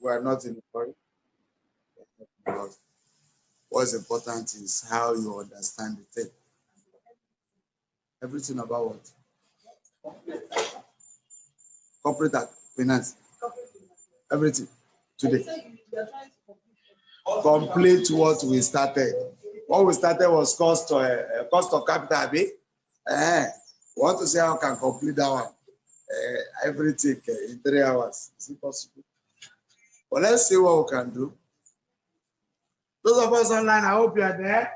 we are not in a hurry. What's important is how you understand the thing. Everything about what? Corporate finance. Everything today. Complete what we started. What we started was cost of capital. We want to see how we can complete that one. Everything in 3 hours. Is it possible? But let's see what we can do. Those of us online, I hope you are there.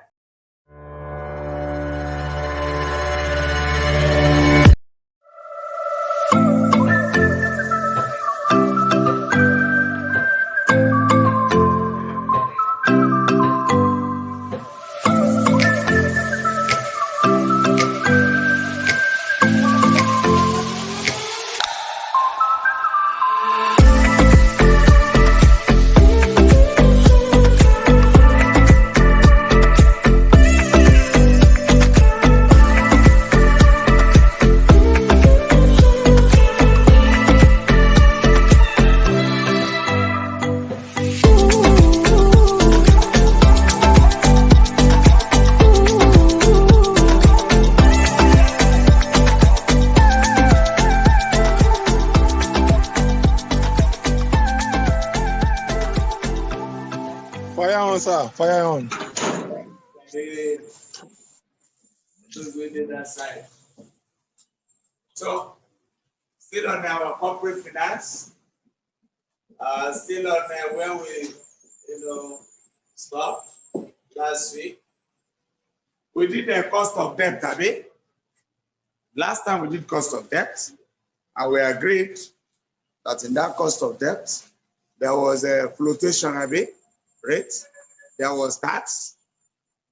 Sir, fire on. That side. So, still on our corporate finance, still on where we, stopped last week. We did a cost of debt, Abi. Last time we did cost of debt, and we agreed that in that cost of debt, there was a flotation, Abi, rate. There was tax,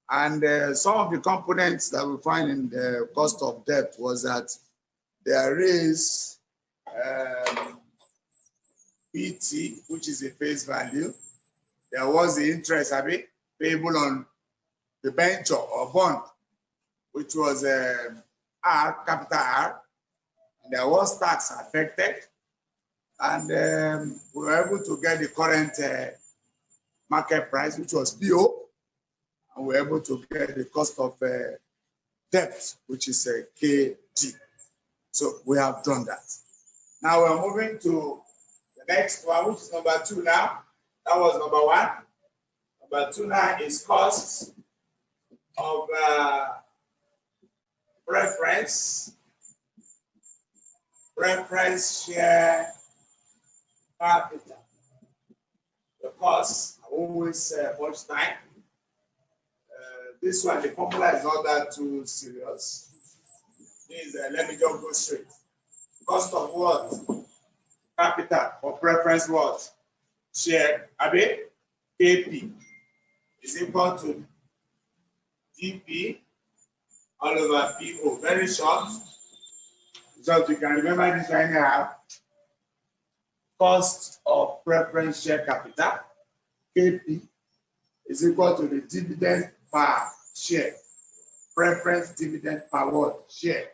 and some of the components that we find in the cost of debt was that there is PT, which is the face value. There was the interest, payable on the venture or bond, which was R, capital R. And there was tax affected, and we were able to get the current market price, which was PO, and we're able to get the cost of debt, which is KD. So we have done that. Now we're moving to the next one, which is number 2 now. That was number 1. Number 2 now is costs of preference share capital. The cost always much time. This one, the formula is not that too serious. This, let me just go straight. Cost of what? Capital or preference what? Share, KP is equal to GP all over PO. Very short. Just you can remember this right now. Cost of preference share capital, KP, is equal to the dividend per share. Preference dividend per what? Share.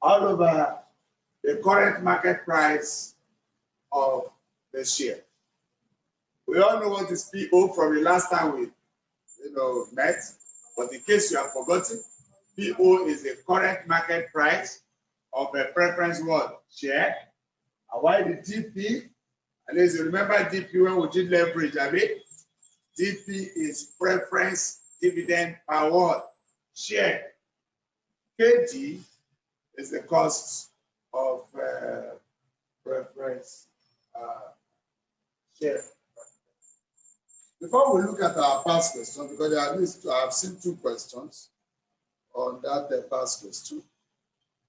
All over the current market price of the share. We all know what is PO from the last time we met, but in case you have forgotten, PO is the current market price of a preference what? Share. And why the DP? Unless you remember DP when we did leverage, DP is preference dividend per what? Share. KG is the cost of preference share. Before we look at our past question, because at least I've seen 2 questions on that past question,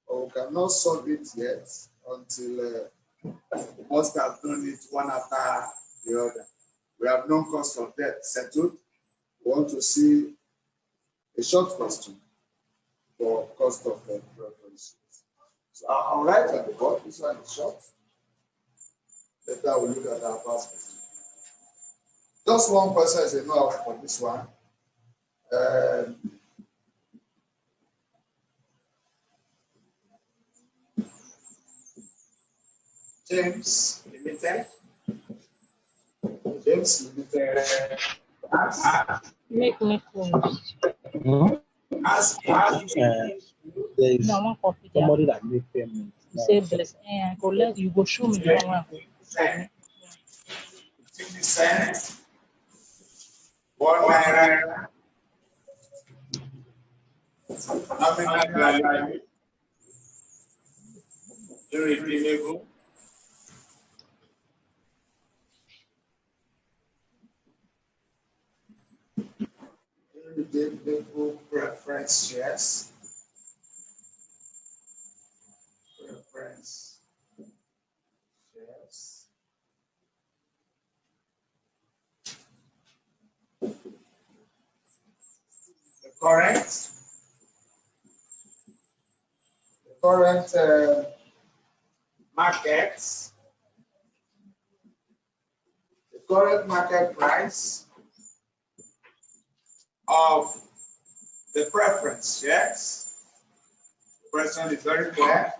but we cannot solve it yet until we must have done it one after the other. We have no cost of debt settled. We want to see a short question for cost of preference. So I'll write on the board. This one is short. Later we'll look at our past question. Just one person is enough for this one. James Limited Holdings Limited Make me close. as There is No, one copy. somebody that made payment. Say bless. And go let you go show me the one. 50%, 1 naira, nominal irredeemable, irredeemable preference shares, preference shares. The current markets, the current market price of the preference shares. The question is very clear.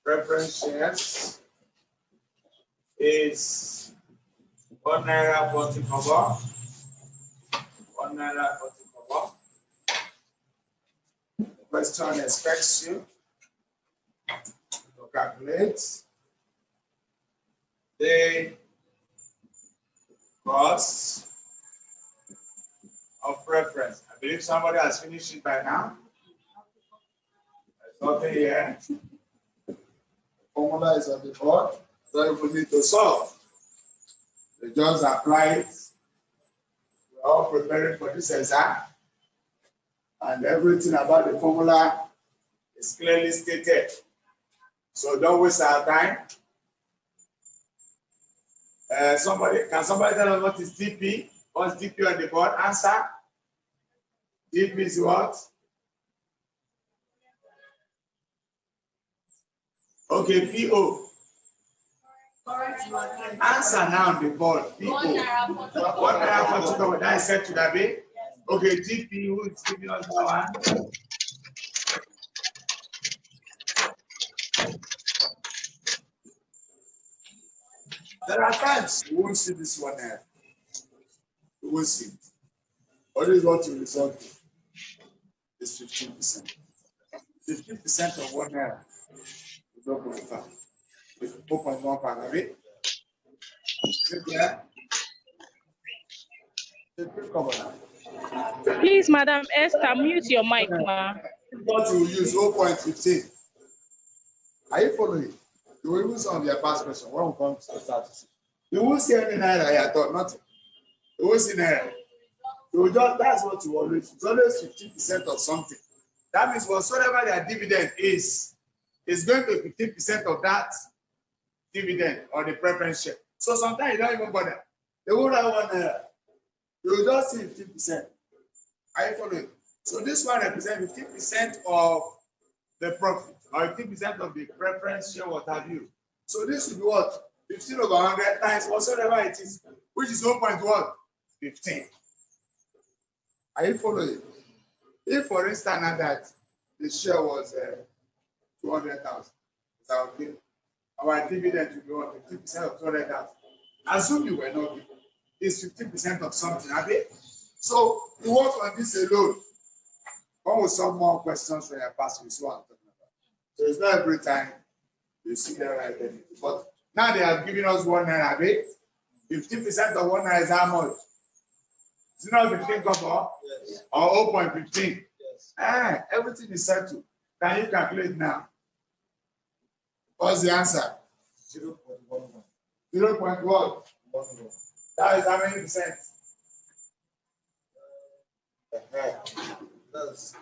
Preference shares is 1 naira 40 kobo. 1 naira 40 kobo. The question expects you to calculate the cost of preference. I believe somebody has finished it by now. There's nothing here. The formula is on the board, so you need to solve. You just apply it. We're all preparing for this exam, and everything about the formula is clearly stated. So don't waste our time. Can somebody tell us what is DP? What's DP on the board? Answer. DP is what? Okay, PO. Answer now on the board. PO. 1 naira 40 kobo. That is said to that be. Okay, DP, who is giving us that one? There are times you won't see this one here. You won't see it. What is what you result to? Is 15%. 15% of 1 naira is 0.5. It's 4.1 right? Please, Madam Esther, mute your mic, ma. What you use 0.15. Are you following? You will use on your past question when we come to the status. You won't see any naira here, thought nothing. You won't see naira. You will just, that's what you always, it's always 15% of something. That means whatsoever their dividend is going to be 15% of that dividend or the preference share. So sometimes you don't even bother. They won't have 1 naira. You will just see 15%. Are you following? So this one represents 15% of the profit or 15% of the preference share, what have you. So this will be what? 15 over 100 times whatsoever it is, which is 0.15. Are you following? If, for instance, now that the share was 200,000, is that okay? Our dividend will be what? 15% of 200,000. Assume you were not given. It's 15% of something, okay? So you work on this alone. When we solve more questions when you pass, we see what I'm talking about. So it's not every time you see them right there. But now they have given us 1 naira, right? 15% of 1 naira is how much? Is it not 15 kobo? Yes. Or 0.15? Yes. Everything is settled. Can you calculate now? What's the answer? 0.11. 0.1. That is how many percent? That's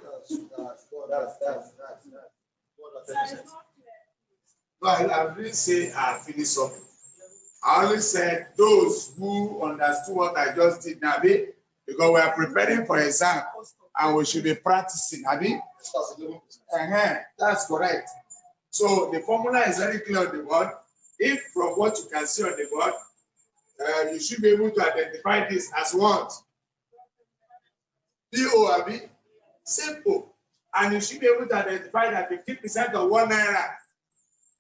No, I didn't say I finished something. I only said those who understood what I just did now, because we are preparing for exam and we should be practicing, Abi. That's correct. So the formula is very clear on the board. If from what you can see on the board, you should be able to identify this as what? PO, Abi. Simple. And you should be able to identify that 15% of 1 naira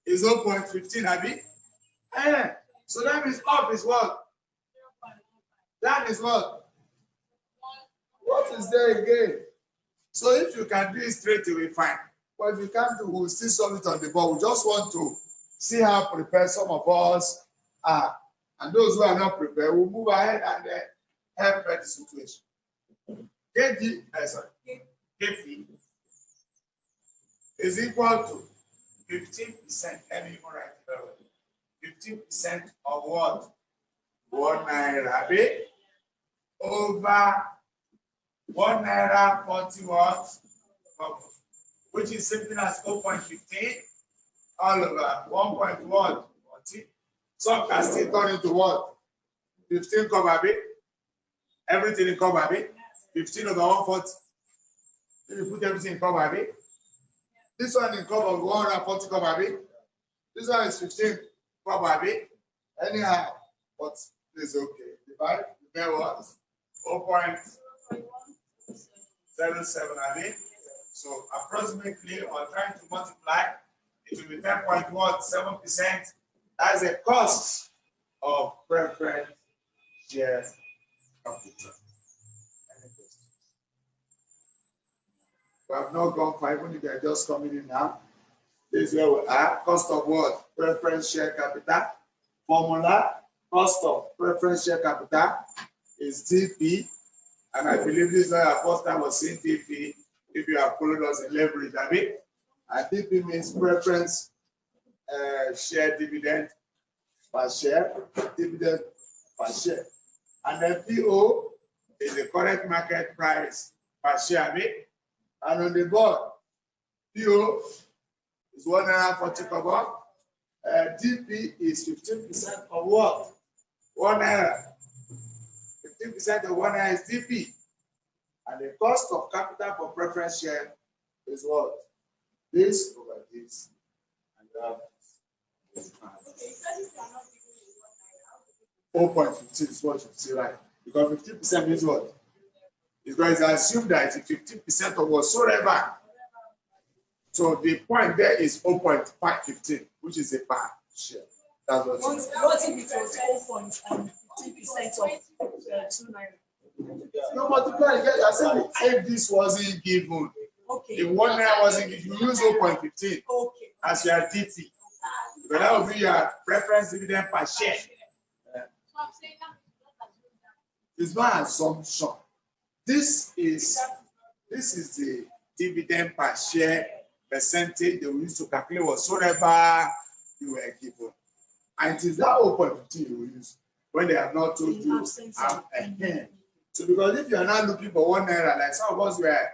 is 0.15, Abi. So that means up is what? That is what? What is there again? So if you can do it straight away, fine. But if you can't do, we'll still solve it on the board. We just want to see how prepared some of us are. And those who are not prepared, we'll move ahead and help the situation. KP is equal to 15%. Let me even write it down. 15% of what? 1 naira over 1 naira 40 what? Which is simple as 0.15 all over 1.1. Some can still turn into what? 15 cover bit. Everything in cover bit. 15 over 140. If you put everything in cover bit. This one in cover 140 cover bit. This one is 15 cover bit. Anyhow, but it's okay. Divide. You get what? 0.77, I mean. So approximately, or trying to multiply, it will be 10.7%. That's the cost of preference share capital. We have not gone far, even if they are just coming in now. This is where we are. Cost of what? Preference share capital. Formula, cost of preference share capital is DP. And I believe this is our first time of seeing DP. If you have followed us in leverage, I mean, and DP means preference share dividend per share, dividend per share. And then PO is the current market price per share. I mean, and on the board, PO is 140 kobo. DP is 15% of what? 1 naira. 15% of 1 naira is DP. And the cost of capital for preference share is what? This over this. And that is 4.15 is what you see, right? Because 15% means what? Because it's assumed that it's 15% of whatsoever. So the point there is 0.515, which is a per share. That's what what if it was 0.15% of 2 naira? You multiply again. I said if this wasn't given, Okay. if 1 naira wasn't given, you use 0.15 Okay. as your DP. Because that would be your preference dividend per share. It's not an assumption. This is the dividend per share percentage they will use to calculate whatsoever you were given. And it is that 0.15 you will use when they have not told you again. So because if you are not looking for 1 naira, like some of us were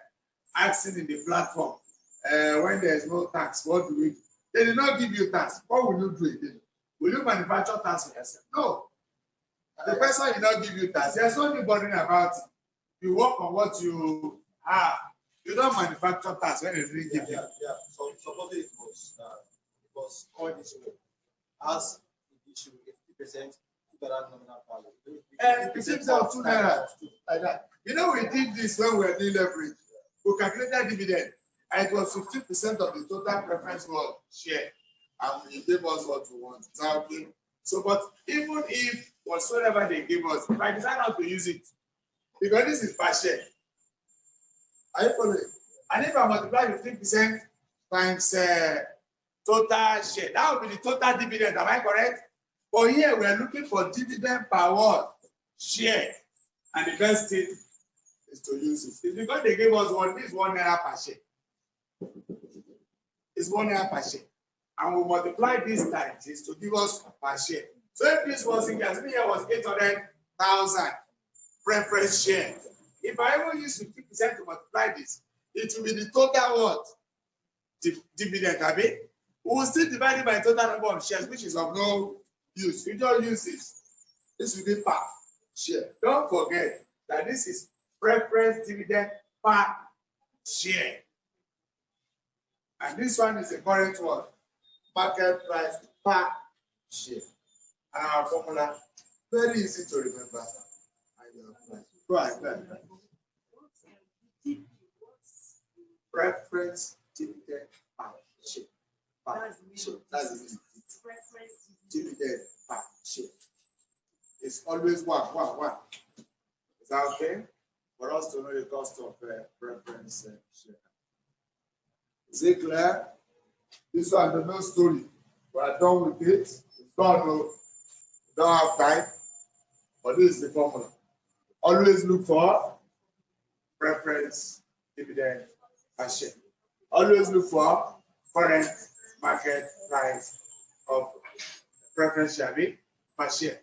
asking in the platform, when there is no tax, what do we do? They did not give you tax. What will you do again? Will you manufacture tax for yourself? No. The person will not give you tax. There's no burden about it. You work on what you have. You don't manufacture tax when they didn't give you. Yeah. So suppose it was coined this way. As it issue 50% nominal value. 50% of 2 naira. Like that. You know, we did this when we were doing leverage. We calculated dividend. And it was 50% of the total preference was share. And they gave us what we want. Is that okay? So, but even if whatsoever they give us, if I decide not to use it, because this is per share. Are you following? And if I multiply 15% times total share, that would be the total dividend. Am I correct? But here we are looking for dividend per what? Share. And the best thing is to use it. It's because they gave us this 1 naira per share. It's 1 naira per share. And we multiply this times this to give us per share. So if this was in here was 800,000 preference share. If I even use 50% to multiply this, it will be the total what? Dividend, I mean. We will still divide it by total number of shares, which is of no use. You don't use this. This will be per share. Don't forget that this is preference dividend per share. And this one is the current one. Market price per share. And our formula, very easy to remember. Go ahead. Preference dividend per share. That's it. Dividend per share. It's always one. that okay? For us to know the cost of preference share. Is it clear? This one, the no story. We are done with it. It's done. We don't have time. But this is the formula. Always look for preference dividend per share. Always look for current market price of preference share per share.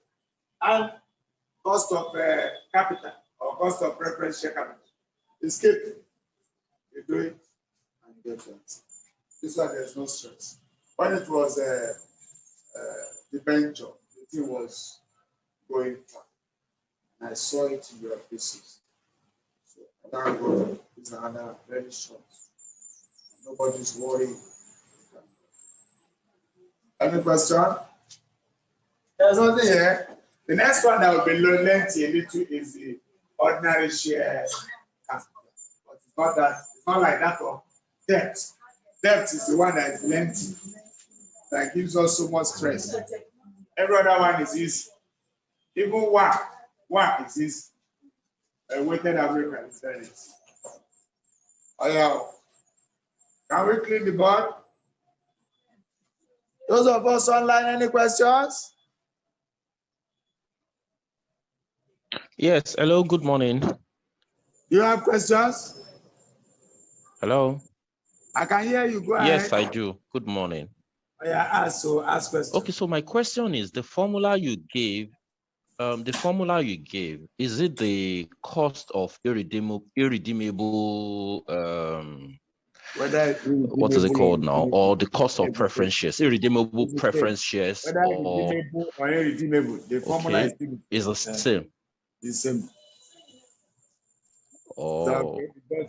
And cost of capital or cost of preference share capital. Escape. You do it and you get that. This one, there's no stress. When it was the venture, the thing was going fine. And I saw it in your faces. So thank God, it's another very short. Nobody's worried. Any question? There's nothing here. The next one that will be lengthy a little is the ordinary share capital. But it's not that, it's not like that of debt. Debt is the one that is lengthy, that gives us so much stress. Every other one is easy. Even one is easy. A weighted average is very easy. Oh yeah. Can we clean the board? Those of us online, any questions? Yes, hello, good morning. You have questions? Hello. I can hear you. Go ahead. Yes, I do. Good morning. Yeah, ask questions. Okay, so my question is the formula you gave, is it the cost of irredeemable what is it called now? Or the cost of preference shares, irredeemable preference shares? Whether redeemable or irredeemable, the formula is the same. The same. Oh,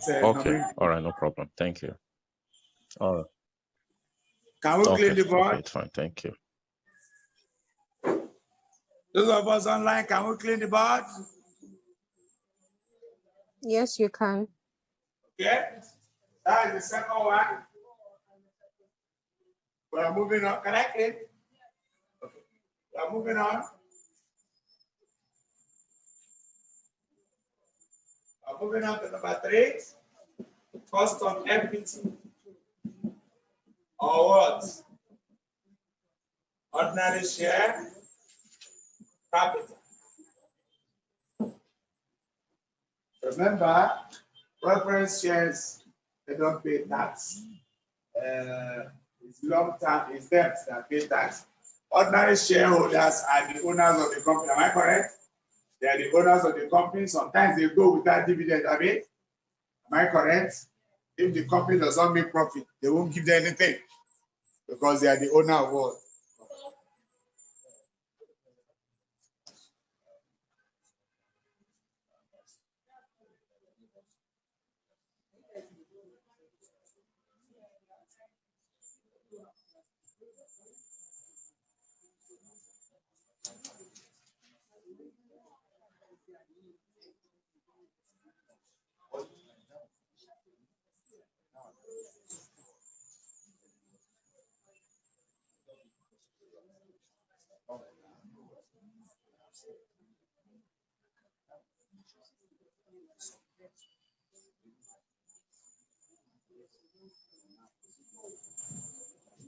okay. All right, no problem. Thank you. All right. Can we clean the board? Okay, it's fine. Thank you. Those of us online, can we clean the board? Yes, you can. Okay. That is the second one. We are moving on. Can I clean? Okay. We are moving on. We are moving on to number 3. Cost of equity. Or what? Ordinary share capital. Remember, preference shares, they don't pay tax. It's long term, it's debt that pay tax. Ordinary shareholders are the owners of the company. Am I correct? They are the owners of the company. Sometimes they go without dividend. Am I correct? If the company does not make profit, they won't give them anything because they are the owner of what?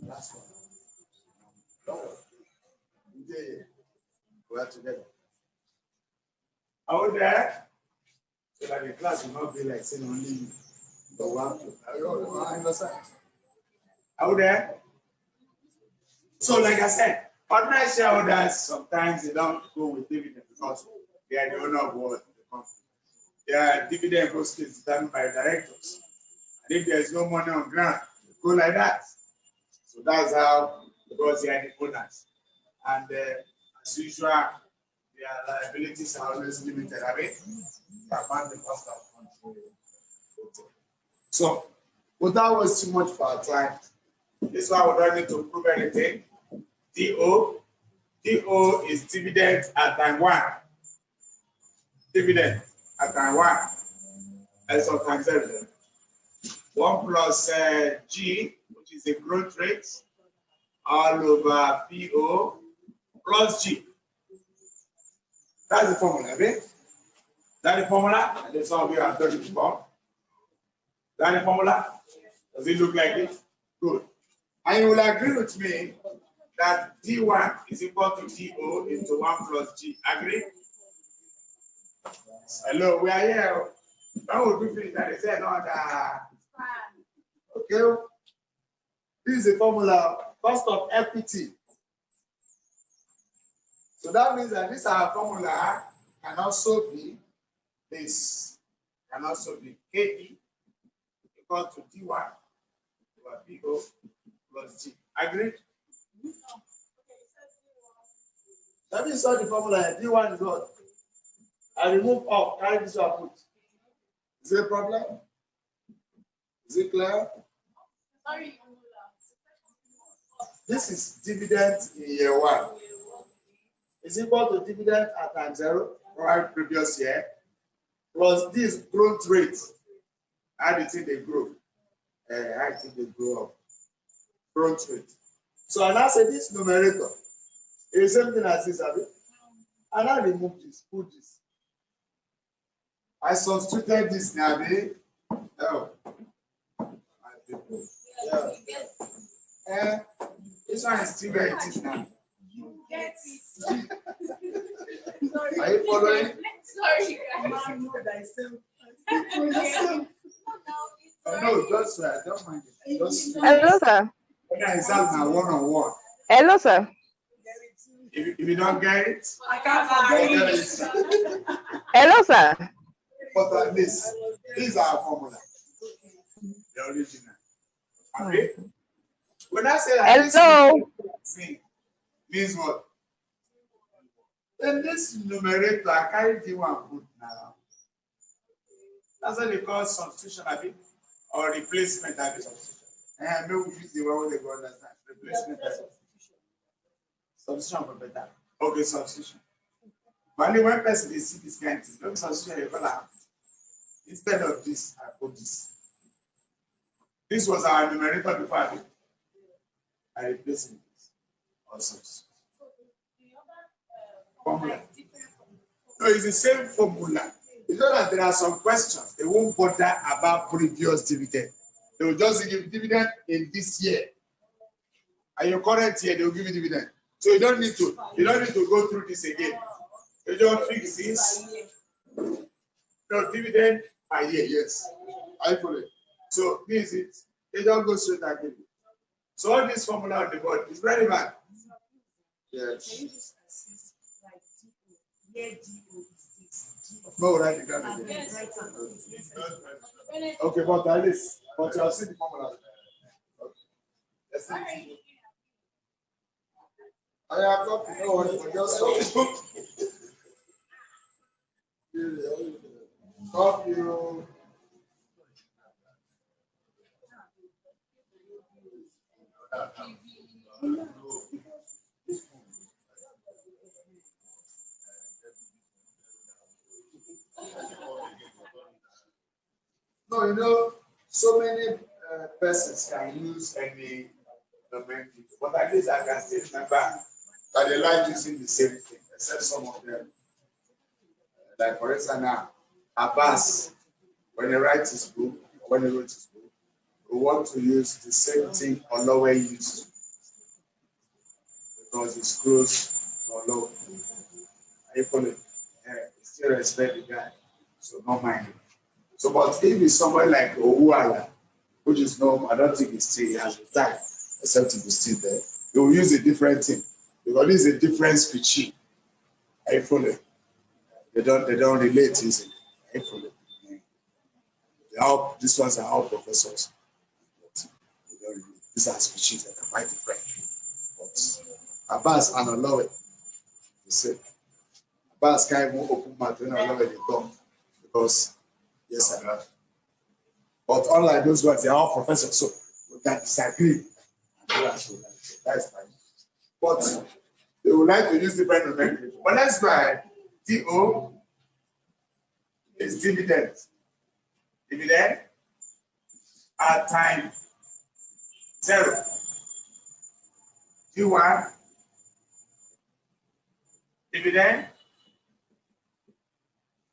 Last one. We are together. Are we there? So that the class will not be like saying only you. But I understand. Are we there? So, like I said, ordinary shareholders sometimes they don't go with dividend because they are the owner of what the company. Their dividend goes to determined by directors. And if there is no money on ground, they go like that. So that's how, because they are the owners. And as usual, their liabilities are always limited. I mean, among the cost of control. So, without wasting much for our time, this one we don't need to prove anything. DO is dividend at time 1. Dividend at time 1. As of time 7. 1 plus G, which is the growth rate, all over PO plus G. That's the formula, right? that the formula? And then some of you have done it before. Is that the formula? Does it look like it? Good. And you will agree with me that D1 is equal to DO into 1 plus G. Agree? Hello, we are here. Now we finish that. They say no, okay. This is the formula, cost of equity. So that means that this our formula can also be this. Can also be KE equal to D1 over BO plus G. Agreed? That means all the formula D1 is what? I remove off, carry this one put. Is there a problem? Is it clear? Sorry. This is dividend in year 1. Is equal to dividend at time 0, right, previous year, plus this growth rate. How do you think they grow? How do you think they grow up? Growth rate. So I now say this numerator is the same thing as this, have you? And I remove this, put this. I substituted this now, oh. Yeah. This one is still where it is now. You get it. Sorry. Are you following? Sorry. No, just don't mind it. Just Hello, sir. it's out now one-on-one. Hello, sir. If you don't get it, I can't forget it. Hello, sir. but at least these are our formula. The original. Okay? When I say that Hello. this means what? Then this numerator, I carry D1 put now. That's what they call substitution, I mean, or replacement, I mean, substitution. And maybe we use the one they go understand. Replacement and substitution. Substitution for better. Okay, substitution. But only one person is see this kind of thing. Don't substitution, you call out. Instead of this, I put this. This was our numerator before I replace it or substitution. Formula. No, it's the same formula. It's not that there are some questions. They won't bother about previous dividend. They will just give dividend in this year. And your current year, they will give you dividend. So you don't need to go through this again. You just fix this. No, dividend per year, yes. I follow it. So this is it. They don't go straight again. So all this formula on the board is relevant. Yes. No, right, you got it. Okay, but at least, but you have seen the formula. Okay. Let's see. I have got to know what it just Stop you. No, you know, so many persons can use any nomenclature, but at least I can still remember that they like using the same thing, except some of them. Like for instance now, Abbas, when he writes his book, when he wrote his book, we want to use the same thing Olowe used because it's close to Olowe. Equally, still respect the guy, so not mind it. So, but if it's somebody like Owuala, which is no, I don't think it's still, he has retired, except if he's still there, they will use a different thing because this is a different species. I follow. They don't relate easily. I follow. These ones are all professors. But they don't relate. These are species that are quite different. But Abbas and Olowe, the same. Abbas can't even open mouth when Olowe they talk because yes, I have. But unlike those ones, they are all professors, so we can disagree. That is fine. But they would like to use different nomenclature. But let's go ahead. DO is dividend. Dividend at time 0. D1 dividend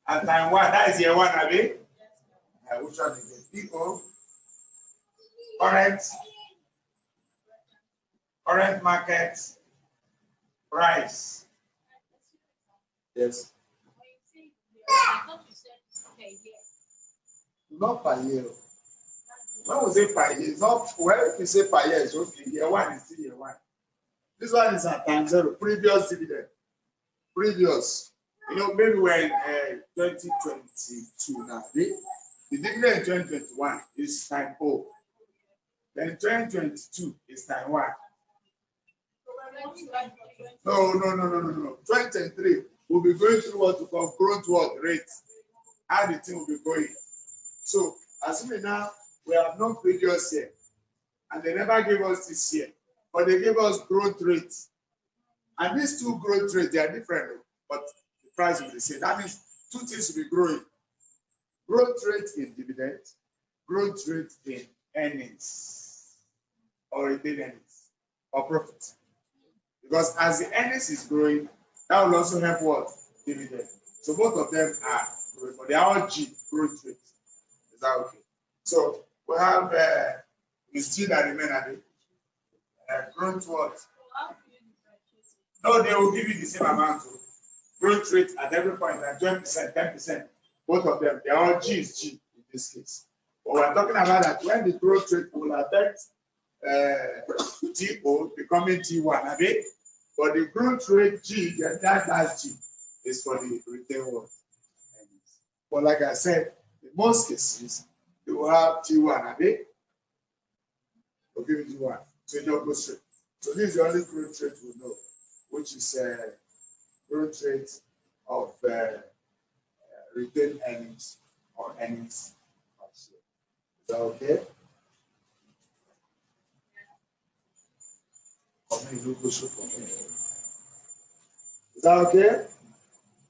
At time 1, that is year 1, Abi. Which one is it? PO. Current market price. Yes. Not per year. When we say per year, it's not well. If you say per year, it's okay. Year 1 is still year 1. This one is at time 0. Previous dividend. Previous. You know, maybe we're in 2022 now. The dividend in 2021 is time 0. Then 2022 is time 1. No. 2023 we'll be going through what we call growth rate. How the thing will be going. So, assuming now we have no previous year, and they never gave us this year, but they gave us growth rate. And these two growth rates, they are different, but the price will be the same. That means two things will be growing. Growth rate in dividend, growth rate in earnings, or retained earnings, or profit. Because as the earnings is growing, that will also help what? Dividend. So both of them are growing, but they are all G, growth rate. Is that okay? So we have Ms. G that remain at it. Growth what? No, they will give you the same amount of growth rate at every point, at 20%, 10%. Both of them, they are all G is G in this case. But we're talking about that when the growth rate will affect TO becoming T1, have it? But the growth rate G, that's G, is for the retail world. But like I said, in most cases, you will have T1, have it? We'll give it T1. So it don't go straight. So this is the only growth rate we know, which is growth rate of retained earnings or earnings per share. Is that okay? Is that okay?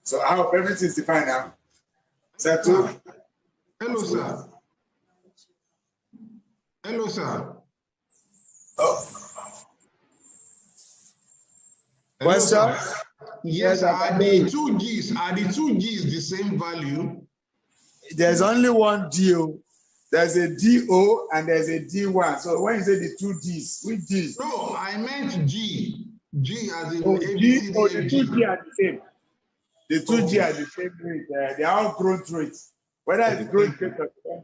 So I hope everything is defined now. Is that true? Hello, sir. Hello, sir. Oh. Hello, Question? sir. Yes, are the two G's the same value? There's only one DO. There's a DO and there's a D1. So when you say the two Ds, which Ds? No, I meant G. G as in G, the two G are the same. The two G are the same rate. They are all growth rates. Whether it's growth rate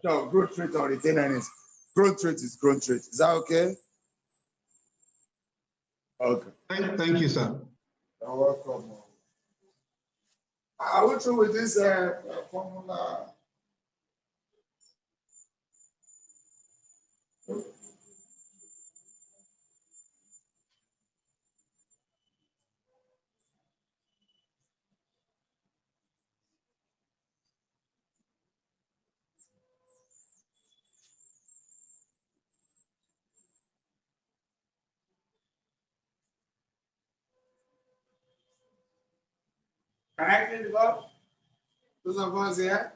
or growth rate or retained earnings, growth rate is growth rate. Is that okay? Okay. Thank you, sir. You're welcome. Are we through with this formula? Can I clean it up? Those of us here?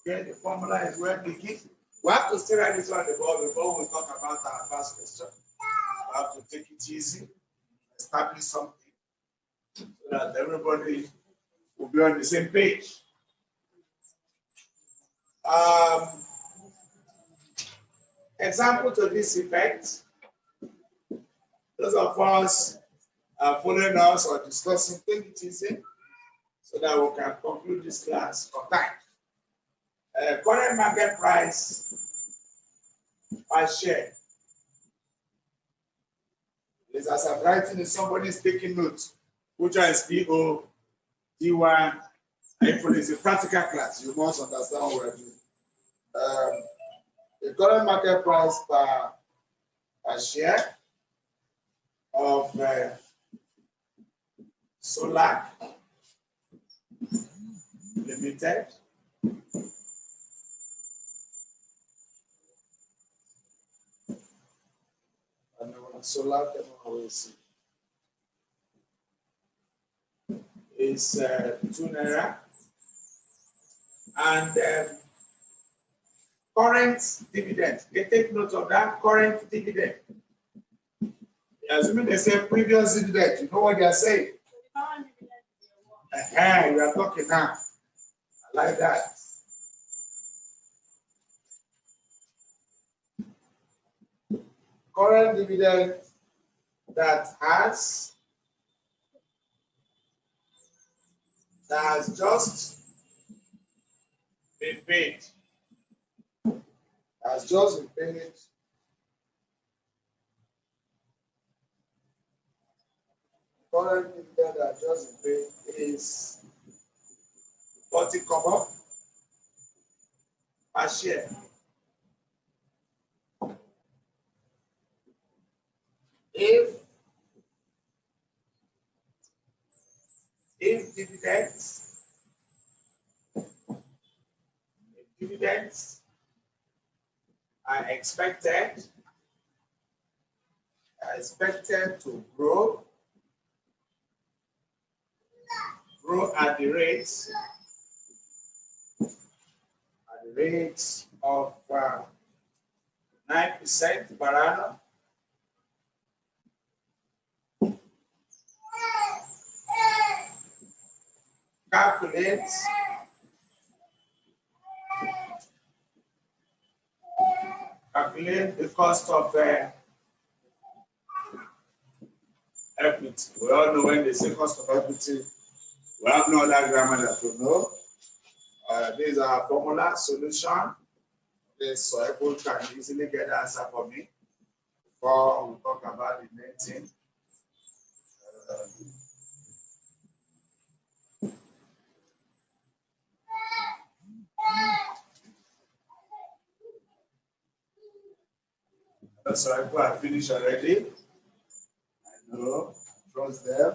Okay, the formula is well picking. We have to still write this on the board before we talk about our first question. We have to take it easy, establish something so that everybody will be on the same page. Example to this effect. Those of us following us or discussing, take it easy so that we can conclude this class on time. Current market price per share. As I'm writing, somebody is taking notes. Which one is PO, D1? If it's a practical class, you must understand what we're doing. The current market price per share of Solar Limited. And Solar Technology is 2 Naira. And current dividend, they take note of that current dividend. Assuming they say previous dividend, you know what they are saying? We are talking now. like that. Current dividend that has just been paid. Has just been paid. Current dividend that just been paid is 40 kobo per share. If dividends are expected to grow at the rate of 9% per annum. Calculate the cost of equity. We all know when they say cost of equity, we have no other grammar that we know. These are formula solution. So everyone can easily get the answer for me before we talk about the netting. So I have finished already. I know, trust them.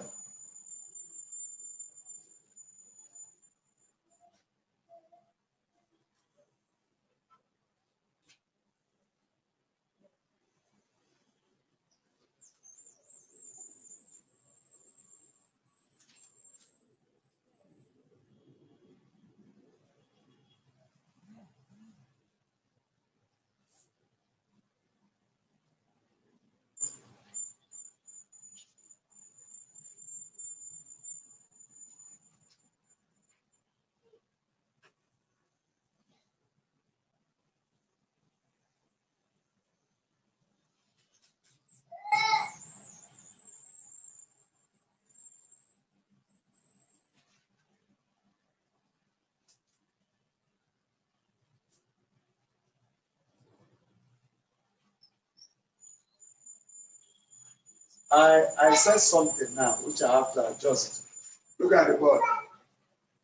I said something now which I have to adjust. Look at the board.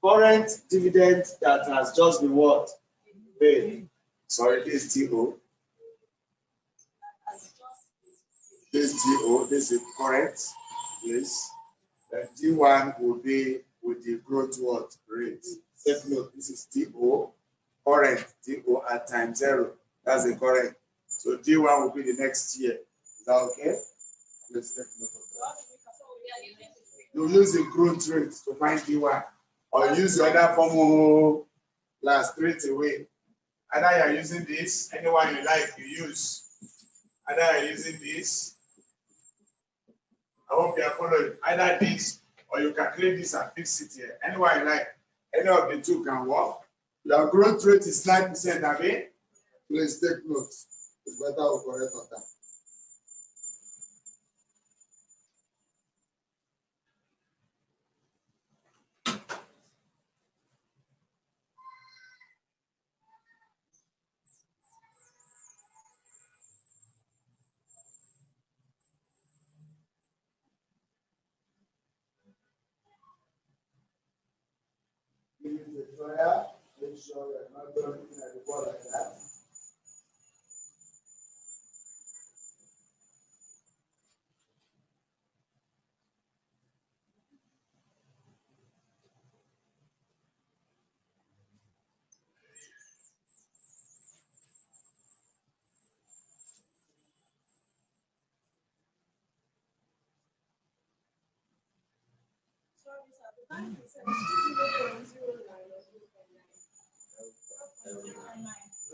Current dividend that has just been what? Paid. Sorry, this TO. This TO, this is current. Yes. Then D1 will be with the growth what rate. Take note, this is TO. Current TO at time 0. That's the current. So D1 will be the next year. Is that okay? Let's take note of that. You use the growth rate to find D1, or use the other formula last straight away. Either you're using this, anyone you like, you use. Either you're using this. I hope you are following. Either this, or you calculate this and fix it here. Anyone you like, any of the two can work. Your growth rate is 9%, Abi. Please take notes. It's better to correct on that. Give it a try. Make sure you're not looking at the ball like that.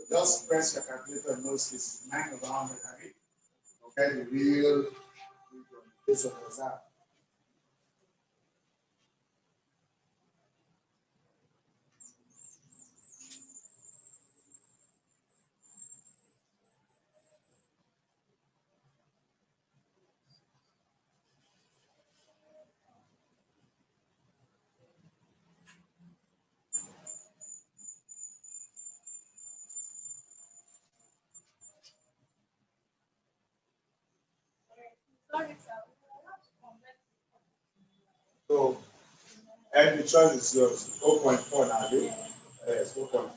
Just press your calculator and notice this 9 over 100. Okay, the real case of exam. And the choice is yours. 0.4 now. Yes, 0.4.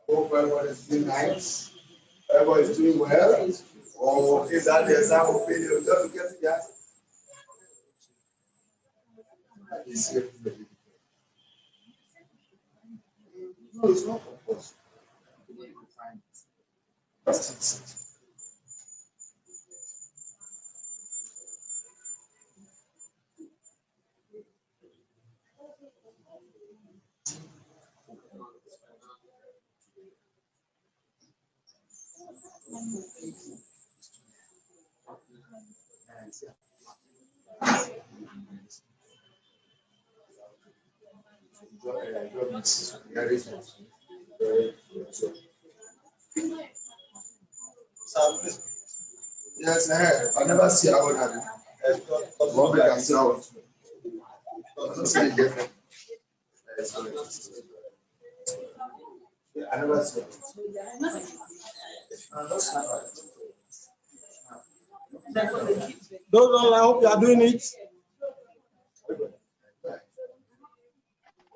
Hope everybody's doing nice. Everybody's doing well. Or is that the exam opinion? Just to get that. No, it's not compulsory. Yes, I never see how it happen. One I see how I never see it. Those all, I hope you are doing it.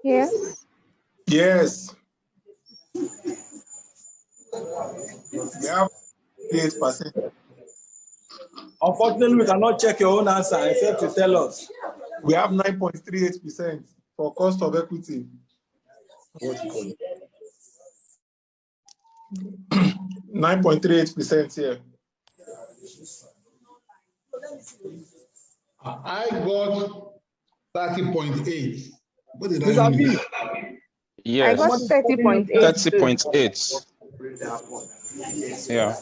Yes. Yes. We have 8%. Unfortunately, we cannot check your own answer except to tell us. We have 9.38% for cost of equity. What you call it? 9.38% here. I got 30.8. What did Mr. I B, mean? I got Yes, 30.8. 30.8. Yeah.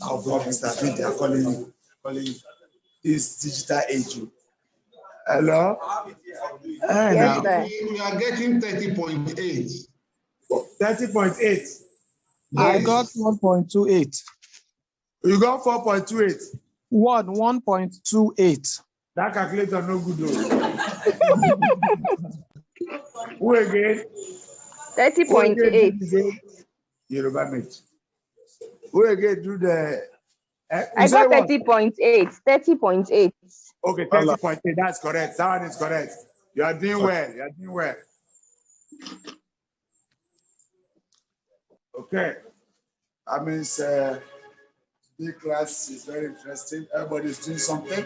I'll go Mr. Vinn, they are calling you this digital age. Hello? Yes, sir. We are getting 30.8. 30.8. I got 1.28. You got 4.28. 1.28. That calculator no good though. Who again? 30.8. Yoruba mate. Who again do the I got 30.8. 30.8. Okay, 30.8. That's correct. That one is correct. You are doing well. You are doing well. Okay. That means the class is very interesting. Everybody is doing something.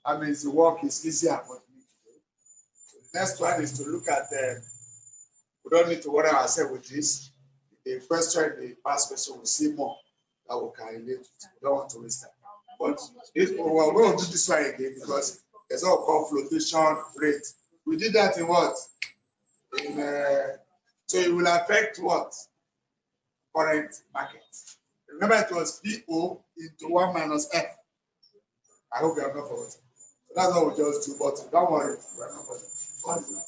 That means the work is easier for me to do. So the next one is to look at the. We don't need to worry ourselves with this. The question, the past question, we'll see more that we can relate to. We don't want to waste time. But we're going to do this one again because there's all called flotation rate. We did that in what? So it will affect what? Current market. Remember it was PO into 1 minus F. I hope you have not forgotten. So that's what we just do, but don't worry. We are not forgotten.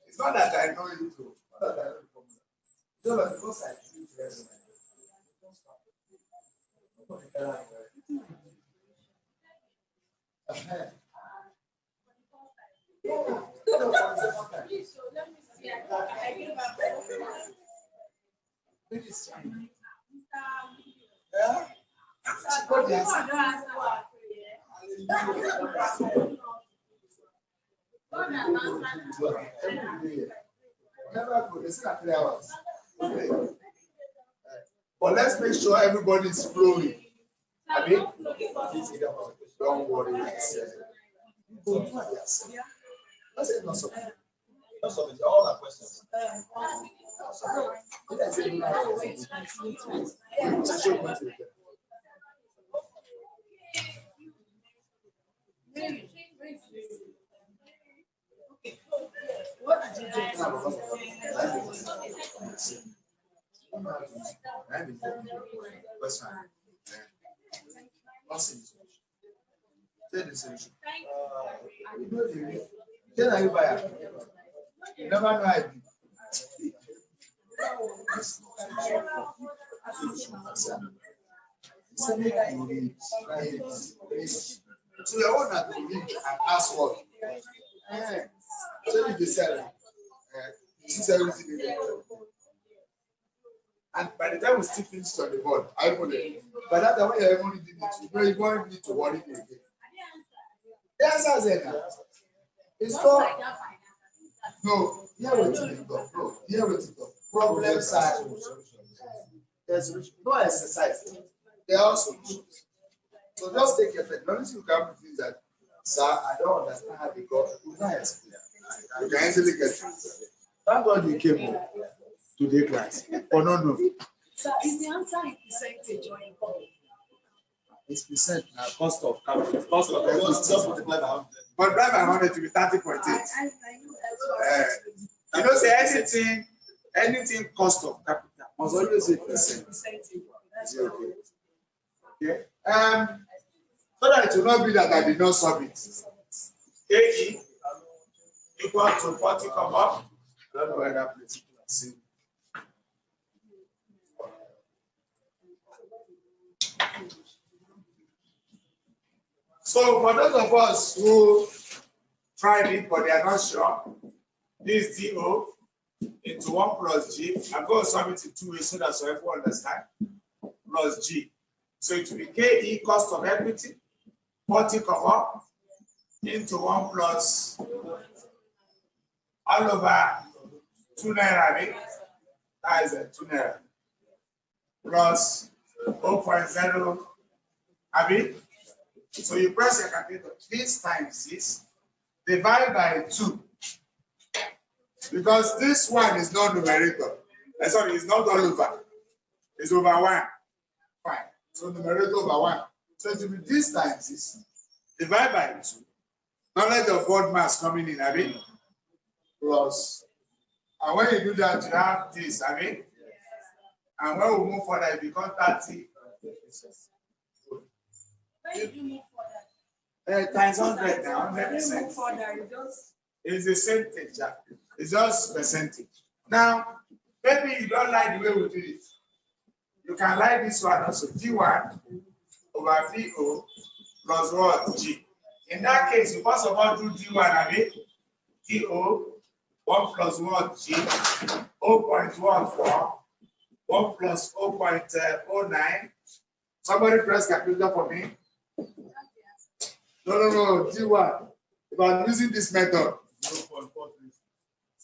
It's not that I know you too. Not that I know you. It's not that because I treat very well. Yeah. Never go. They say that 3 hours. Okay. But let's make sure everybody is flowing. I mean, don't worry. Let's say no something. No something. All our questions. What did you do? You never know I do. So you want to read and ask what? So you decide. This is everything in there. And by the time we still finish on the board, I put it. By that time, when you only did it, you don't need to worry again. The answer is there. It's not. No, here what it go. No, here what it go. Problems are. There's no exercise. There are solutions. So just take your time. The only thing you can do is that, sir, I don't understand how they go. You can explain. You can easily get it. Thank God you came home to the class. Or no. So is the answer in percentage or in volume? It's percent now, cost of capital. Cost of Just multiply by 100. But drive by 100 to be 30.8. I know that's You know, say anything cost of capital must always be percent. percentage. That's Okay. Okay. So that it will not be that I did not solve it. KE equal to 40 come up. I don't know where that place is. So for those of us who tried it but they are not sure, this DO into 1 plus G. I'm going to solve it in 2 ways so that everyone understand. Plus G. So it will be KE cost of equity, 40 come up into 1 plus all over 2 naira. That is a 2 naira. Plus 0.0. Abi? So you press your calculator. This times this, divide by 2. Because this one is not numerator. Sorry, it's not all over. It's over 1. Fine. So numerator over 1. So it will be this times this. Divide by 2. Knowledge of board mass coming in, Abi? Plus. And when you do that, you have this, Abi? And when we move further, it becomes 30. When you move further. Times 100 now, 100%. Move further, you just. It's the same thing, Jack. It's just percentage. Now, maybe you don't like the way we do it. You can like this one also. D1 over VO plus what? G. In that case, you first of all do D1, Abi. DO 1 plus what? G. 0.14. 1 plus 0.09. Somebody press calculator for me. No. D1. If I'm using this method.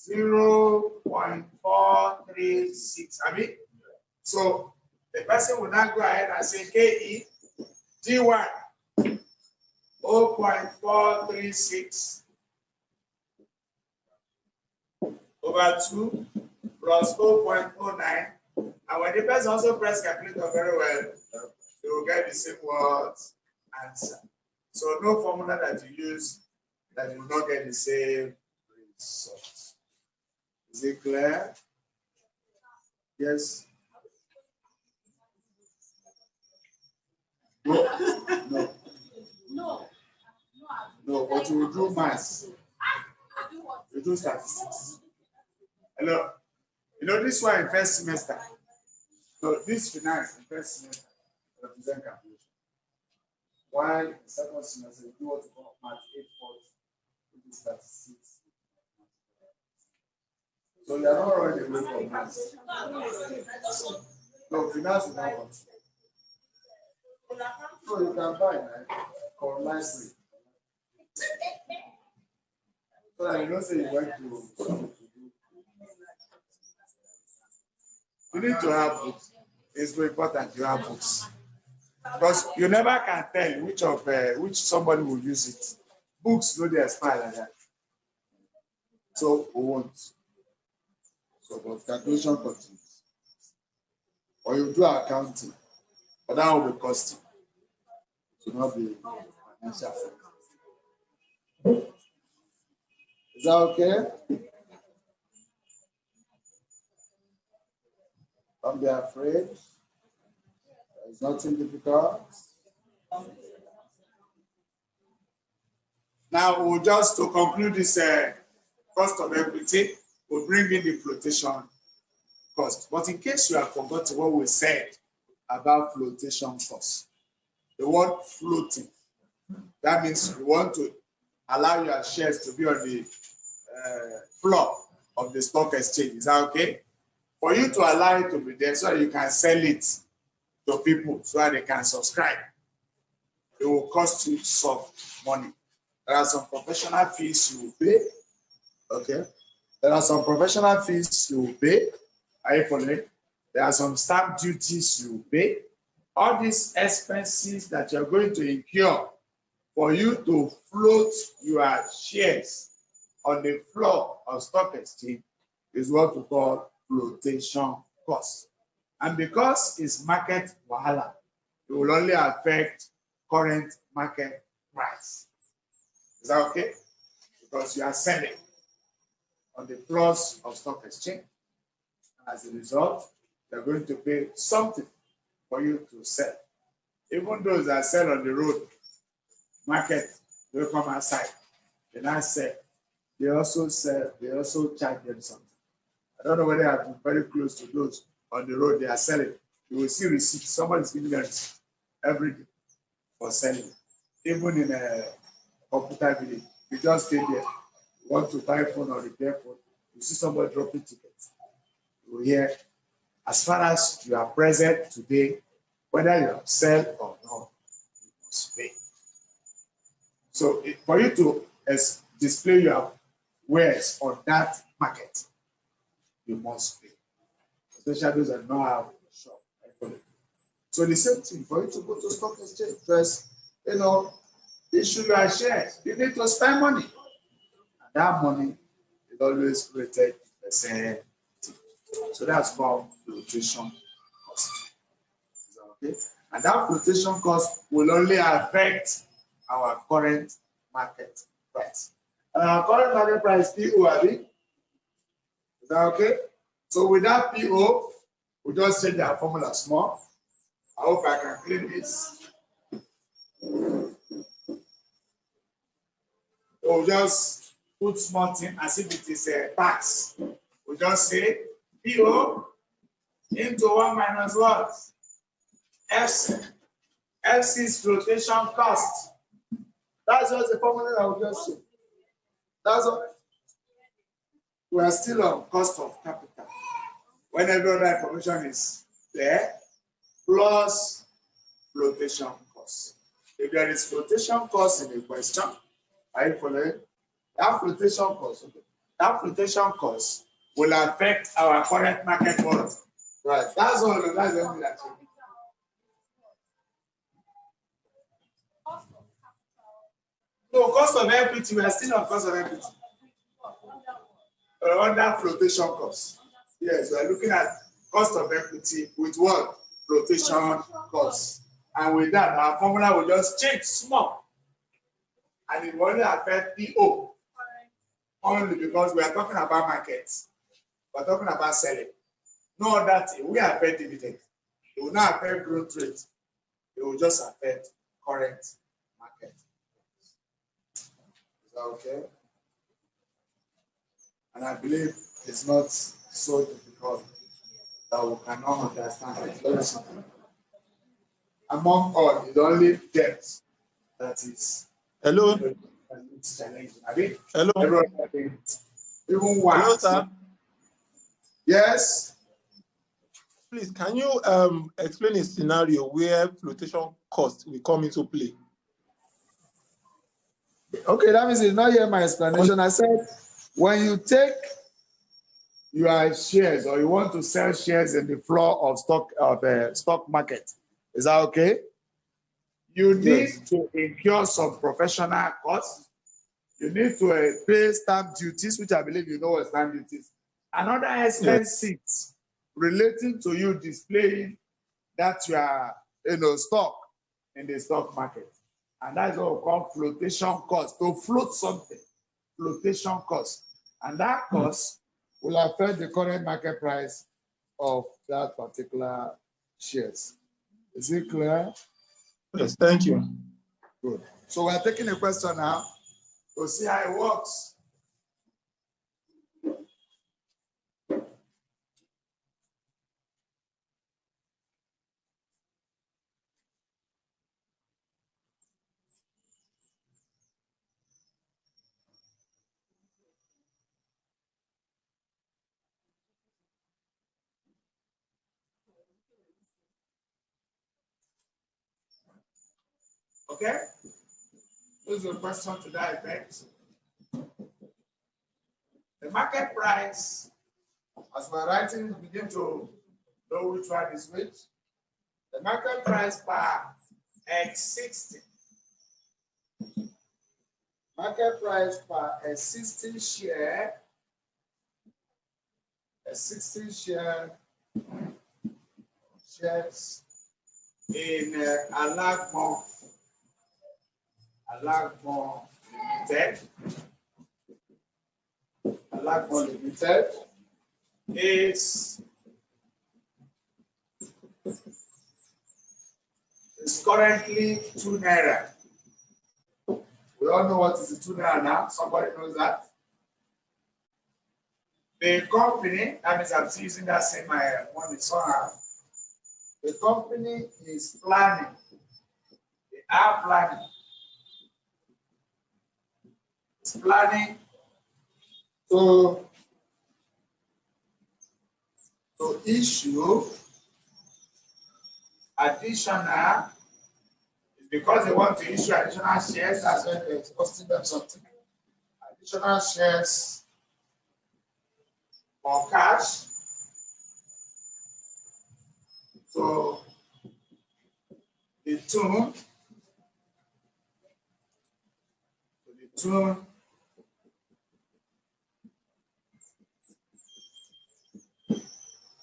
0.436. I mean, so the person will now go ahead and say KE D1 0.436 over 2 plus 0.09. And when the person also press calculator very well, you will get the same words answer. So no formula that you use that you will not get the same result. Is it clear? Yes. No. No, but you will do maths. You do statistics. Hello. You know this one in first semester. So this finance in first semester represent calculation. While in second semester you do what you call math 8 40, which is statistics. So you are not running away from that. No, finance is not one. So you can buy or nicely. So I don't say you went to. You need to have books. It's very important you have books. Because you never can tell which somebody will use it. Books no dey expire like that. So we won't. So but calculation continues. Or you do accounting, but that will be costing. It will not be financial. Is that okay? Don't be afraid. There's nothing difficult. Now, we'll just to conclude this cost of equity, we'll bring in the flotation cost. But in case you have forgotten what we said about flotation cost, the word floating, that means you want to allow your shares to be on the floor of the stock exchange. Is that okay? For you to allow it to be there so that you can sell it to people so that they can subscribe, it will cost you some money. There are some professional fees you will pay. Okay. There are some professional fees you will pay. Are you following? There are some stamp duties you will pay. All these expenses that you're going to incur for you to float your shares on the floor of stock exchange is what we call flotation cost. And because it's market wahala, it will only affect current market price. Is that okay? Because you are selling on the floors of stock exchange. As a result, they're going to pay something for you to sell. Even those that sell on the road, market, they come outside. They not sell. They also sell, they also charge them something. I don't know whether I've been very close to those on the road they are selling. You will see receipts. Somebody's giving them every day for selling. Even in a computer village, you just stay there. You want to buy phone or repair phone, you see somebody dropping tickets. You hear, as far as you are present today, whether you sell or not, you must pay. So for you to display your wares on that market, you must pay. Especially those that don't have a shop. So the same thing, for you to go to stock exchange first, issue your shares. You need to spend money. And that money is always rated percent. So that's called flotation cost. Is that okay? And that flotation cost will only affect our current market price. And our current market price, PO, is that okay? So with that PO, we just change our formula small. I hope I can clean this. We'll just put small thing as if it is a tax. We just say PO into 1 minus what? FC. FC is flotation cost. That's just the formula I will just say. That's all. We are still on cost of capital. When every other information is there, plus flotation cost. If there is flotation cost in the question, are you following? That flotation cost, okay. That flotation cost will affect our current market worth. Right. That's all. That's the only that you need. No, cost of equity, we are still on cost of equity. Under flotation cost. Yes, we are looking at cost of equity with what? Flotation cost. And with that, our formula will just change small. And it will only affect PO. Only because we are talking about markets. We are talking about selling. No other thing. We affect dividend. It will not affect growth rate. It will just affect current market. Is that okay? And I believe it's not so difficult that we cannot understand it. Very simple. Among all, it's only debt that is. Hello. It's challenging. I mean, hello. Everyone, even one. Hello, sir. Yes. Please, can you explain a scenario where flotation cost will come into play? Okay, that means you not hear my explanation. I said, when you take your shares or you want to sell shares in the floor of stock market, is that okay? You need to incur some professional costs. You need to pay stamp duties, which I believe you know what stamp duties. Another expenses relating to you displaying that you are, stock in the stock market. And that's what we call flotation cost. To float something, flotation cost. And that cost will affect the current market price of that particular shares. Is it clear? Yes, thank you. Good. So we're taking a question now to see how it works. Okay? This is a question to that effect. The market price, as we're writing, we begin to know which one is which. The market price per X60. Market price per existing share. Existing shares in Alagmo Limited. Alagmo Limited is currently 2 naira. We all know what is the 2 naira now. Somebody knows that. The company, that means I'm using that same money somehow. The company is planning. They are planning. It's planning to issue additional, because they want to issue additional shares, that's why they're costing them something. Additional shares or cash. So the tune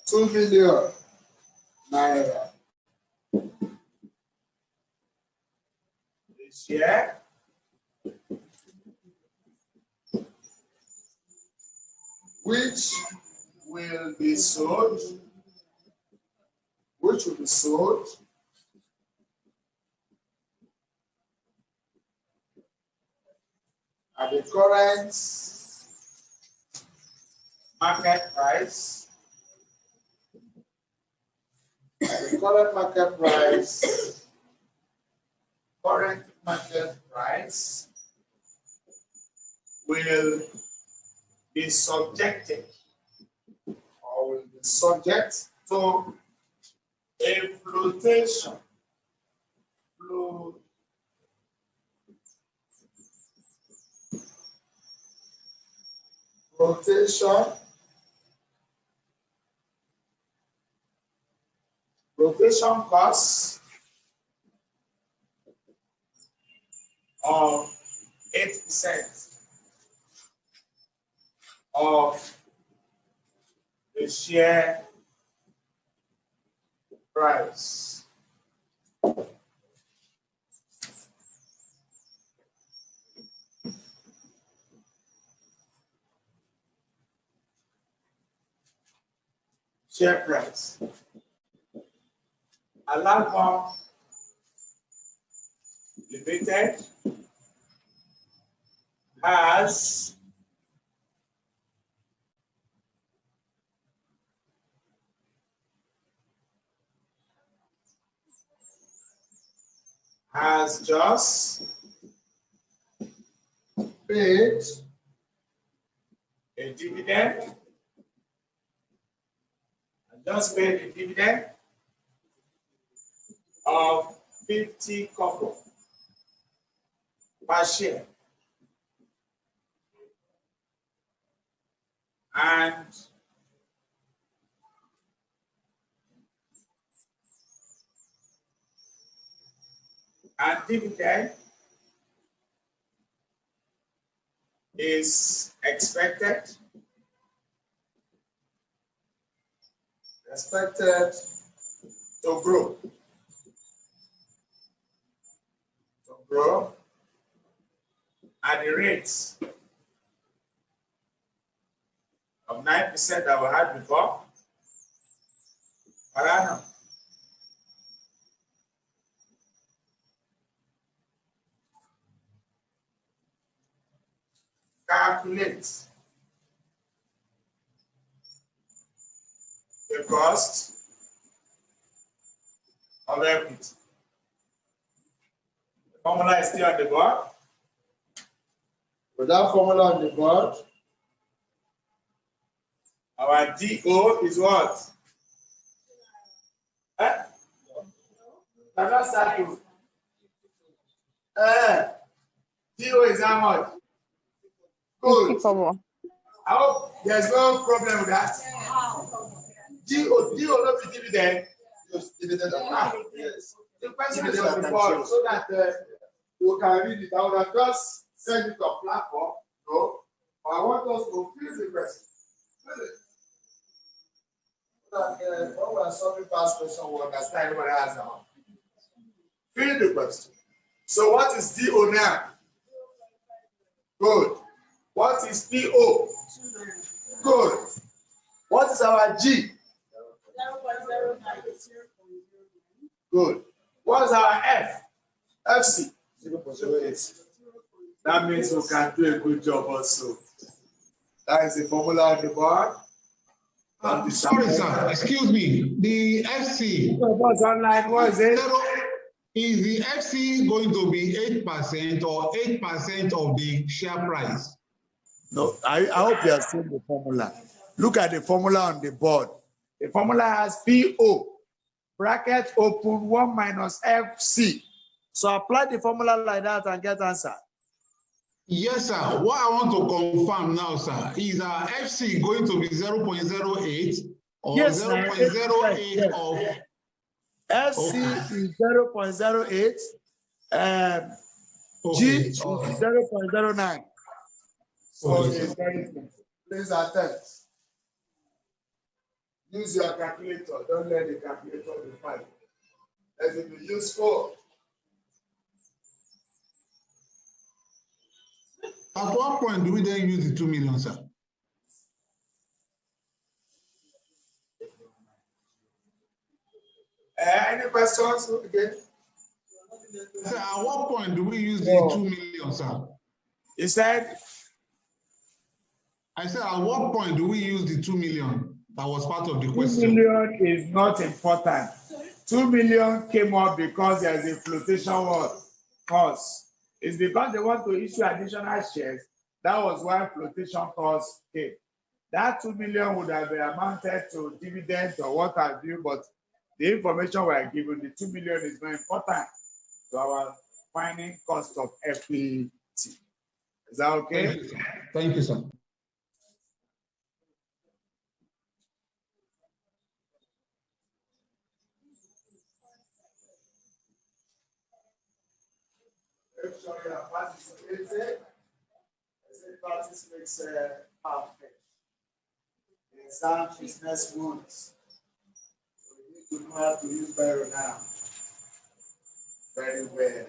$2 million. This year, which will be sold at the current market price. The current market price will be subject to a flotation. Flotation costs of 8% of the share price. Share price. Alagmo Limited has just paid a dividend just pay the dividend of 50 kobo per share. And dividend is expected to grow. At the rates of 9% that we had before per annum. Calculate the cost of equity. The formula is still on the board. With that formula on the board, our DO is what? DO is how much? Good. I hope there's no problem with that. DO not be dividend. Dividend of yes. The question is on the board so that you can read it. I would have just send it to a platform. No, but I want us to fill the question. So that when we are solving past question, we understand everybody has now. Fill the question. So what is DO now? Good. What is PO? Good. What is our G? 0.09. Good. What is our F? FC? 0.08. That means we can do a good job also. That is the formula on the board. Sorry, sir. Excuse me. The FC. What's online? What is it? Is the FC going to be 8% or 8% of the share price? No, I hope you have seen the formula. Look at the formula on the board. The formula has PO, bracket open 1 minus FC. So apply the formula like that and get answer. Yes, sir. What I want to confirm now, sir, is our FC going to be 0.08 or yes, 0.08 yes. of FC is 0.08 and G is 0.09. So it's very simple. Please attempt. Use your calculator. Don't let the calculator be fine. Let it be useful. At what point do we then use the 2 million, sir? Any questions again? Sir, at what point do we use the 2 million, sir? You said? I said, at what point do we use the 2 million? That was part of the question. 2 million is not important. 2 million came up because there's a flotation cost. It's because they want to issue additional shares. That was why flotation cost came. That 2 million would have been amounted to dividends or what have you, but the information we are given, the 2 million is very important to our finding cost of equity. Is that okay? Thank you, sir. Make sure you are participating. Practice makes perfect. The exam is next month. So you need to know how to use Biro now. Very well.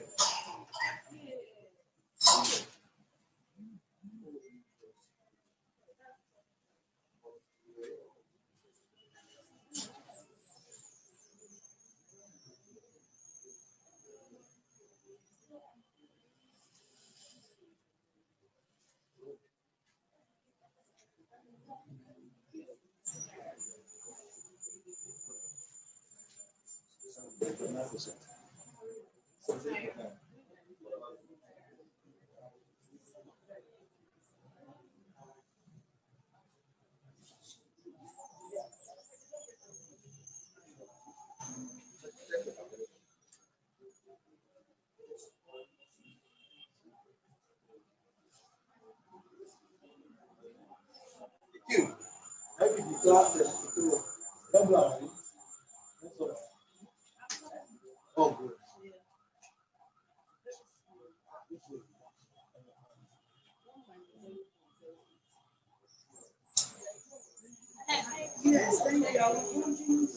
Oh, good. Yes, thank you.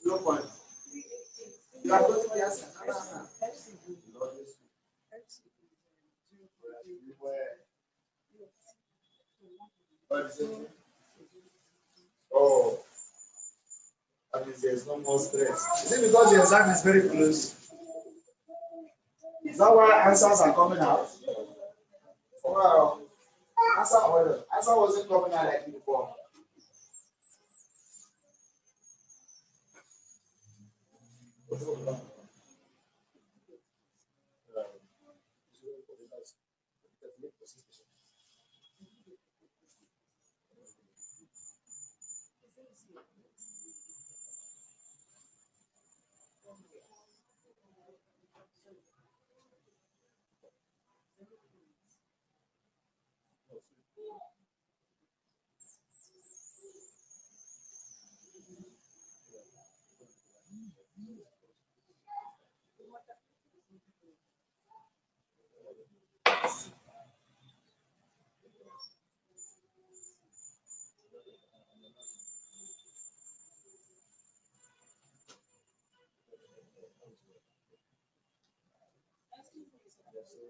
No point. You are going to answer. Oh, that means there's no more stress. Is it because the exam is very close? Is that why answers are coming out? Well, answer wasn't coming out like before.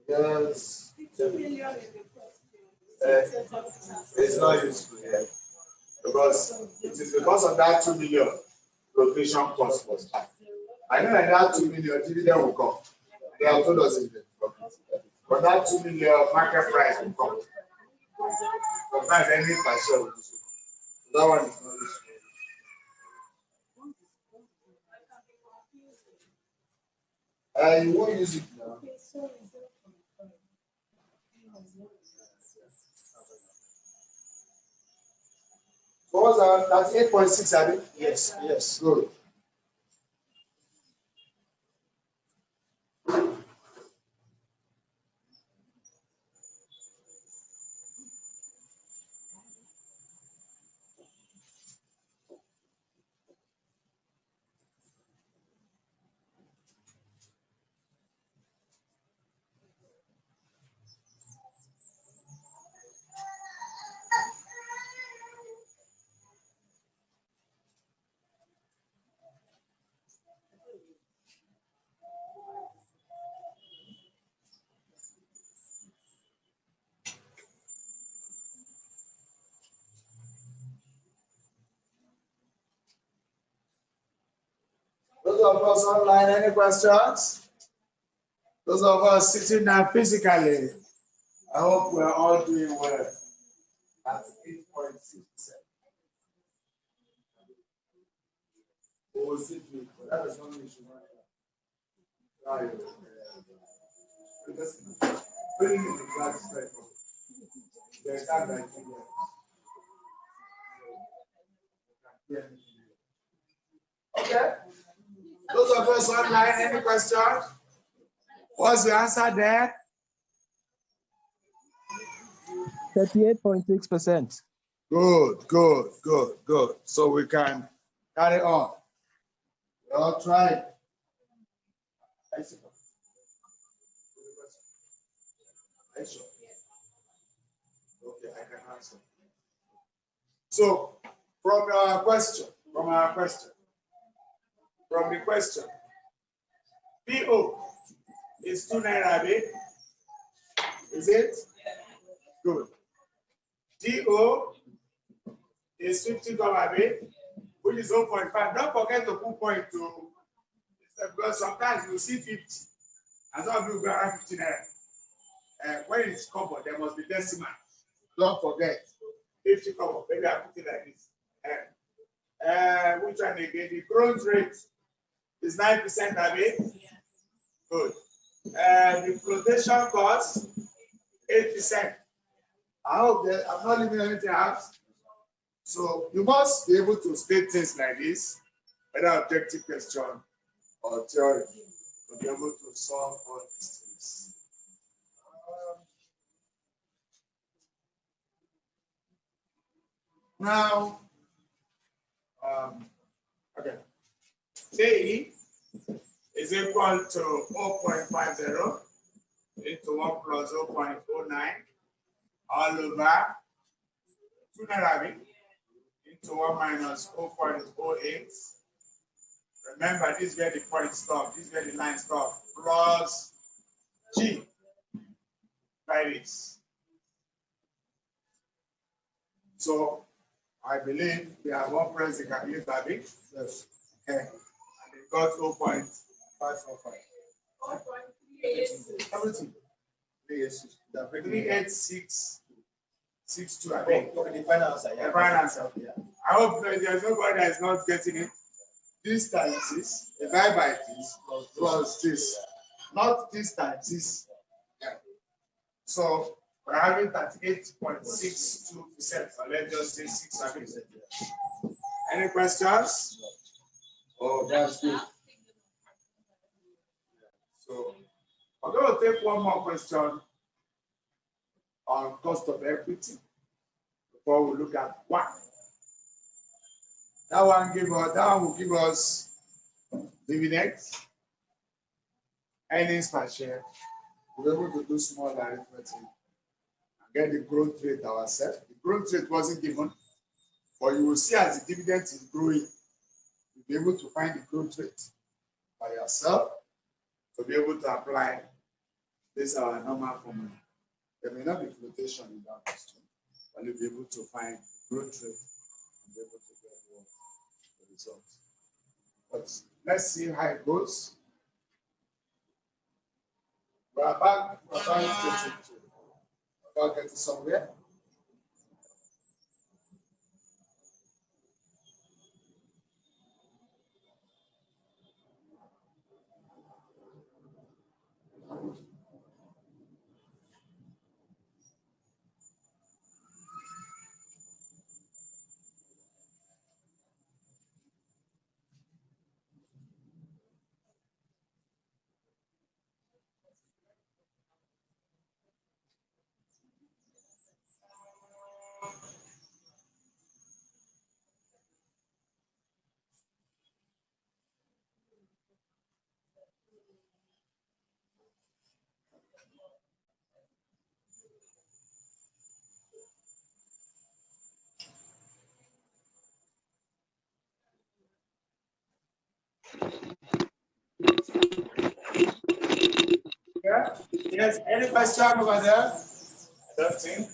Yes. It's not useful here because it is because of that 2 million rotation cost was high. I know that 2 million dividend will come. They have told us it will come. But that 2 million market price will come. Sometimes any per share will do so. That one is not useful. You won't use it now. What was that? That's 8.6, I think? Yes, yes. Good. Those of us online, any questions? Those of us sitting down physically, I hope we're all doing well. That's 8.6%. We'll sit with, that is one issue. Because putting in the class is very important. There's not like okay. Those of us online, any questions? What's the answer there? 38.6%. Good. So we can carry on. We all try. Okay, I can answer. So, from the question, PO is 2 naira, is it? Good. DO is 50 $, which is 0.5. Don't forget to put point to, because sometimes you see 50, and some of you got 50 naira. When it's covered, there must be decimal. Don't forget. 50 cover, maybe I put it like this. Which one again? The growth rate is 9%, Abi? Good. The flotation cost, 8%. I hope that I'm not leaving anything out. So you must be able to state things like this, whether objective question or theory, to be able to solve all these things. Now, okay. K is equal to 0.50 into 1 plus 0.09 all over 2 naira into 1 minus 0.08. Remember, this is where the point stop, this is where the line stop, plus G by this. So I believe we have one press the calculator, Babi. Yes. Okay. And it got 0.545. everything. 38662, I think. Okay, the final answer. Yeah. The final answer. Yeah. I hope there's nobody that is not getting it. This times this, divide by this, plus this. Not this times this. Yeah. So we're having 38.62%. So let's just say 6%. Any questions? Oh, that's good. So I'm going to take one more question on cost of equity before we look at one. That one will give us dividends, earnings per share. We're able to do small arithmetic and get the growth rate ourselves. The growth rate wasn't given, but you will see as the dividend is growing, you'll be able to find the growth rate by yourself to be able to apply this our normal formula. There may not be flotation in that question, but you'll be able to find the growth rate and be able to get the results. But let's see how it goes. We're about getting somewhere. Yeah. Yes, any question over there? I don't think.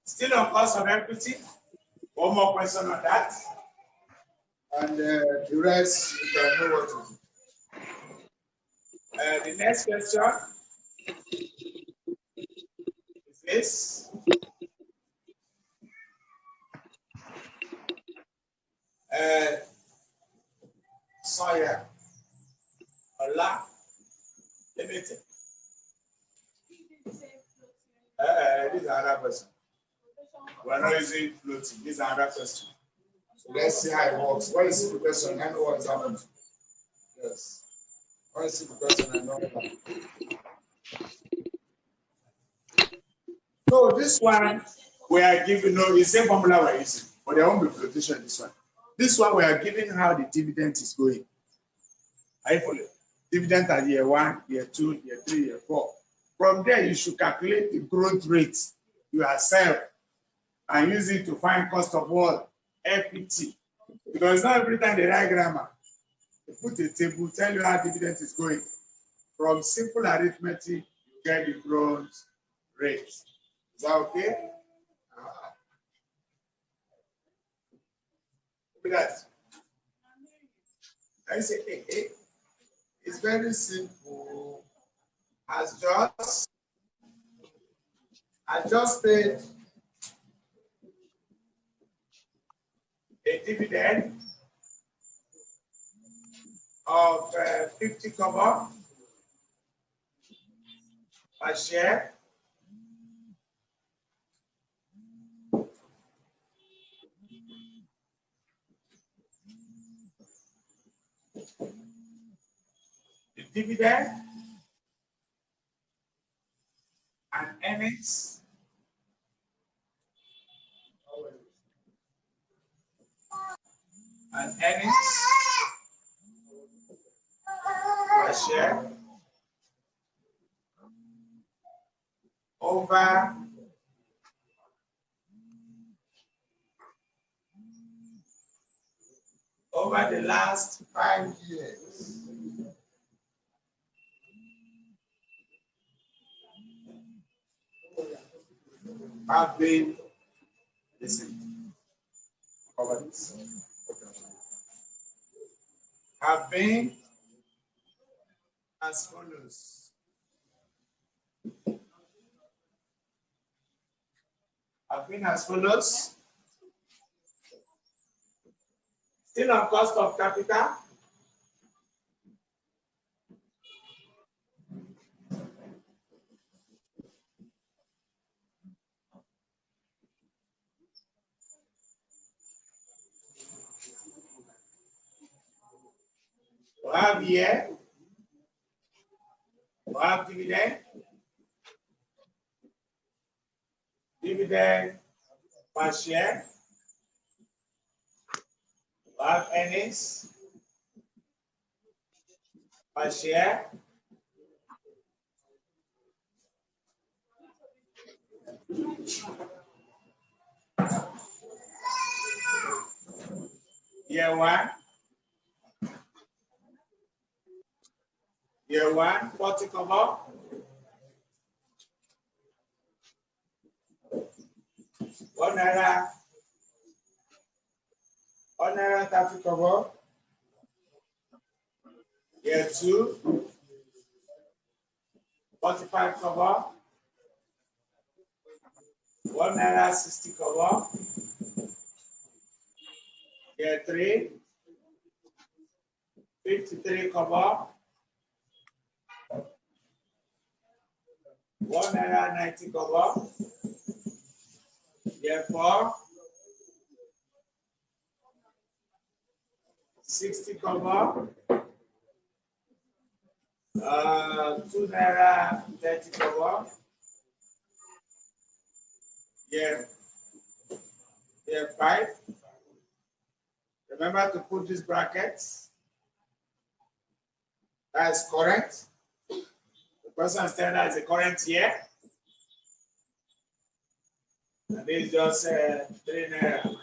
Still on cost of equity. One more question on that. And the rest, you can know what to do. The next question is this. Sawyer Allah Limited. This is another question. We're not using floating. This is another question. So let's see how it works. What is the question? I know what's happened. Yes. What is the question? I know that. So this one we are giving, no, the same formula we're using, but there won't be flotation this one. This one we are giving how the dividend is going. Are you following? Dividend at year 1, year 2, year 3, year 4. From there, you should calculate the growth rate yourself and use it to find cost of what? FPT. Because not every time they write grammar, they put a table, tell you how dividend is going. From simple arithmetic, you get the growth rate. Is that okay? Look at that. I say, hey. It's very simple. Adjusted a dividend of 50 kobo per share. The dividend and earnings per share over the last 5 years. Have been, listen, cover this. Have been as follows. Have been as follows. Still on cost of capital. We have here, we have dividend per share, we have earnings per share, year 1, 40 kobo. One naira 30 kobo. Year 2, 45 kobo. 1 naira 60 kobo. Year 3, 53 kobo. 1 naira 90 kobo. Year 4, 60 kobo. 2 naira 30 kobo. Year 5. Remember to put these brackets. That is correct. The person is telling that is the current year. And this is just 3 naira.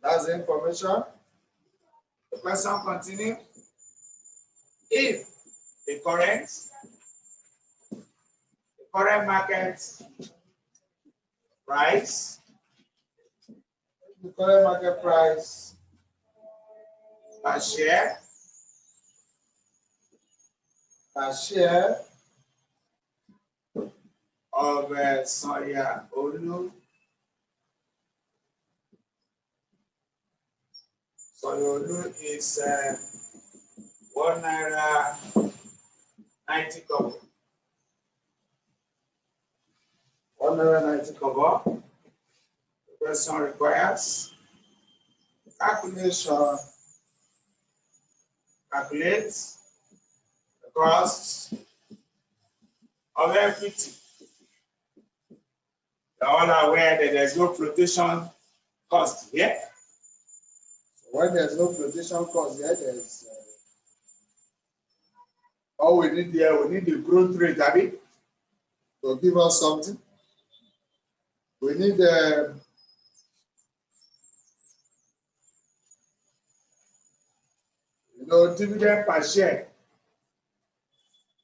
That's the information. The question continue. If the current market price, per share of soya olu. Soya olu is 1 naira 90 kobo. 1 190 cover. The question requires calculation. Calculate the cost of equity. You're all aware that there's no flotation cost here. So when there's no flotation cost here, there's all we need here, we need the growth rate, Abby, to give us something. We need dividend per share.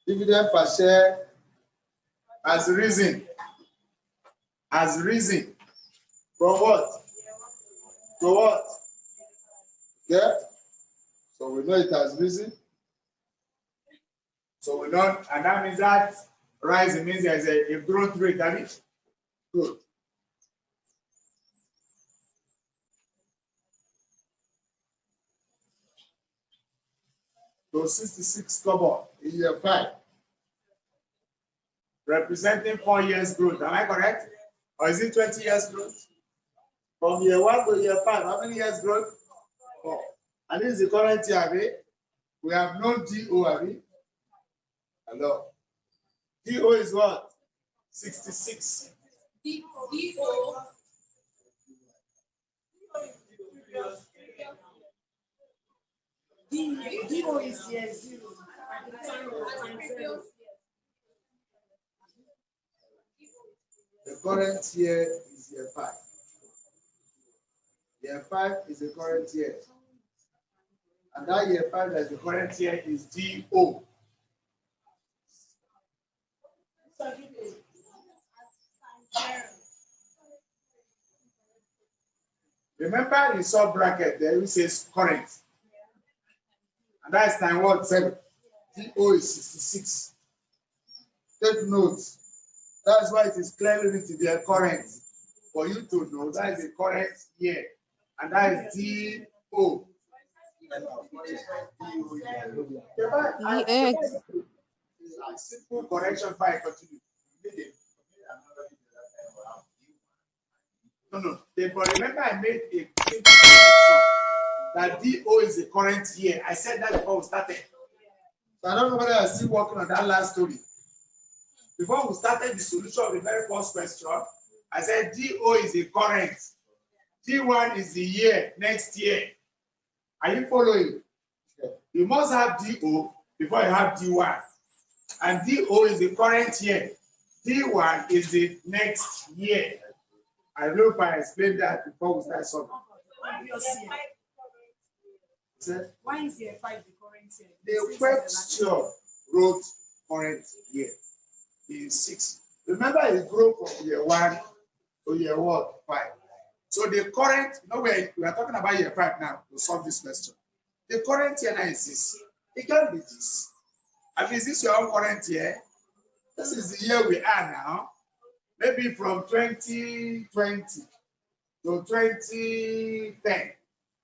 Dividend per share has risen. Has risen. From what? To what? Yeah. So we know it has risen. So we know, and that means that rising means there's a growth rate, that is good. So 66 kobo in year 5, representing 4 years growth. Am I correct? Or is it 20 years growth? From year 1 to year 5, how many years growth? 4. And this is the current year, Abi. We have no DO, Abi. Hello. DO is what? 66. DO is year 0. The current year is year 5. Year 5 is the current year. And that year 5 that is the current year is DO. Remember the sub bracket there, which says current. And that is time what? 7. DO is 66. Take note. That's why it is clearly written there current. For you to know that is the current year. And that is DO. Yes. Simple correction by continue. No. But remember, I made a simple correction that DO is the current year. I said that before we started. So I don't know whether I'm still working on that last story. Before we started the solution of the very first question, I said DO is the current. D1 is the year, next year. Are you following? You must have DO before you have D1. And DO is the current year. D1 is the next year. I don't know if I explained that before we start solving. Why is year 5 the current year? The question wrote current year is 6. Remember, it grew from year 1 to year what? 5. So the current, we are talking about year 5 now to solve this question. The current year now is 6. It can't be this. I mean, is this your own current year? This is the year we are now. Maybe from 2020 to 2010.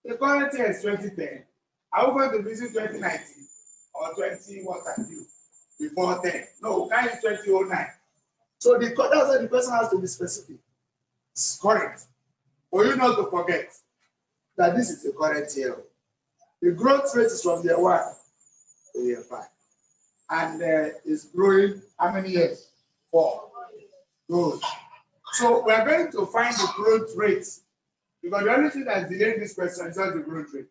The current year is 2010. Are we going to visit 2019 or 20 what I do before 10? No, we can't use 2009. So that's why the person has to be specific. It's correct. For you not to forget that this is the current year. The growth rate is from year 1 to year 5. And it's growing how many years? 4. Good. So we're going to find the growth rate. Because the only thing that's delaying this question is just the growth rate.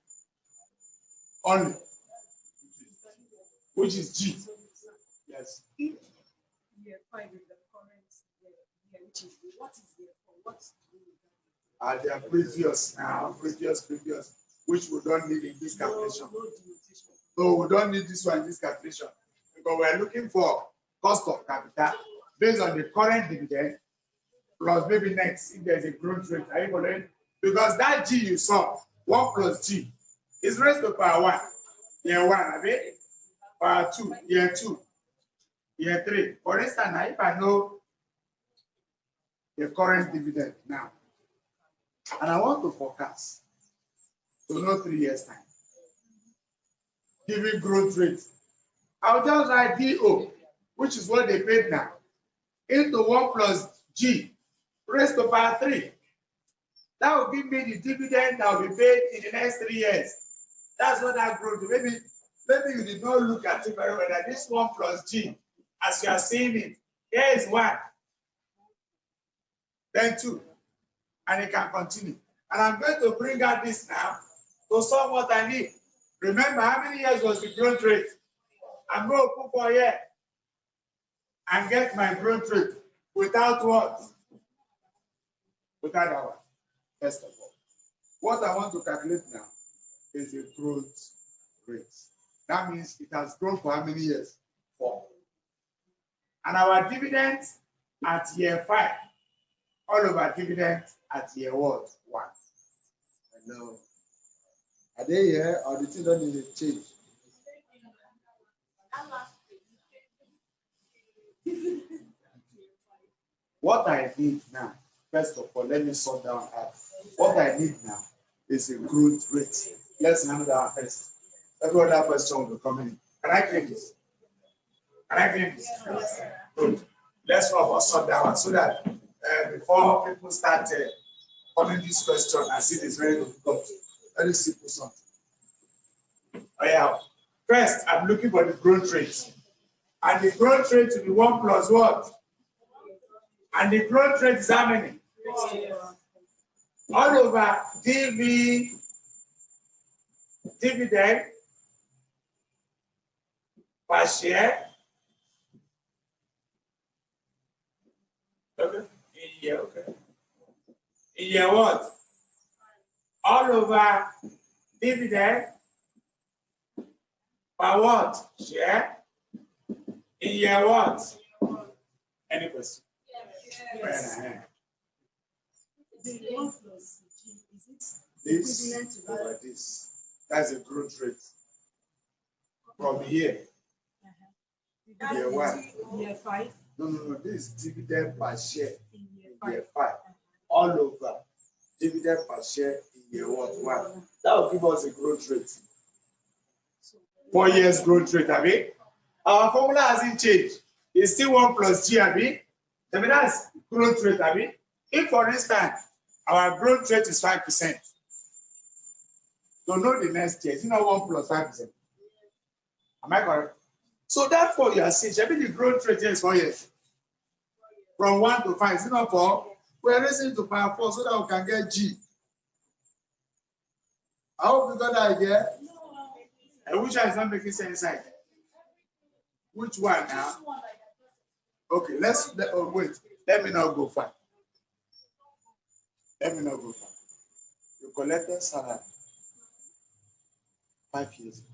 Only. Which is G. Yes. If year 5 is the current year, which is what is year 4? What's They are previous now, previous, which we don't need in this calculation. So we don't need this one in this calculation. Because we're looking for cost of capital based on the current dividend plus maybe next if there's a growth rate. Are you following? Because that G you saw, 1 plus G, is raised to power 1. Year 1, I mean, power 2, year 2, year 3. For instance, now if I know the current dividend now, and I want to forecast to know 3 years' time, giving growth rate, I'll just write DO, which is what they paid now, into 1 plus G raised to power 3. That will give me the dividend that will be paid in the next 3 years. That's what that growth. Maybe you did not look at it very well. That this 1 plus G, as you are seeing it, here is 1, then 2, and it can continue. And I'm going to bring out this now to solve what I need. Remember, how many years was the growth rate? I'm going to put for here and get my growth rate without what? Without that one. First of all, what I want to calculate now is the growth rate. That means it has grown for how many years? 4. And our dividends at year 5, all of our dividends at year what? 1. Hello. Are they here or the thing don't need to change? What I need now, first of all, let me sort down out. What I need now is a growth rate. Let's handle that first. Every other question will be coming in. Can I claim this? Can I claim this? Good. Let's sort that one so that before people start coming this question, I see it's very difficult. Very simple something. Oh yeah. First, I'm looking for the growth rate. And the growth rate will be 1 plus what? And the growth rate is how many? All over dividend per share. Okay. In year, okay. In year what? All over dividend per what? Share. In year what? Any question? Yes. The 1 plus G, this over this. That's a growth rate. From here. Year 1. Year 5. No. This is dividend per share in year 5. All over. Dividend per share in year 1. That will give us a growth rate. 4 years growth rate, Abi. Our formula hasn't changed. It's still 1 plus G, Abi. I mean, that's growth rate, Abi. If, for instance, our growth rate is 5%, to know the next year, it's not 1 plus 5%. Am I correct? So therefore, you are saying, the growth rate is 4 years. From 1 to 5, it's not 4. We are raising to power 4 so that we can get G. I hope you got that idea. And which one is not making sense inside? Which one now? Okay, wait. Let me not go far. You collected salary 5 years ago.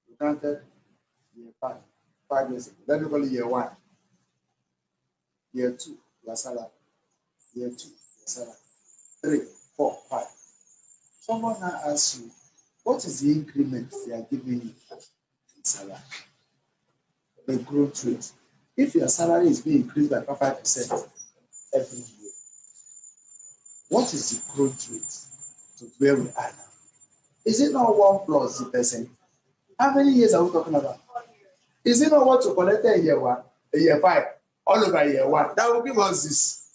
You counted year 5 years ago. Let me call it year 1. Year 2, your salary. Year 2, your salary. 3, 4, 5. Someone now asks you, what is the increment they are giving you in salary? The growth rate. If your salary is being increased by 5% every year, what is the growth rate to where we are now? Is it not 1 plus the percent? How many years are we talking about? Is it not what you collected in year 1, year 5, all over year 1? That will give us this.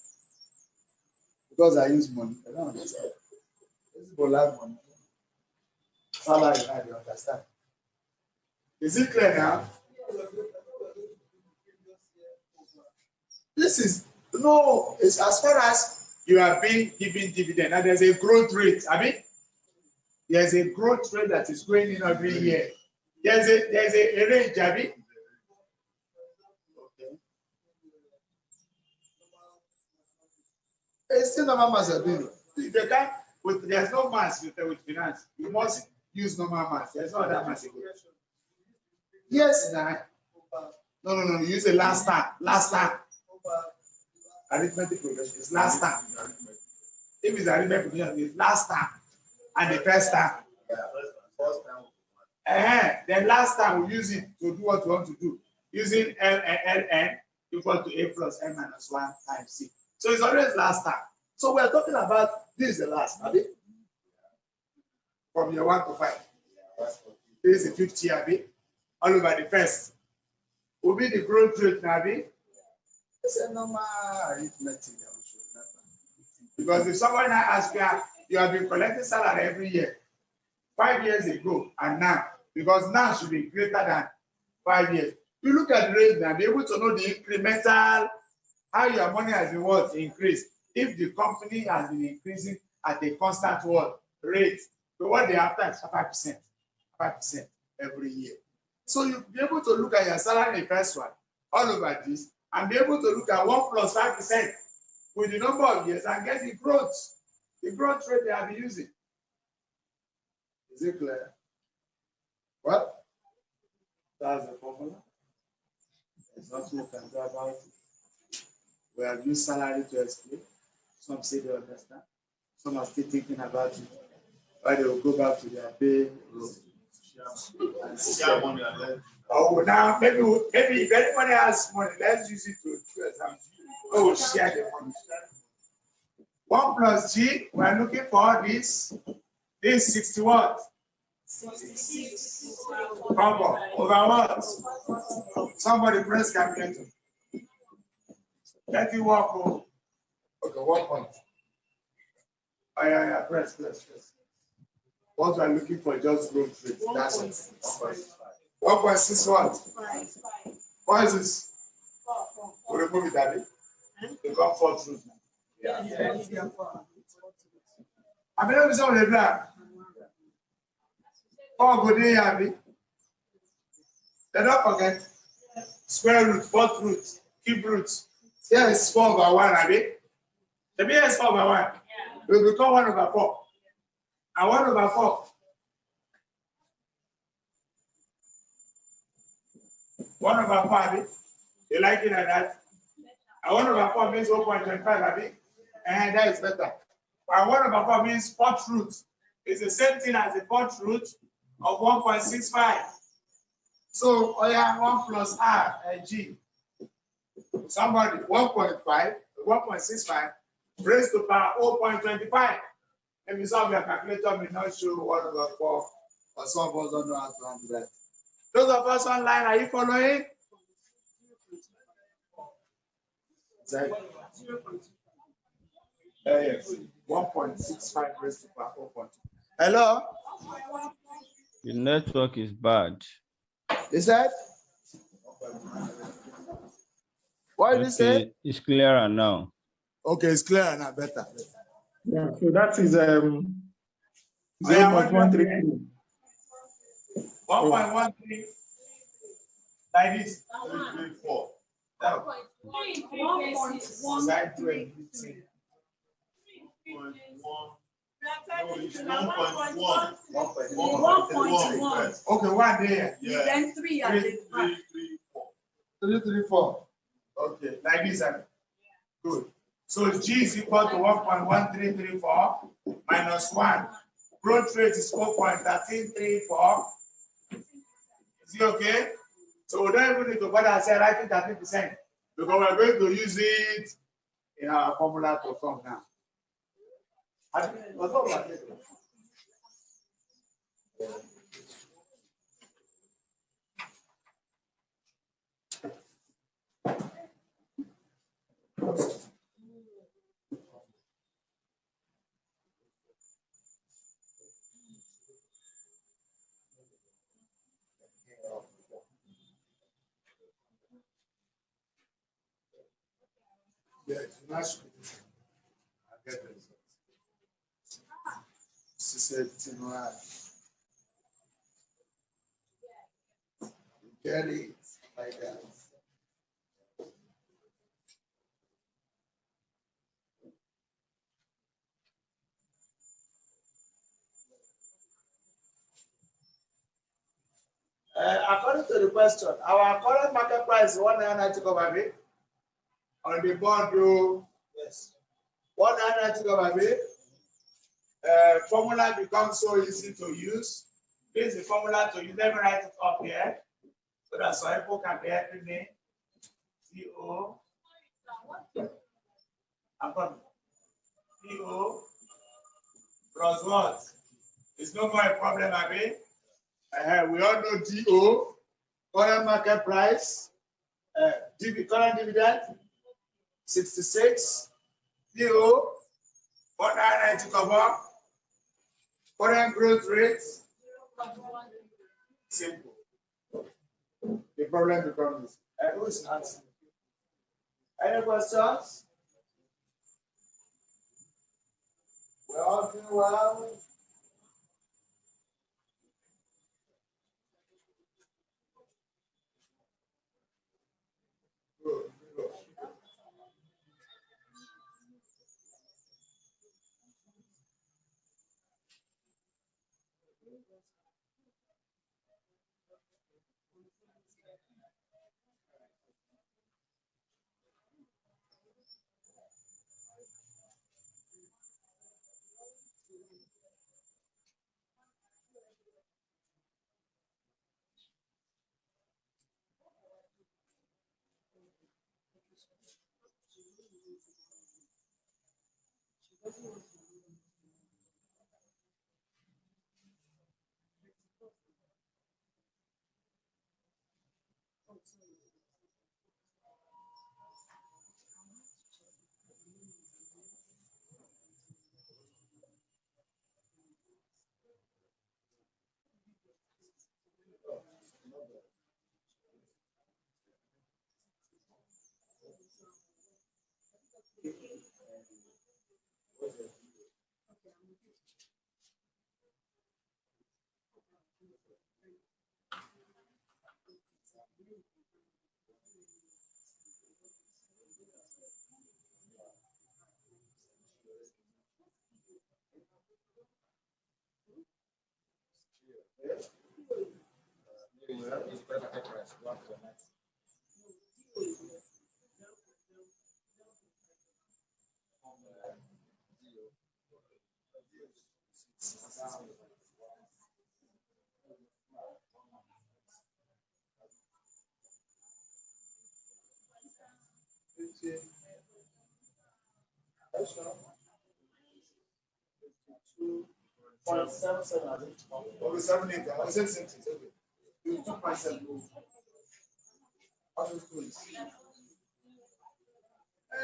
Because I use money. I don't understand. This is Bola money. Salary, I don't understand. Is it clear now? This is, no, it's as far as you are being given dividend, and there's a growth rate. I mean, there's a growth rate that is going in every year. There's a range, Abi. Okay. It's still normal mass. If you can't, there's no mass with finance. You must use normal mass. There's no other mass. Yes, no. Use the last time. Arithmetic progression is last time. If it's arithmetic progression, it's last time and the first time. Then last time we use it to do what we want to do. Using ln equal to a plus n minus 1 times c. So it's always last time. So we're talking about this is the last, Abi. From year 1 to 5. This is the 5th year, Abi. All over the first. Will be the growth rate, Abi. It's a normal arithmetic. Because if somebody now asks you have been collecting salary every year, 5 years ago and now, because now should be greater than 5 years. You look at the rate now, be able to know the incremental, how your money has been increased. If the company has been increasing at a constant rate, so what they after is 5% every year. So you'll be able to look at your salary in the first one, all over this, and be able to look at 1 plus 5% with the number of years and get the growth rate they have been using. Is it clear? What? That's the formula. There's nothing you can do about it. We have used salary to explain. Some say they understand. Some are still thinking about it. But they will go back to their pay. Oh, now maybe if anybody has money, let's use it to do example. Oh, share the money. 1 plus G, we are looking for this. This 60 what? 66. Come on, over what? Somebody press calculator. Let it work. Oh. Okay, 1 point. Oh, yeah, press. What we are looking for just growth rate. That's it. 1.6 what? 5. What is this? 4. We'll remove it, Daddy. Become 4 truth. Yeah. I mean, it's only black. 4 good day, Abby. Then don't forget square root, 4th root, cube root. Here is 4 over 1, Abby. The B is 4 over 1. It will become 1 over 4. And 1 over 4. 1 over 4, Abby. You like it like that? And 1 over 4 means 0.25, Abby. And that is better. And 1 over 4 means 4th root. It's the same thing as the 4th root of 1.65. So, 1 plus R and G. Somebody, 1.5, 1.65, raised to power 0.25. If you solve your calculator, may not show 1 over 4, or some of us don't know how to handle that. Those of us online, are you following? Yes. 1.65 raised to power 0.2. Hello? The network is bad. Is that? What did you say? It's clearer now. Okay, it's clearer now, better. Yeah, so that is 0.133. 1.13 like this. 3.4. Now, 1.13. Okay, 1 there. Yeah. Then 3 at the back. 3, 4. Okay, like this. Good. So G is equal to 1.1334 minus 1. Growth rate is 4.1334. Is it okay? So we don't even need to bother say writing 30% because we're going to use it in our formula to come now. Yes, nice. I get it. Get it like that. According to the question, our current market price is 190 over B. On the board, yes, 190 over B. Formula becomes so easy to use. This is the formula to use. Let me write it up here so that some people can be helping me. CO. I'm coming. CO plus what? It's no more a problem, Abi. We all know DO, current market price, current dividend, 66. PO 190 cover. Current growth rate. Simple. The problem becomes who's answering? Any questions? We're all doing well. Good.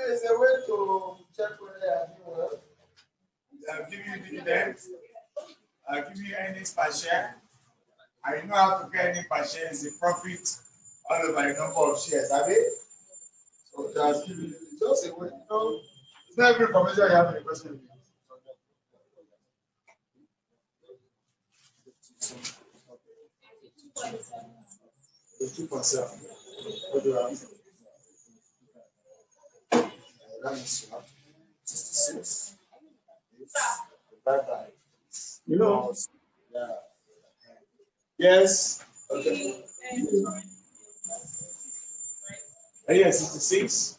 It's a way to check whether they are doing well. I'll give you dividends. I'll give you earnings per share. And you know how to get earnings per share is the profit all over the number of shares, have you? So just give you just a way. You know, it's not every information you have in the question. The 2%. What do you have? That means you have 66. Bye-bye. You know? Yeah. Yes. Okay. Yes, 66.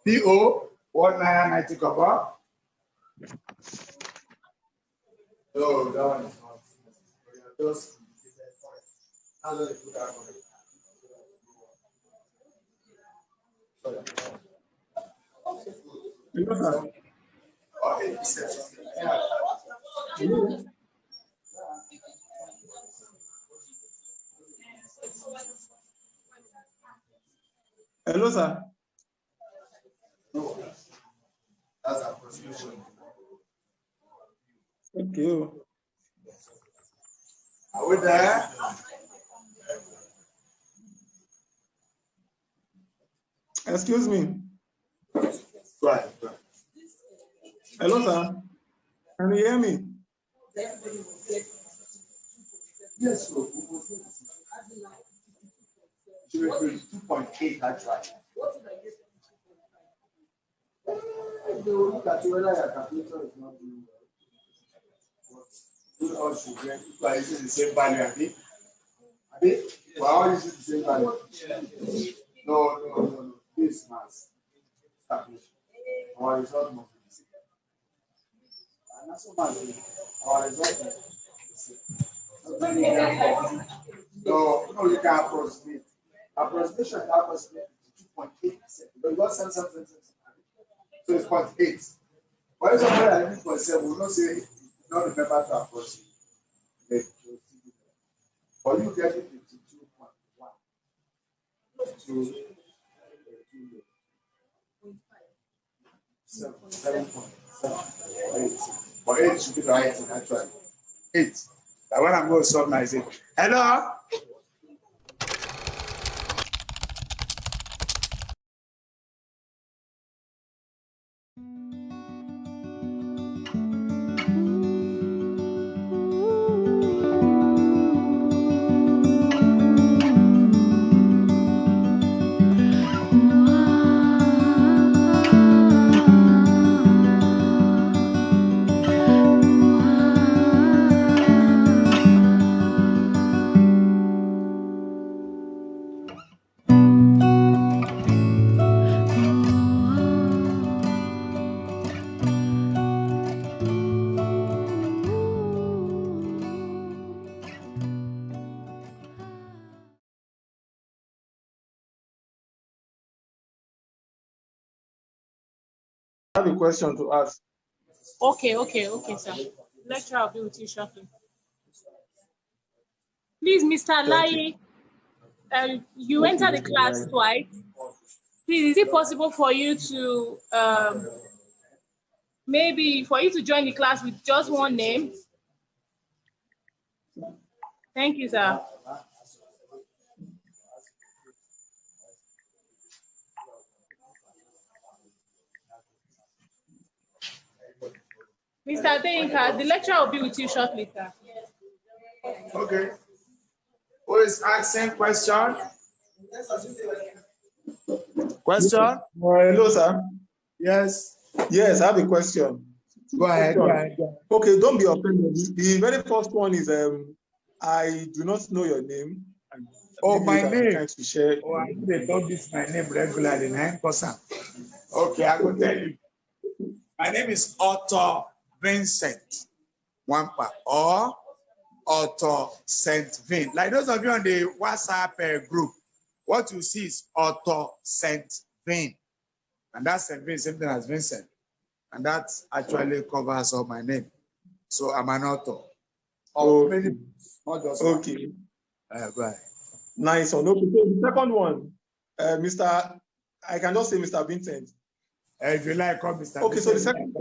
PO 1990 cover. No, that one is not. Just how do they put that on? Hello, sir. No, that's approximation. Thank you. Are we there? Excuse me. Right. Hello, sir. Can you hear me? Yes, sir. 2.8, that's right. Look at whether your calculator is not doing well. We all should get people are using the same value, I think. We're all using the same value. No. This mass. Our result must be the same. And that's what our result must be the same. No, you can approximate. Approximation is approximate 2.8%. But you got something. So it's 0.8. Why is somebody at 0.7? We will not say, not remember to approximate. Or you get it to 2.1. 7.7. But 8 should be the right thing, actually. 8. That when I'm going to solve now is 8. Hello? I have a question to ask. Okay, sir. Lecturer will be with you shortly. Please, Mr. Lai, you entered the class twice. Please, is it possible for you to maybe for you to join the class with just one name? Thank you, sir. Mr. Deyinka, the lecturer will be with you shortly, sir. Okay. Who is asking question? Question? Hello, sir. Yes. Yes, I have a question. Go ahead. Okay, don't be offended. The very first one is I do not know your name. Oh, my name. To share. Oh, I think they told this my name regularly, 9%. Okay, I will tell you. My name is Author Vincent Nwankpa or Author Saint Vinn. Like those of you on the WhatsApp group, what you see is Author Saint Vinn. And that's Saint Vinn, same thing as Vincent. And that actually covers all my name. So I'm an author. Okay. Not just okay. Go ahead. Nice one. Okay, so the second one, I can just say Mr. Vincent. If you like, call Mr. Okay, Vincent. so the second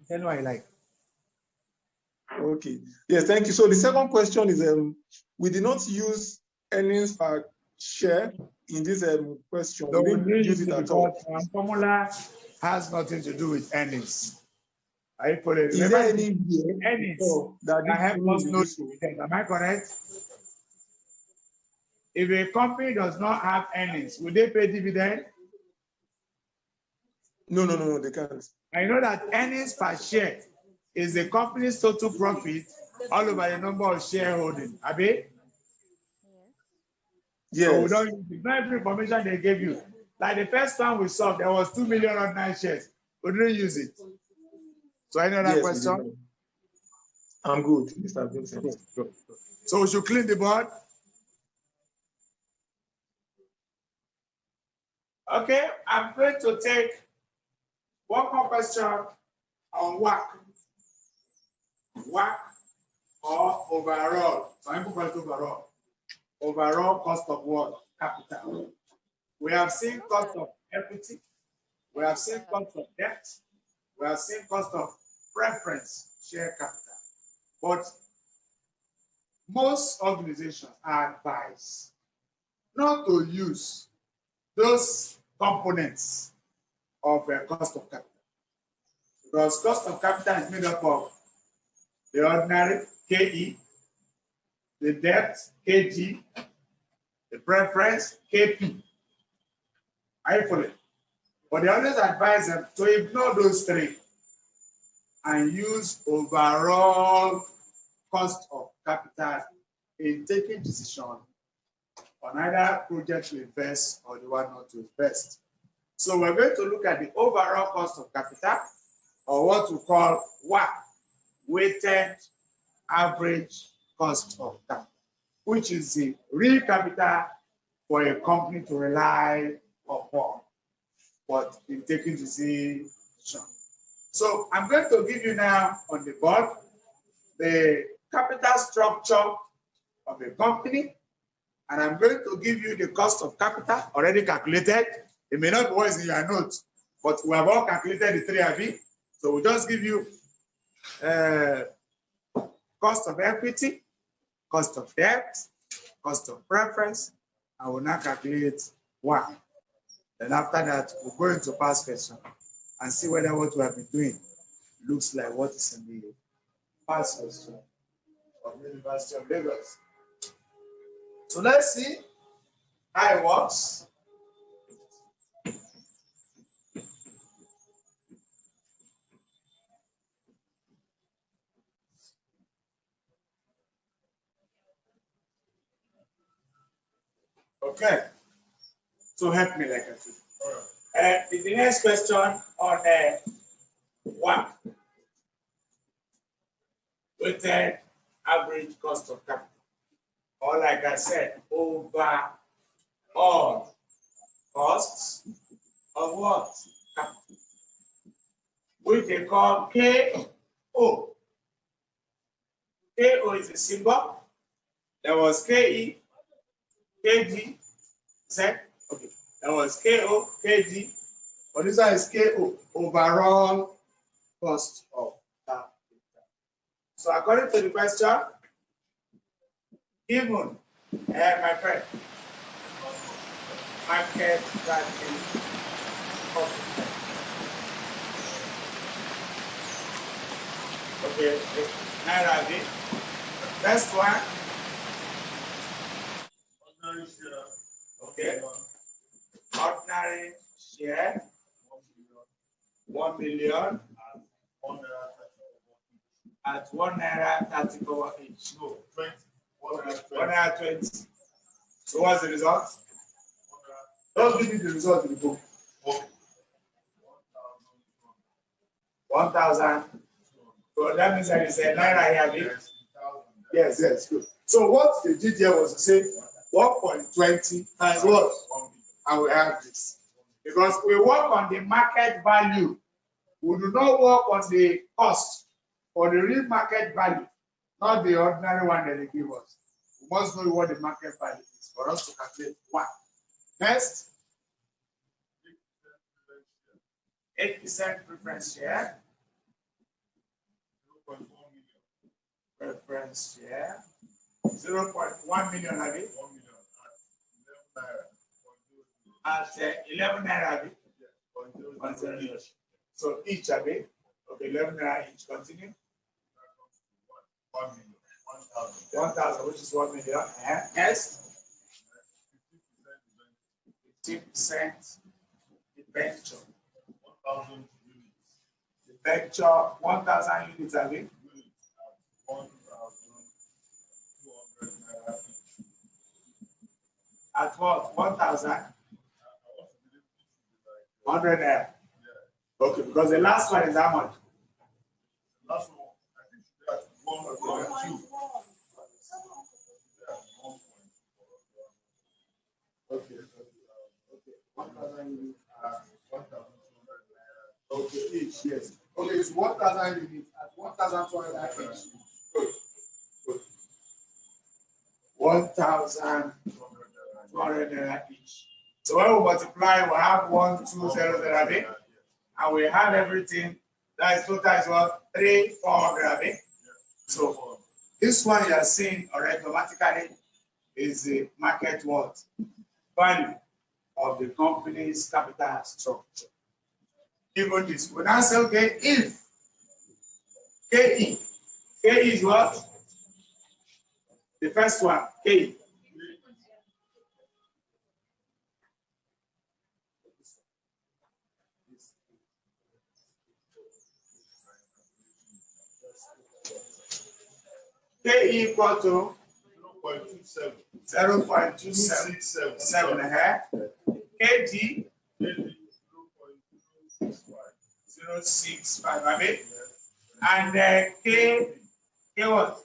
tell me what you like. Okay. Yes, thank you. So the second question is we did not use earnings per share in this question. No, we didn't use it at all. Formula has nothing to do with earnings. Are you following? Is there any earnings that help us know dividend? Am I correct? If a company does not have earnings, will they pay dividend? No, they can't. I know that earnings per share is the company's total profit all over the number of shareholding. Abi? Yes. So we don't use it. Not every information they gave you. Like the first time we saw, there was 2 million ordinary shares. We didn't use it. So any other question? I'm good, Mr. Vincent. Good. So we should clean the board. Okay, I'm going to take one more question on WACC. WACC or overall. Some people call it overall. Overall cost of what? Capital. We have seen cost of equity. We have seen cost of debt. We have seen cost of preference share capital. But most organizations are advised not to use those components of cost of capital. Because cost of capital is made up of the ordinary, KE, the debt, KG, the preference, KP. I follow it. But they always advise them to ignore those three and use overall cost of capital in taking decision on either project to invest or the one not to invest. So we're going to look at the overall cost of capital, or what we call WACC, weighted average cost of capital, which is the real capital for a company to rely upon, but in taking decision. So I'm going to give you now on the board the capital structure of a company, and I'm going to give you the cost of capital already calculated. It may not be always in your notes, But we have all calculated the three of it. So we'll just give you cost of equity, cost of debt, cost of preference, and we'll now calculate one. Then after that, we'll go into past question and see whether what we have been doing looks like what is in the past question of the University of Lagos. So let's see how it works. Okay, so help me like I said. The next question on one, weighted average cost of capital, or like I said, over all costs of what? Capital, which they call KO. KO is a symbol. There was KE, KG, Z. Okay, that was KO, KG, but this one is KO, overall cost of capital. So according to the question, given, my friend, market value of okay, Naira. First one. Okay. Ordinary share, 1 million at 1 naira 30 kobo each. No, 20. 1 naira 20. So what's the result? Don't give me the result in the book. 1,000. So that means that it's a naira here. Yes, yes, good. So what they did here was to say 1.20 times what? And we have this. Because we work on the market value. We do not work on the cost or the real market value, not the ordinary one that they give us. We must know what the market value is for us to calculate one. Next, 8% preference share. Preference share. 0.1 million, Abi. At 11 naira, Abi. So each, Abi. Okay, 11 naira each. Continue. 1,000, which is 1 million. Yes. 15% debenture. 1,000 units. Debenture, 1,000 units, Abi. At what? 1,000? 100 naira. Okay, because the last one is how much? Last one, I think that's 1.2. Okay. 1,000 units. 1,200 naira. Okay, each, yes. Okay, it's 1,000 units at 1,200 naira each. Good. Good. 1,200 naira each. So when we multiply, we have 1, 2, 0, 0, and we have everything. That is total is what? 3, 400. So this one you are seeing already automatically is the market what? Value of the company's capital structure. Even this, we now say, okay, if KE is what? The first one, KE. K equal to 0.277 here. KG 0.065, I mean, and K what?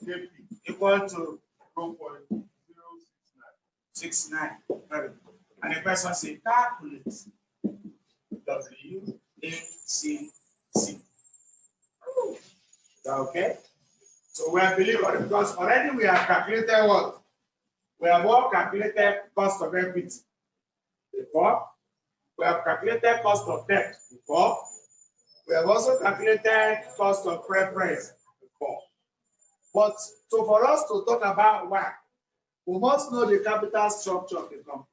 Equal to 0.069. And the person say calculate WACC. Is that okay? So we are believers because already we have calculated what? We have all calculated cost of equity before. We have calculated cost of debt before. We have also calculated cost of preference before. But so for us to talk about why, we must know the capital structure of the company.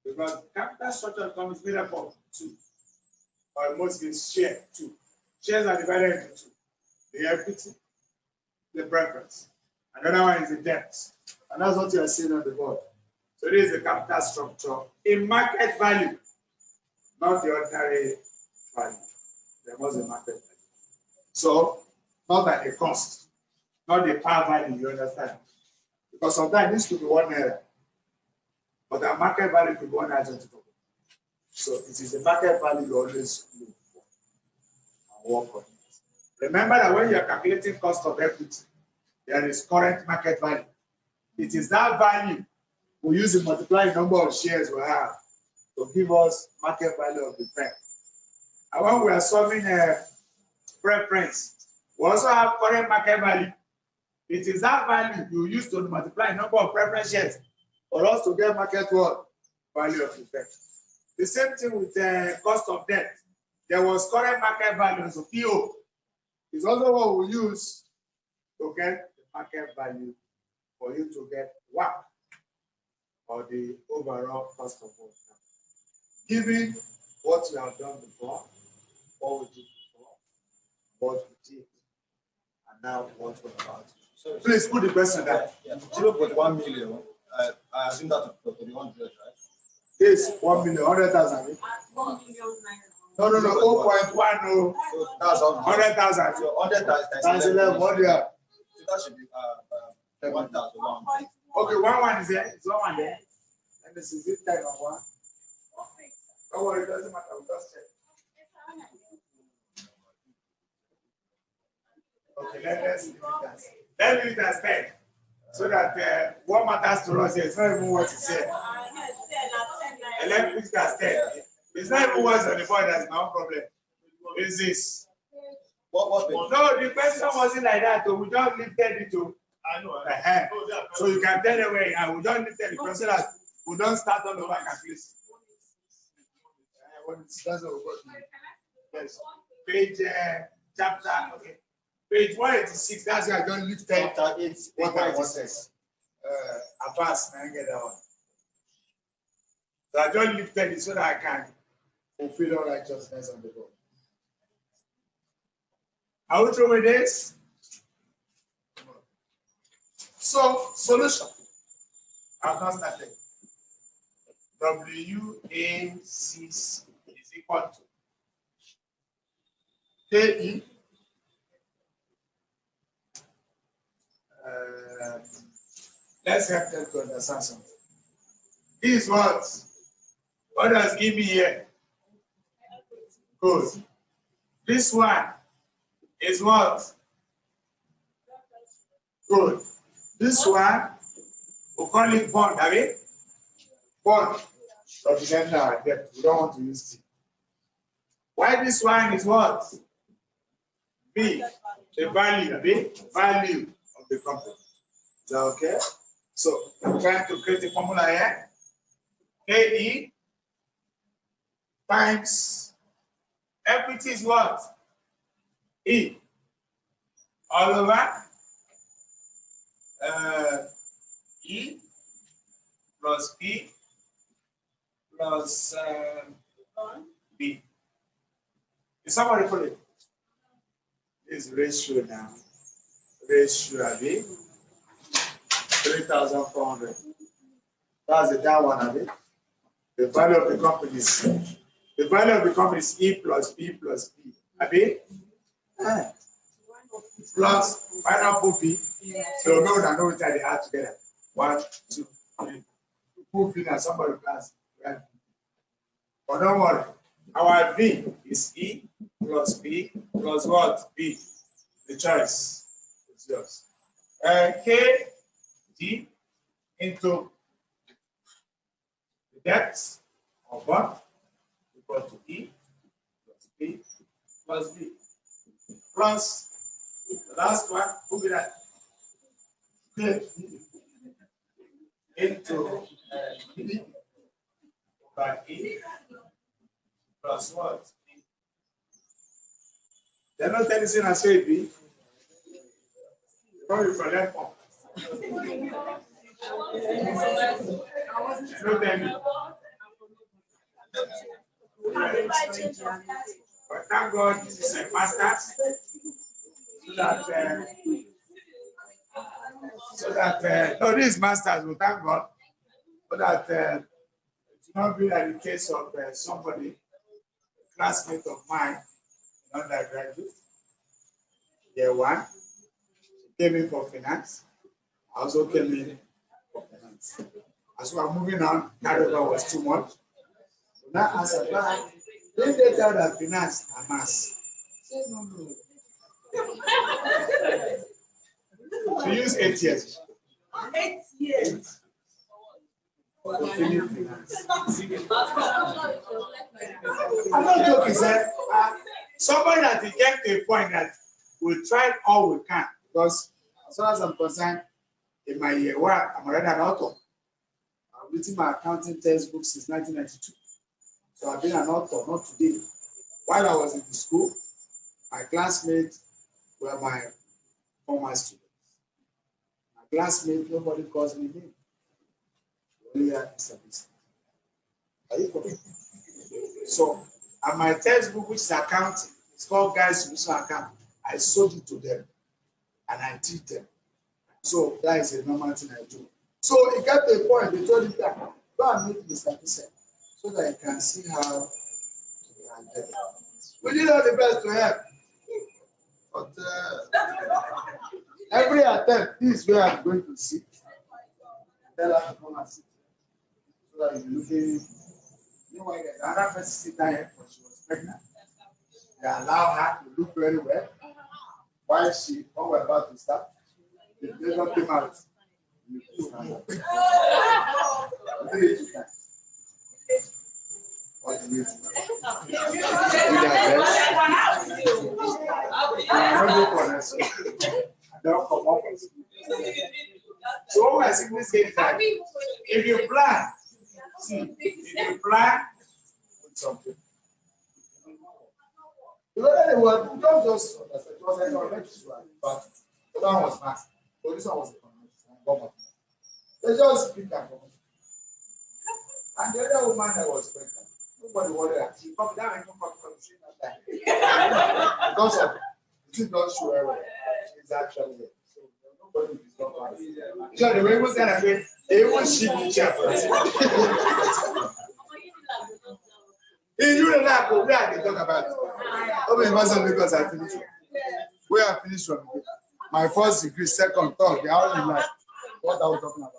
Because the capital structure of the company is made up of two, or in most cases, share two. Shares are divided into two. The equity, the preference. Another one is the debt. And that's what you are seeing on the board. So this is the capital structure in market value, not the ordinary value. There was a market value. So, not at the cost, not the par value, you understand? Because sometimes this could be 1 naira, but the market value could be 1.24. So it is the market value you always look for and work on it. Remember that when you are calculating cost of equity, there is current market value. It is that value we use to multiply the number of shares we have to give us market value of the firm. And when we are solving a preference, we also have current market value. It is that value you use to multiply the number of preference shares for us to get market value of the firm. The same thing with the cost of debt. There was current market value, so PO. It's also what we use to get the market value for you to get WACC, or the overall cost of work. Given what you have done before, what we did before, what we did, and now what we're about. So please put the question down. Yeah. 0.1 million. I assume that to the 100, right? Yes, 1 million, 100,000. 1 million. No, 0.1, no. So that's 100,000. So 100,000 times 11, what do you have? So that should be 1,000. Okay, one is there. It's one there. And this is it, type of one. Don't worry, it doesn't matter. We'll just check. Okay, let's leave it as. Let's leave it as 10. So that what matters to us is not even what it said. And let's leave it as 10. It's not even what's on the board, that's no problem. It's this. What? No, the question wasn't like that. So we just lifted it to. I know. So you can tell them where we don't lifted it so that we don't start all over calculation. That's what we got. Yes. Page chapter. Okay. Page 186. That's why I don't lift it. What I says. Advance. I get that one. So I don't lifted it so that I can fulfill all righteousness on the board. Are we through with this? So, solution. I've not started. WACC is equal to KE. Let's help them to understand something. This is what does give me here? Good. This one is what? Good. This one, we call it bond, have it? Bond. Represent our debt. We don't want to use T. Why this one is what? B. The value, value of the company. Is that okay? So I'm trying to create a formula here. KE times equity is what? E. All over E plus P plus B. Is somebody put it? This ratio now. Ratio B. 3,400. That's the down one of it. The value of the company is E plus B plus B. Abi? Plus final P. So no, I know which they add together. 1, 2, 3. Put B and somebody plus. Right? But don't worry. Our V is E plus B plus what? B. The choice is yours. K D into the depth of what? Equal to E plus B plus B. Plus the last one, who be that? K into B by E plus what? They're not anything I say B. Probably for that one. No, then. But thank God this is a master's. So that no, this is master's, but thank God. So that it will not be like the case of somebody, a classmate of mine, undergraduate, year one, she came in for finance. I also came in for finance. As we are moving on, carryover was too much. So now as a plan, when they tell that finance are mass, say no. She used 8 years. 8 years. I'm not joking, sir. Somebody that we get to a point that we try all we can, because as far as I'm concerned, in my year one, I'm already an author. I've written my accounting textbook since 1992. So I've been an author, not today. While I was in the school, my classmates were my former students. My classmates, nobody calls me name. Only at service. Are you coming? So, and my textbook, which is accounting, it's called Guys to Mission Account. I sold it to them and I teach them. So that is a normal thing I do. So it got to a point, they told me that go and meet Mr. Vincent so that you can see how to handle it. We did all the best to help. But every attempt, this is where I'm going to sit. Tell her to come and sit. So that you're looking. You know why there's another person sit down here because she was pregnant. They allow her to look very well. While when we're about to start, the pleasure came out. So what I simply say is that if you plan, with something. You know that word, don't just it was a conventional, but the one was mass. So this one was a conventional. They just pick that one. And the other woman that was pregnant, nobody worried her. She come down and come back from the that. Because of she did not show her she's actually there. So nobody is not happy. So the way was that again, they will ship the chair for us. You know that we are they talk about. Okay, because I finished. We are finished from my first degree, second, third. They are all in life. What are we talking about?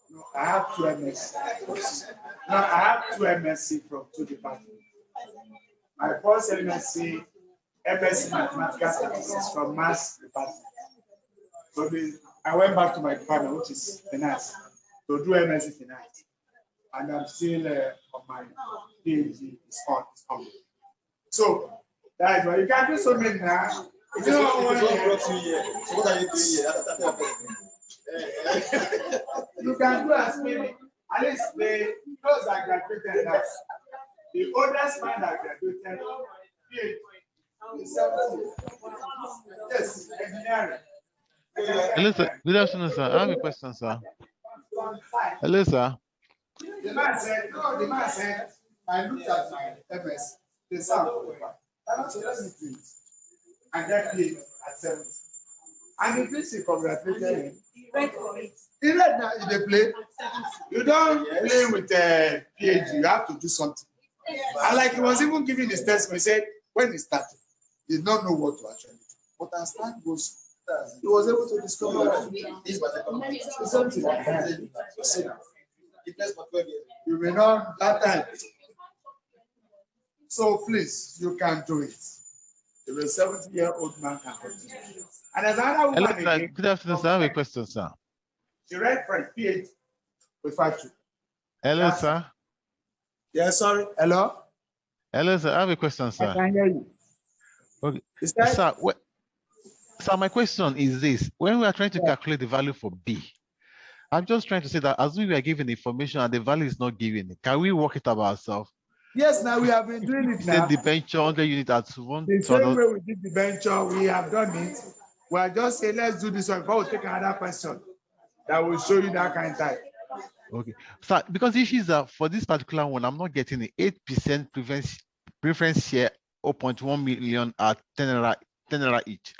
No, I have 2 MSc. No, I have 2 MSc from 2 departments. My first MSc Mathematical Statistics from Maths department. So I went back to my department, which is finance, to do MSc Finance. And I'm still on my PhD. It's on. So that is why you can do so many now. If you don't want to here, so what are you doing here? You can do as many. At least those that graduated now. The oldest man that graduated, yes, engineering. Hello, sir. Good afternoon, sir. I have a question, sir. Hello, sir. The man said, I looked at my MS, the sound. I said, let me do it. And that played at 70. And the PC congratulated him. He read now in the play. You don't play with a PhD, you have to do something. And like he was even giving his testimony, he said, when he started, he did not know what to actually do. But as time goes, he was able to discover something like that. You may not that time. So please, you can do it. If a 70-year-old man can continue. And as another woman again, good afternoon, sir. I have a question, sir. She read for a PhD with 5-2. Hello, sir. Yeah, sorry. Hello? Hello, sir. I have a question, sir. I can hear you. Okay. Sir, my question is this. When we are trying to calculate the value for B, I'm just trying to say that as we were given information and the value is not given, can we work it out ourselves? Yes, now we have been doing it now. The venture 100 unit at one. The same way we did the venture, we have done it. We are just saying, let's do this one. But we'll take another question that will show you that kind of type. Okay. So because the issue is that for this particular one, I'm not getting the 8% preference share 0.1 million at 10 naira each.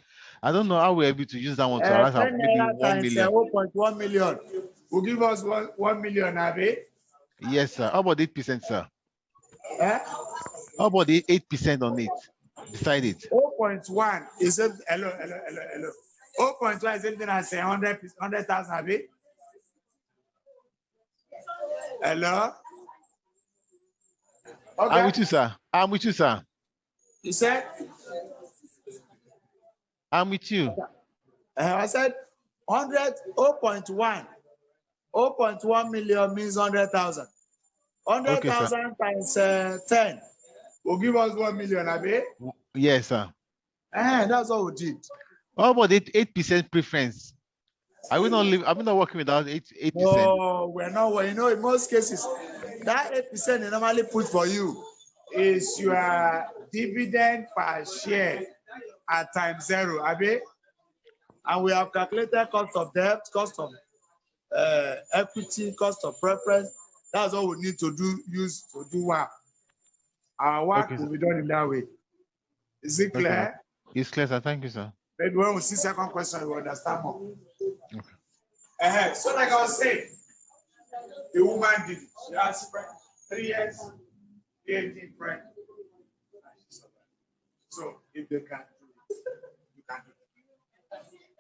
I don't know how we're able to use that one to arise maybe 1 million. 0.1 million will give us 1 million, Abi. Yes, sir. How about 8%, sir? Eh? How about the 8% on it? Decide it. 0.1 is hello. 0.1 is something as 100,000, Abi. Hello. Okay. I'm with you, sir. I'm with you, sir. You said? I'm with you. I said 0.1. 0.1 million means 100,000. 100,000 times 10 will give us 1 million, Abi. Yes, sir. That's what we did. How about 8% preference? I will not live. I'm not working without 8%. No, we're not. You know, in most cases, that 8% they normally put for you is your dividend per share at times 0, Abi. And we have calculated cost of debt, cost of equity, cost of preference. That's all we need to use to do work. Our work will be done in that way. Is it clear? It's clear, sir. Thank you, sir. Maybe when we see second question, we understand more. Okay. So like I was saying, the woman did it. She has 3 years, PhD friend. So if they can do it, you can do it.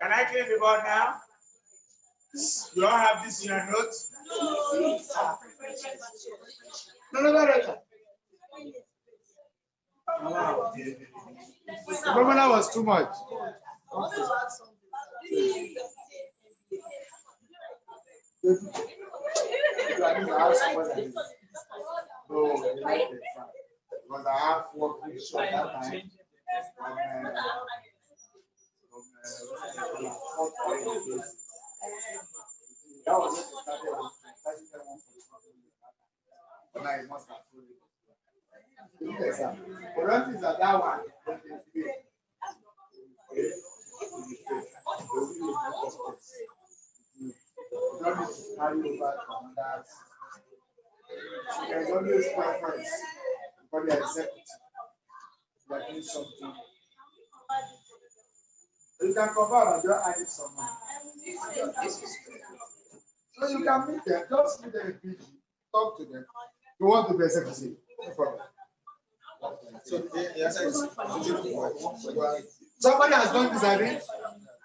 Can I clear the board now? You all have this in your notes? No. Wow. The formula was too much. Because I have work short that time. That was it. But I must have told you. Yes, sir. For us, is that one. There's always preference for the executive. That means something. You can cover and just add someone. So you can meet them, just meet them, talk to them. You want to be executive, no problem. Somebody has done this, Abi.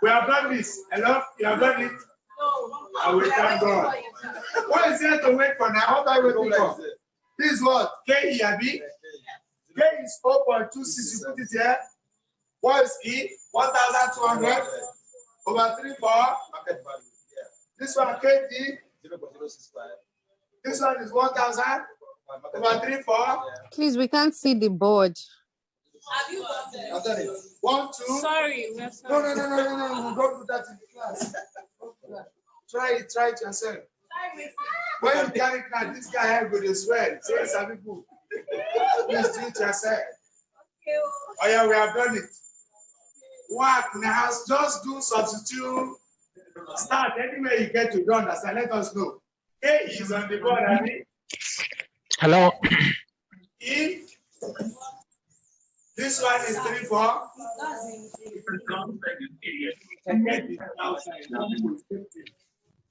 We have done this. Hello? You have done it? I will thank God. What is there to wait for now? What are you waiting for? This is what? K, Abi. K is 4.26. You put it here. What is E? 1,200 over 3 4. This one, KD. 0.065. This one is 1,000 over 3 4. Please, we can't see the board. Have you done it? 1 2. Sorry. No. Don't do that in class. Try it yourself. When you carry it now, this guy has got to swear. Say some people. Please do it yourself. Oh yeah, we have done it. Work now, just do substitute. Start anywhere you get to done. As I let us know. A is on the board, Abi. Hello. If this one is 3 4.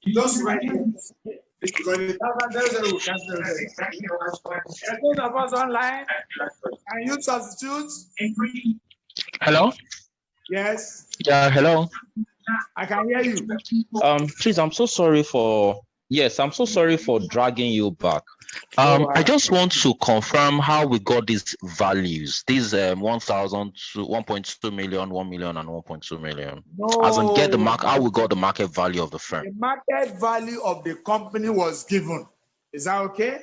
Just write it. Online. Can you substitute? Hello. Yes. Yeah. Hello. I can hear you. Please, I'm so sorry for. Yes, I'm so sorry for dragging you back. I just want to confirm how we got these values. These 1,000 to 1.2 million, 1 million, and 1.2 million. No. As in get the market, how we got the market value of the firm. The market value of the company was given. Is that okay?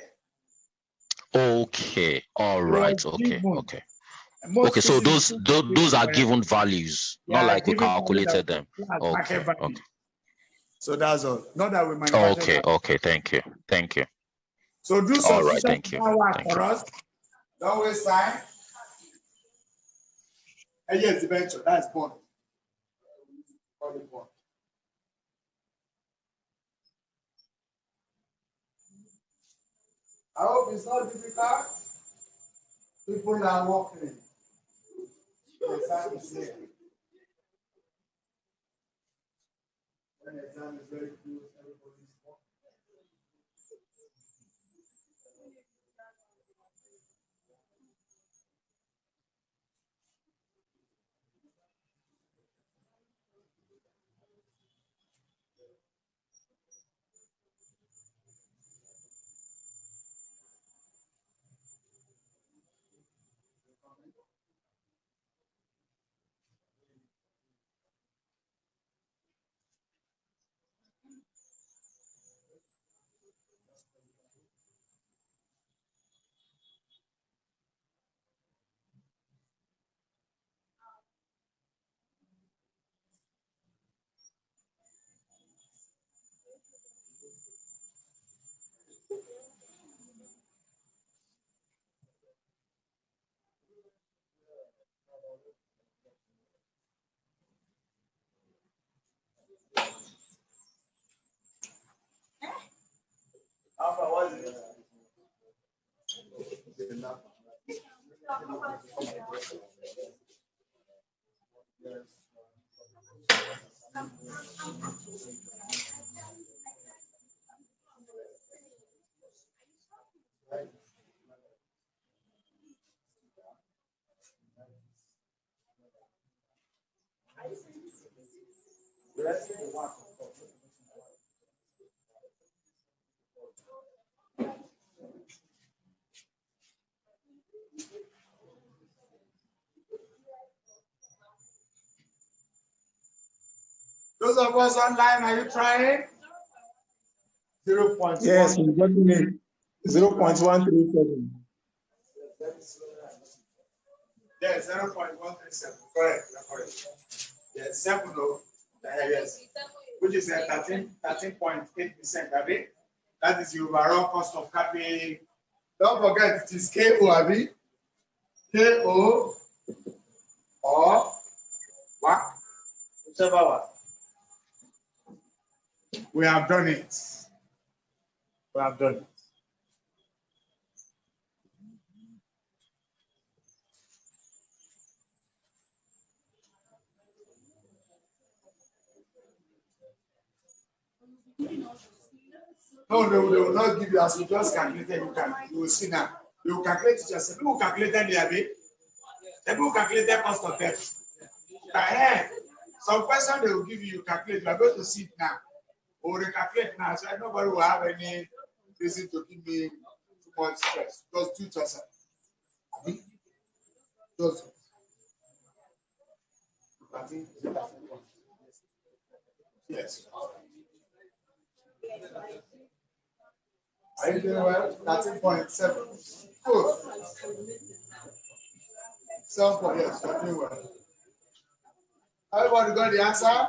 Okay. All right. Okay. Okay. So those are given values, not like we calculated them. Okay. So that's all. Not that we manufacture. Okay, okay, thank you. Thank you. So do All right, substitution thank you. work for us. Don't waste time. And yes, the venture, that's bond. I hope it's not difficult. People are walking. The exam is here. When the exam is very close, everybody's walking. Alpha, what is it? Those of us online, are you trying? 0.1. Yes, we've gotten it. 0.137. Yes, 0.137. Correct. Correct. Yes, 7. Yes. Which is 13.8%. Abi? That is the overall cost of capital. Don't forget, it is KO, Abi. KO or what? Whichever one. We have done it. We have done it. No, they will not give you as you just calculated. You will see now. You will calculate it yourself. People calculated the Abi. People calculated cost of debt. Ahead. Some question they will give you, you calculate. You are going to see it now. Or recalculate now. So nobody will have any reason to give me too much stress. Just do it yourself. Just. Yes. Are you doing well? 13.7. Good. 7. Yes, you're doing well. Everybody got the answer?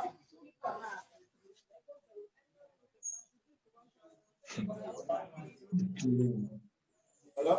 Hello?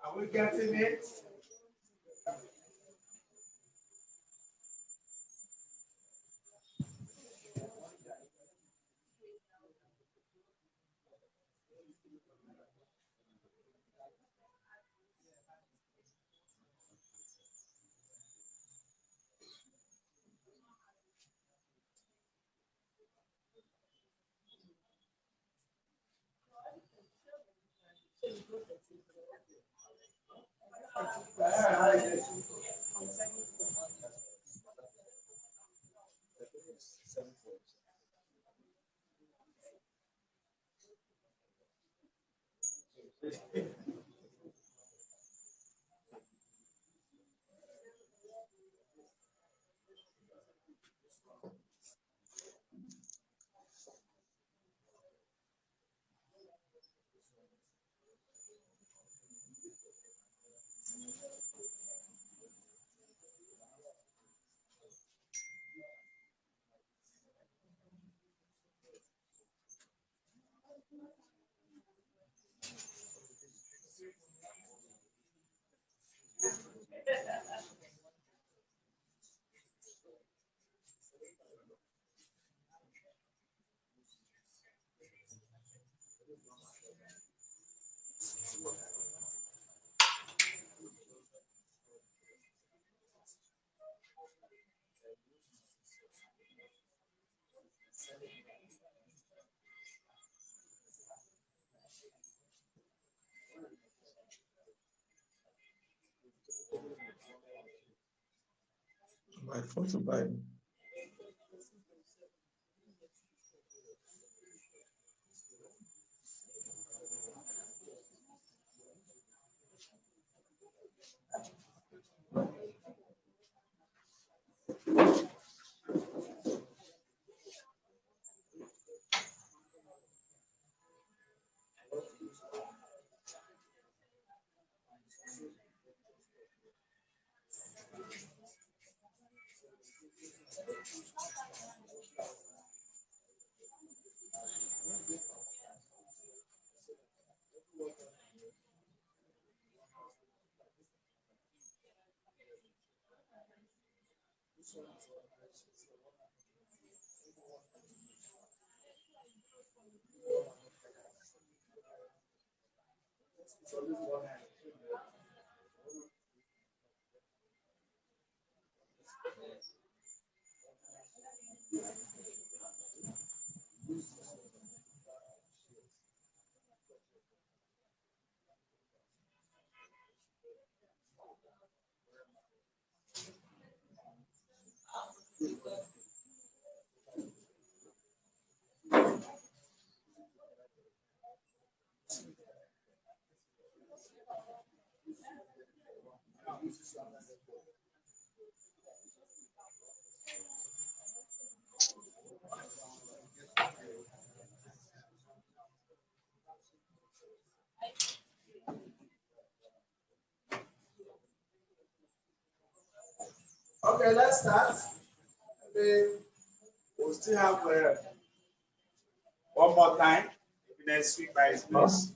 Are we getting it? My photo by Okay, let's start. We'll still have one more time next week by his place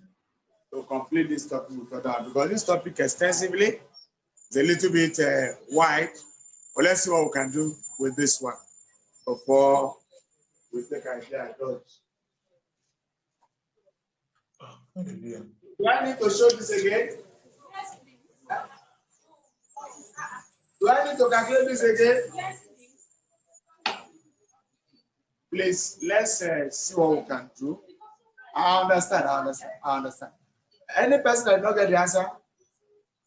to complete this topic because this topic extensively is a little bit wide But let's see what we can do with this one before we take idea. Do I need to show this again? Do I need to calculate this again? Please, let's see what we can do. I understand. Any person that don't get the answer?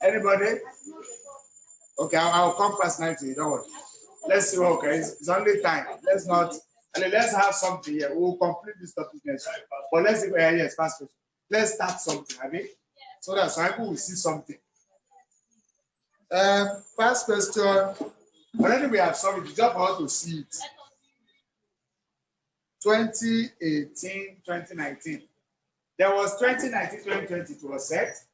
Anybody? Okay, I'll come personally to you, don't worry. Let's see what okay. It's only time. Let's have something here. We'll complete this topic next week. But let's see yes, fast. Let's start something, have you? So that some people will see something. First question. Already we have solved it, just for us to see it. 2018, 2019. There was 2019, 2020, it was set.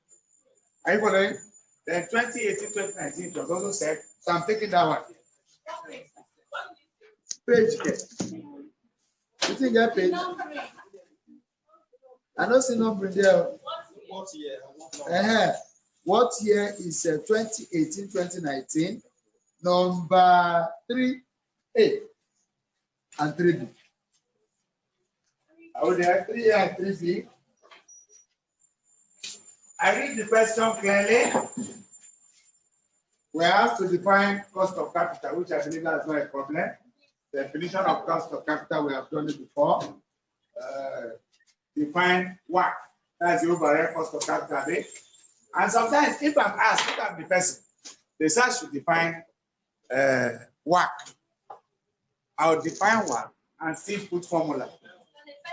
Are you following? Then 2018, 2019, it was also set. So I'm taking that one. Page. You think that page? I don't see number there. What year? What year is 2018, 2019? Number 3A and 3B. I would have 3A and 3B. I read the question clearly. We have to define cost of capital, which I believe that's not a problem. The definition of cost of capital, we have done it before. Define WACC, that's the overall cost of capital. And sometimes, if I'm asked, if I'm the person, the SARS should define WACC. I'll define WACC and still put formula.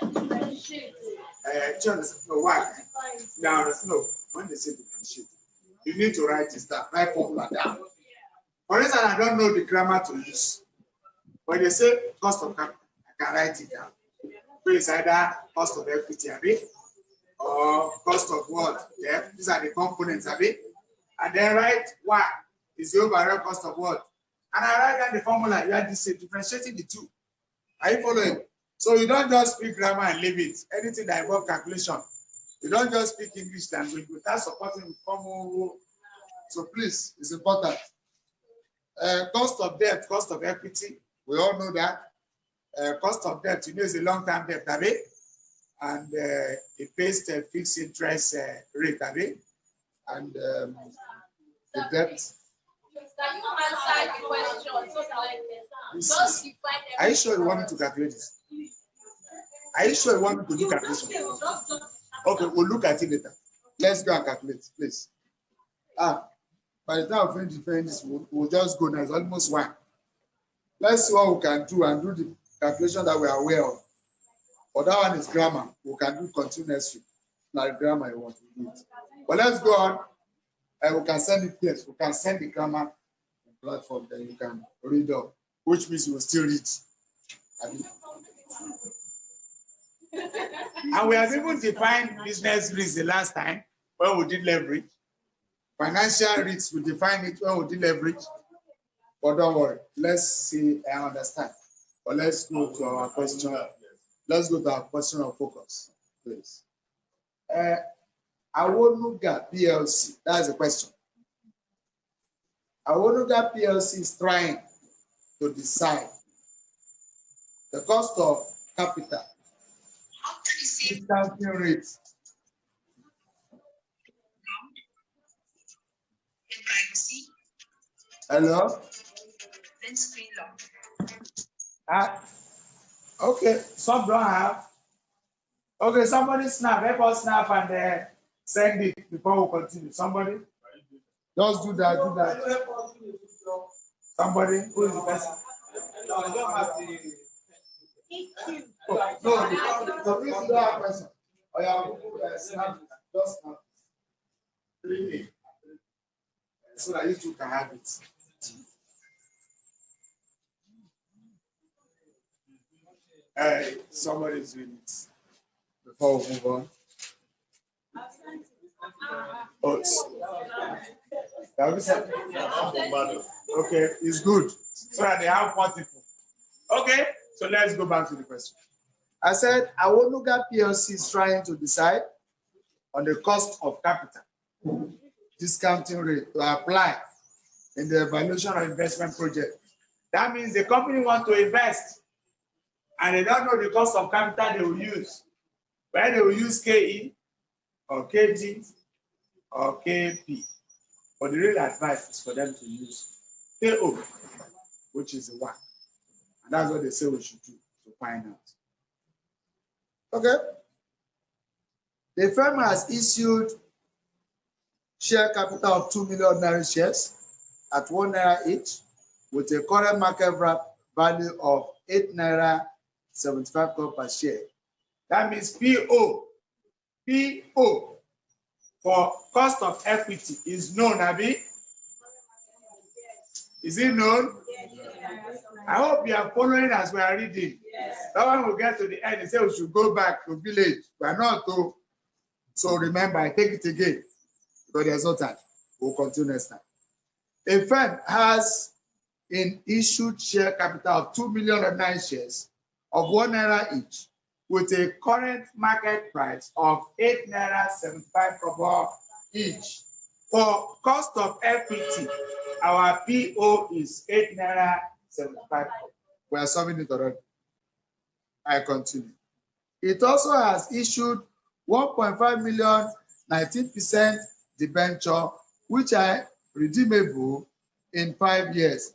Now, when they say differentiate, you need to write this down, write formula down. For instance, I don't know the grammar to use. When they say cost of capital, I can write it down. So it's either cost of equity, or cost of what? Yeah, these are the components, and then write what is the overall cost of what? And I write down the formula. You are differentiating the two. Are you following? So you don't just speak grammar and leave it. Anything that involves calculation, you don't just speak English language without supporting with formula. So please, it's important. Cost of debt, cost of equity, we all know that. Cost of debt, is a long-term debt, and it pays the fixed interest rate, and the debt. Can you answer the question? Are you sure you want me to calculate this? Are you sure you want me to look at this one? Okay, we'll look at it later. Let's go and calculate, please. By the time we finish defending this, we'll just go now. It's almost 1. Let's see what we can do and do the calculation that we are aware of. But that one is grammar. We can do continuously. Like grammar, you want to do it. But let's go on. We can send it, yes. We can send the grammar platform, then you can read up, which means you will still read. And we have even defined business risks the last time when we did leverage. Financial risks, we defined it when we did leverage. But don't worry, let's see and understand. But let's go to our question. Let's go to our question of focus, please. Awonuga PLC, that's the question. Awonuga PLC is trying to decide the cost of capital, discounting rate. Hello? Okay, some don't have. Okay, somebody snap, help us snap and send it before we continue. Somebody? Just do that, do that. Somebody? Who is the person? Oh, no, if you don't have a person. Oh, yeah, snap, just snap. 3 so that you two can have it. Somebody is doing it before we move on. Oh, okay, it's good. So that they have more people. Okay, so let's go back to the question. I said Awonuga PLC is trying to decide on the cost of capital, discounting rate to apply in the evaluation of investment project. That means the company wants to invest and they don't know the cost of capital they will use. Whether they will use KE or KG or KP. But the real advice is for them to use KO, which is the one. And that's what they say we should do to find out. Okay. The firm has issued share capital of 2 million ordinary shares at 1 naira each, with a current market value of 8 naira 75 per share. That means PO for cost of equity is known, Abi? Is it known? I hope you are following as we are reading. That one will get to the end and say we should go back to village. We are not to. So remember, I take it again, because there's no time. We'll continue next time. A firm has an issued share capital of 2 million ordinary shares of 1 naira each, with a current market price of 8 naira 75 each. For cost of equity, our PO is 8 naira 75. We are solving it already. I continue. It also has issued 1.5 million 19% debenture, which are redeemable in 5 years.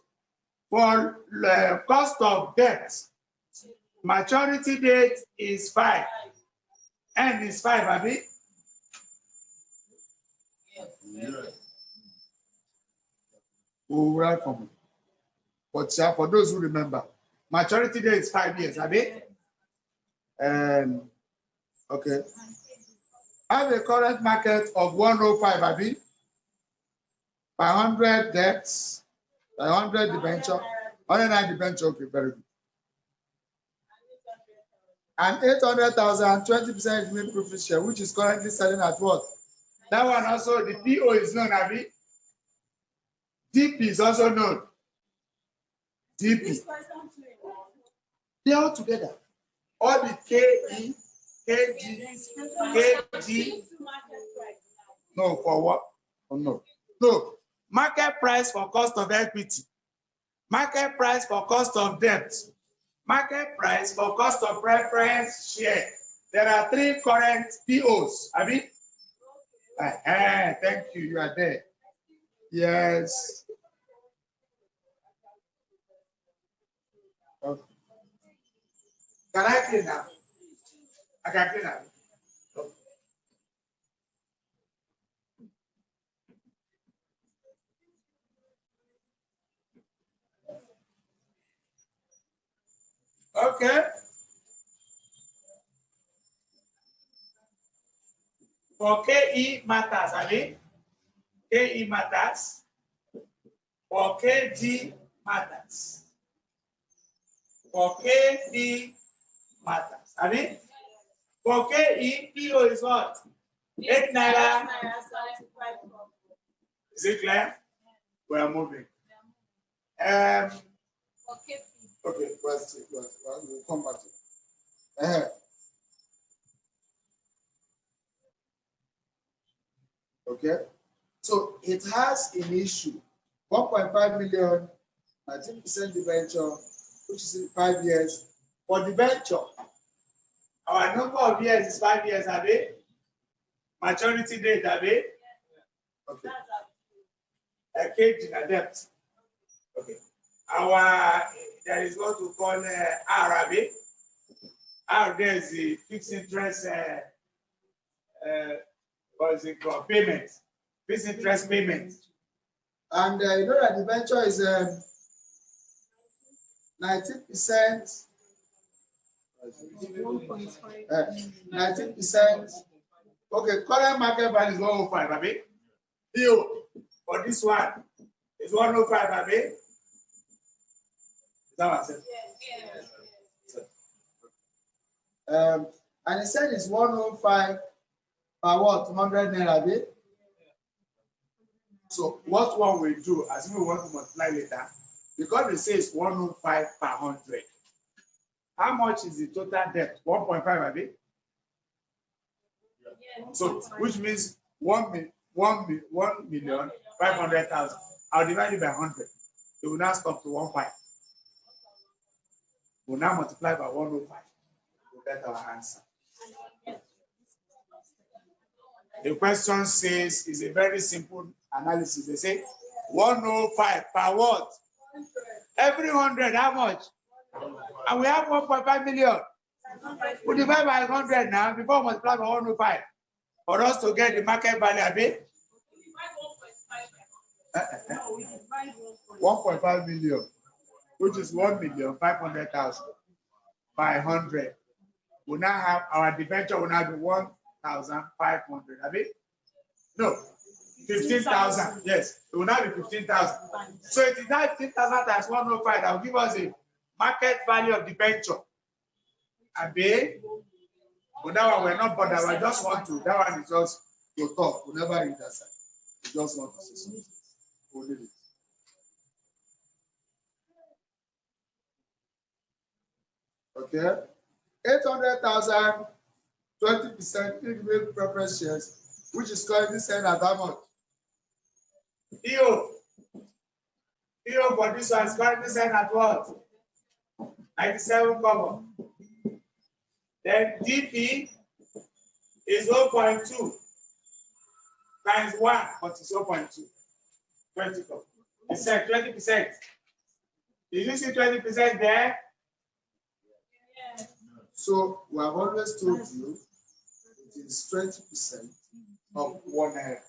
For the cost of debt, maturity date is 5. N is 5, Abi? We'll write for me. But for those who remember, maturity date is 5 years, Abi? Okay. Have a current market of 105, Abi? 500 debts, 100 debenture, 109 debenture, okay, very good. And 800,000, 20% remain preference share, which is currently selling at what? That one also, the PO is known, Abi? DP is also known. DP. They are all together. All the KE, KG. No, for what? Oh, no. No. Market price for cost of equity. Market price for cost of debt. Market price for cost of preference share. There are 3 current POs. Abi? Thank you. You are there. Yes. Okay. Can I clean now? I can clean now. Okay. For KE matters, Abi? KE matters. For KG matters. For KD matters. Abi? For KE, PO is what? 8 naira. Is it clear? We are moving. Okay, we'll come back to it. Okay, so it has an issue 1.5 million, 19% debenture, which is in 5 years. For debenture, our number of years is 5 years, Abi? Maturity date, Abi? Okay. A cage in a debt. Okay. There is what we call R, Abi? R, there is the fixed interest, what is it called? Payment. Fixed interest payment. And you know that the venture is 19%. 19%. Okay, current market value is 105, Abi. PO for this one is 105, Abi. Is that what I said? Yes. And it said it's 105 per what? 100 naira, Abi. So what one will do, as we want to multiply later, because it says 105 per 100. How much is the total debt? 1.5, Abi? So which means 1,500,000. I'll divide it by 100. It will now stop to 1.5. We'll now multiply by 105. We'll get our answer. The question says, is a very simple analysis. They say 105 per what? Every 100, how much? And we have 1.5 million. We divide by 100 now before multiply by 105 for us to get the market value a bit. 1.5 million, which is 1,500,000 by 100. We now have our debenture will now be 1,500. I mean, no, 15,000. Yes, it will now be 15,000. So it is now 15,000 times 105 that will give us a market value of debenture. I mean, but that one we're not bothered. I just want to. That one is just to talk. We never read that side. We just want to say something. We'll leave it. Okay, 800,000, 20% individual preference shares, which is currently selling at how much? EO for this one is currently selling at what? 97 cover. Then DP is 0.2 times 1, but it's 0.2. 20 cover. It said 20%. Did you see 20% there? So we have always told you it is 20% of 1 naira.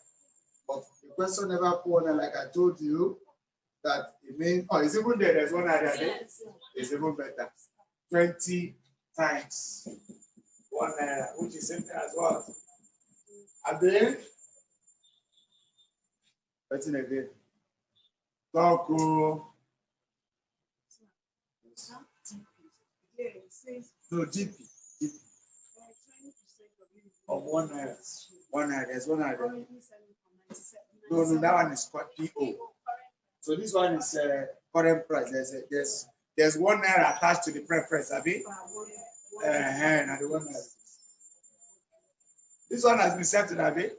But the question never put 1 naira, like I told you, that it means, oh, it's even there, there's 1 naira there. It's even better. 20 times 1 naira, which is same thing as what? And then, what's in again? Talk. No, DP. Of 1 naira. 1 naira. There's 1 naira. No, that one is called PO. So this one is current price. There's 1 naira attached to the preference, Abi. And the 1 naira. This one has been settled, Abi.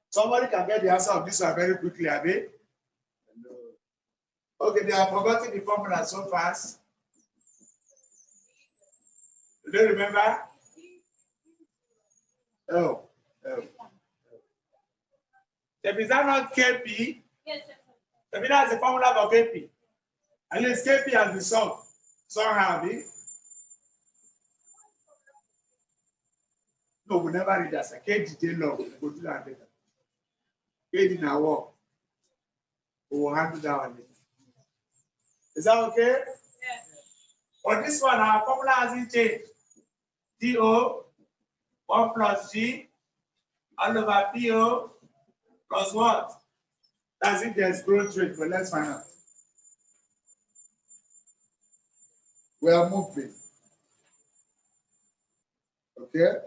Somebody can get the answer of this one very quickly, Abi. Okay, they have forgotten the formula so fast. Do you remember? Oh. Is that not KP? Yes, sir. Maybe that's the formula for KP. At least KP has been solved somehow. No, we never read that. KD law. We'll do that later. KD now work. We will handle that one later. Is that okay? Yes. For this one, our formula hasn't changed. DO 1 plus G all over PO plus what? That's if there's growth rate, but let's find out. We are moving. Okay.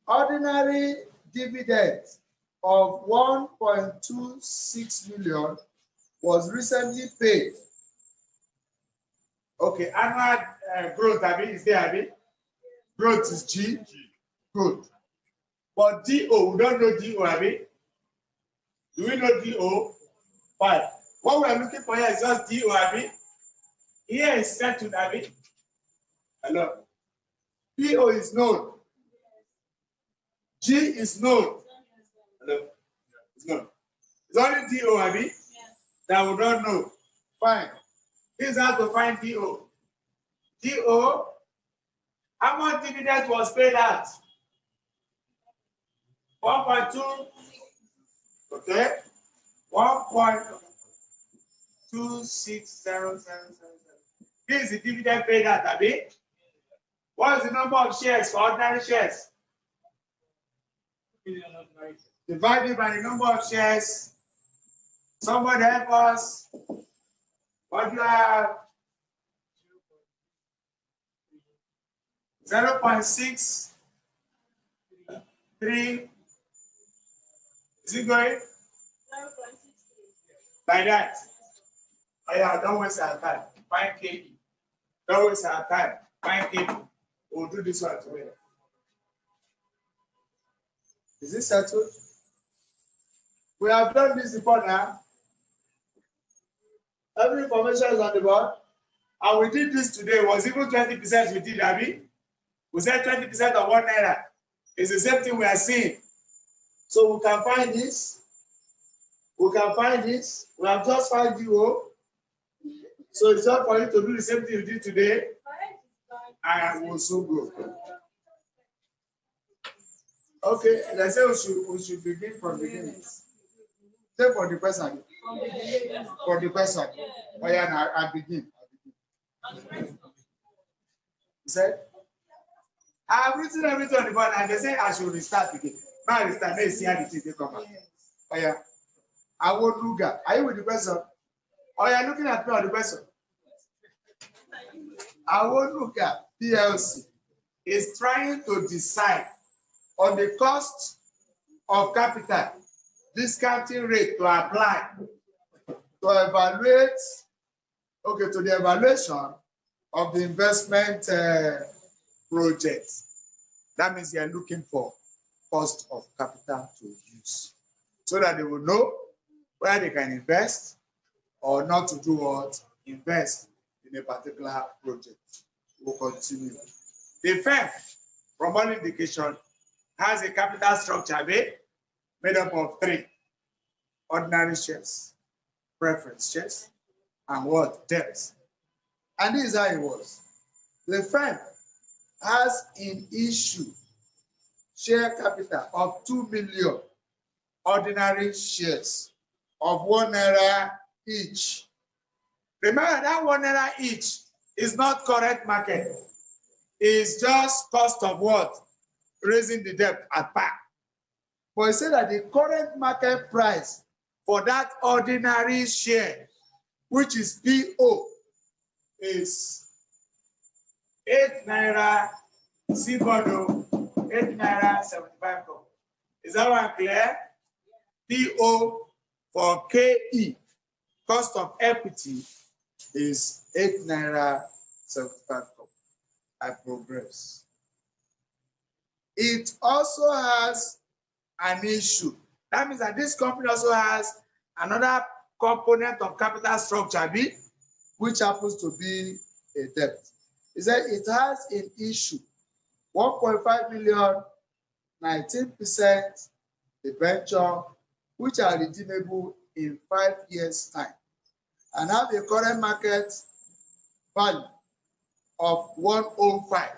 Ordinary dividend of 1.26 million was recently paid. Okay, annual growth, Abi, is there, Abi? Growth is G. Good. But DO, we don't know DO, Abi. Do we know DO? Fine. What we are looking for here is just DO, Abi. Here is settled, Abi. Hello. PO is known. G is known. Hello. It's known. It's only DO, Abi, that we don't know. Fine. This is how to find DO. DO, how much dividend was paid out? 1.2. Okay. 1.26077. This is the dividend paid out, Abi. What is the number of shares for ordinary shares? Divided by the number of shares. Somebody help us. What do you have? 0.63. Is it going? Like that. Oh yeah, don't waste our time. Find KP. Don't waste our time. Find KP. We'll do this one together. Is this settled? We have done this before now. Every information is on the board. And we did this today. It was even 20% we did, Abby. We said 20% of 1 naira. It's the same thing we are seeing. So we can find this. We can find this. We have just found you. So it's not for you to do the same thing you did today. And we'll soon go. Okay, let's say we should begin from the beginning. Say for the person. For the person. Oh yeah, I begin. He said, I've written everything on the board and they say I should restart again. Now I restart, let's see how the things they come out. Oh yeah. I won't look at. Are you with the person? Oh, you're looking at me or the person? I won't look at PLC is trying to decide on the cost of capital, discounting rate to apply to evaluate, okay, to the evaluation of the investment project. That means they are looking for cost of capital to use so that they will know where they can invest or not to do what, invest in a particular project. We'll continue. The firm, from all indication, has a capital structure made up of 3: ordinary shares, preference shares, and what? Debts. And this is how it was. The firm has in issue share capital of 2 million ordinary shares of 1 naira each. Remember that 1 naira each is not current market. It's just cost of what? Raising the debt at par. But he said that the current market price for that ordinary share, which is PO, is 8 naira, Sibodo, 8 naira 75. Is that one clear? PO for KE, cost of equity, is 8 naira 75. I progress. It also has an issue. That means that this company also has another component of capital structure, which happens to be a debt. He said it has an issue, 1.5 million, 19% debenture, which are redeemable in 5 years' time, and have a current market value of 105.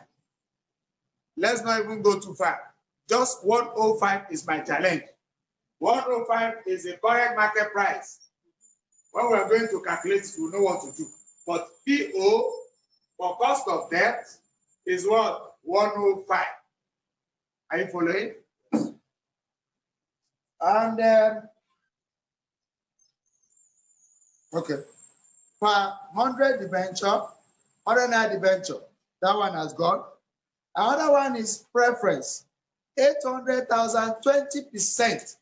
Let's not even go too far. Just 105 is my challenge. 105 is the current market price. When we're going to calculate, we'll know what to do. But PO for cost of debt is what? 105. Are you following? And okay, per 100 debenture, 100 debenture, that one has gone. Another one is preference, 800,000, 20%.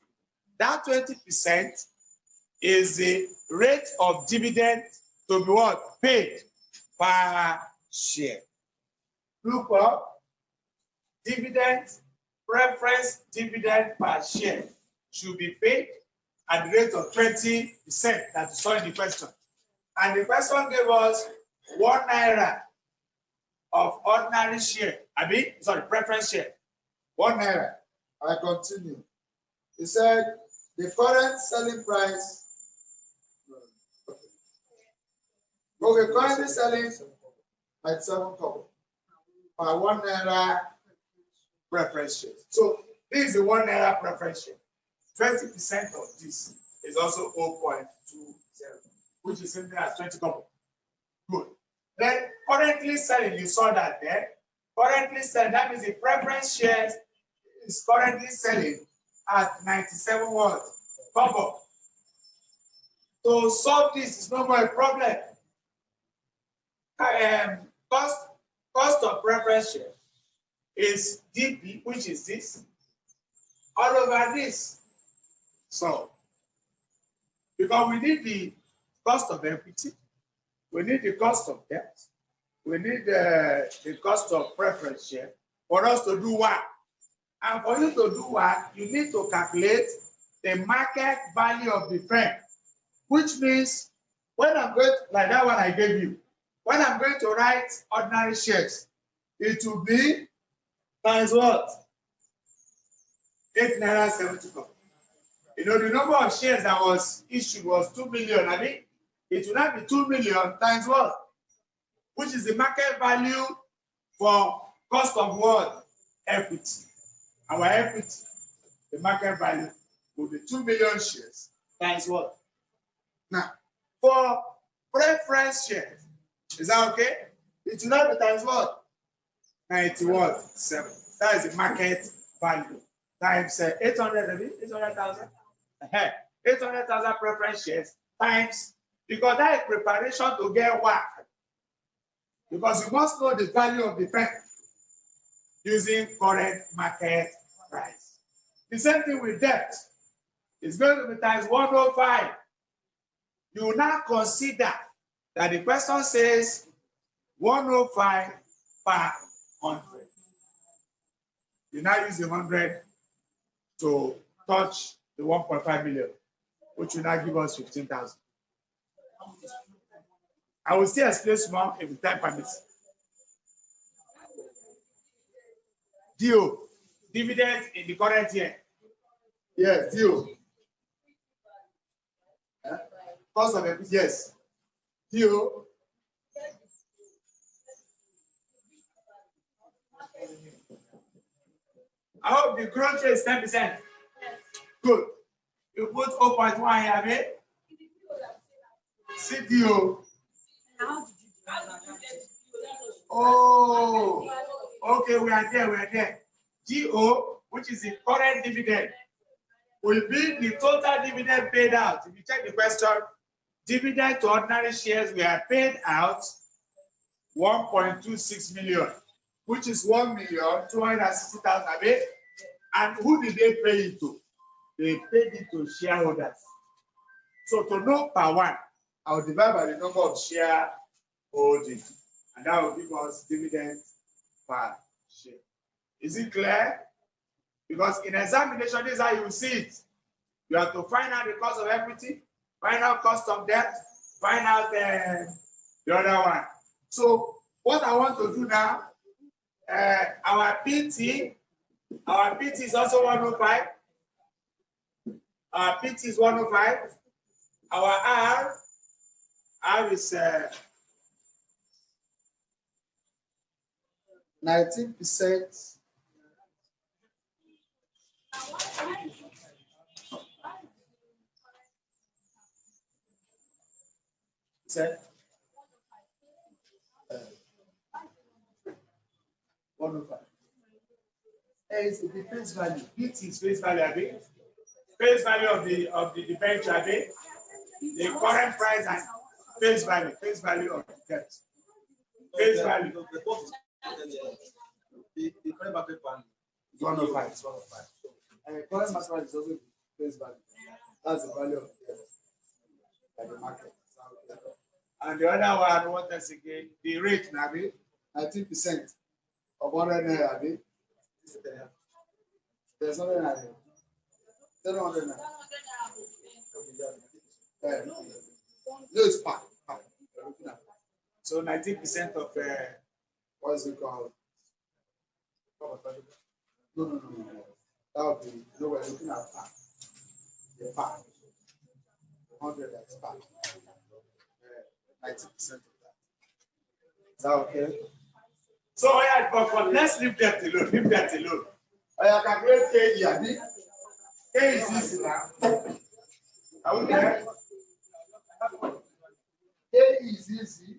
That 20% is the rate of dividend to be what? Paid per share. Look up, dividend, preference dividend per share should be paid at the rate of 20% that you saw in the question. And the question gave us 1 naira of ordinary share. Preference share. 1 naira. I continue. He said the current selling price. Okay, currently selling at 7 kobo per 1 naira preference share. So this is the 1 naira preference share. 20% of this is also 0.20, which is something as 20 kobo. Good. Then currently selling, you saw that there. Currently selling, that means the preference shares is currently selling at 97 what? Kobo. To solve this is no more a problem. Cost of preference share is DP, which is this, all over this. So, because we need the cost of equity, we need the cost of debt, we need the cost of preference share for us to do what? And for you to do what, you need to calculate the market value of the firm, which means when I'm going to, like that one I gave you, when I'm going to write ordinary shares, it will be times what? 8 naira 70. You know, the number of shares that was issued was 2 million. I mean, it will not be 2 million times what? Which is the market value for cost of what? Equity. Our equity, the market value will be 2 million shares times what? Now, for preference shares, is that okay? It will not be times what? 91.7. That is the market value times 800,000. 800,000 preference shares times, because that is preparation to get what? Because you must know the value of the pen using current market price. The same thing with debt. It's going to be times 105. You will now consider that the question says 105 per 100. You now use the 100 to touch the 1.5 million, which will now give us 15,000. I will still explain more if the time permits. DO, dividend in the current year. Yes, DO. Cost of equity, yes. DO. I hope the growth rate is 10%. Good. You put 0.1 here, right? CDO. Oh, okay, we are there. GO, which is the current dividend, will be the total dividend paid out. If you check the question, dividend to ordinary shares, we are paid out 1.26 million, which is 1,260,000. And who did they pay it to? They paid it to shareholders. So to know per one, I'll divide by the number of shareholding, and that will give us dividend per share. Is it clear? Because in examination, this is how you see it. You have to find out the cost of equity, find out cost of debt, find out the other one. So what I want to do now, our PT is also 105. Our PT is 105. Our R is 19%. Set 105. It's the face value. PT is face value, I think. Face value of the debenture, the current price and face value of the debt. Face value. The current market value is 105. Current market value is also face value. That's the value of the debt by the market. And the other one, what else again? The rate, Nabi, 19% of 100 naira. There's 100 naira. 700 naira. No, it's pack. So 19% of what's it called? No. That would be no. We're looking at pack. The pack. 100 that's pack. 90% of that. Is that okay? So yeah, but let's leave that alone. Leave that alone. I can create K here. K is easy now. Are we there? K is easy.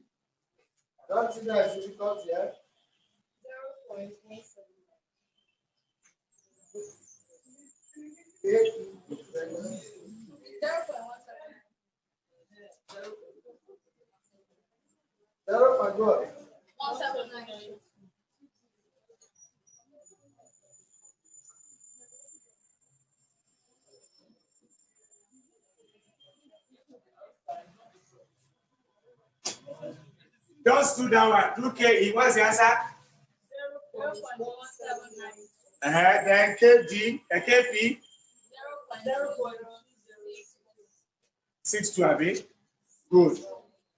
Don't think that is difficult here. 0.17. K is 0.17. Just do that one. 2K. What's the answer? 0.179. Then KG, KP. 0.62, Abi. Good.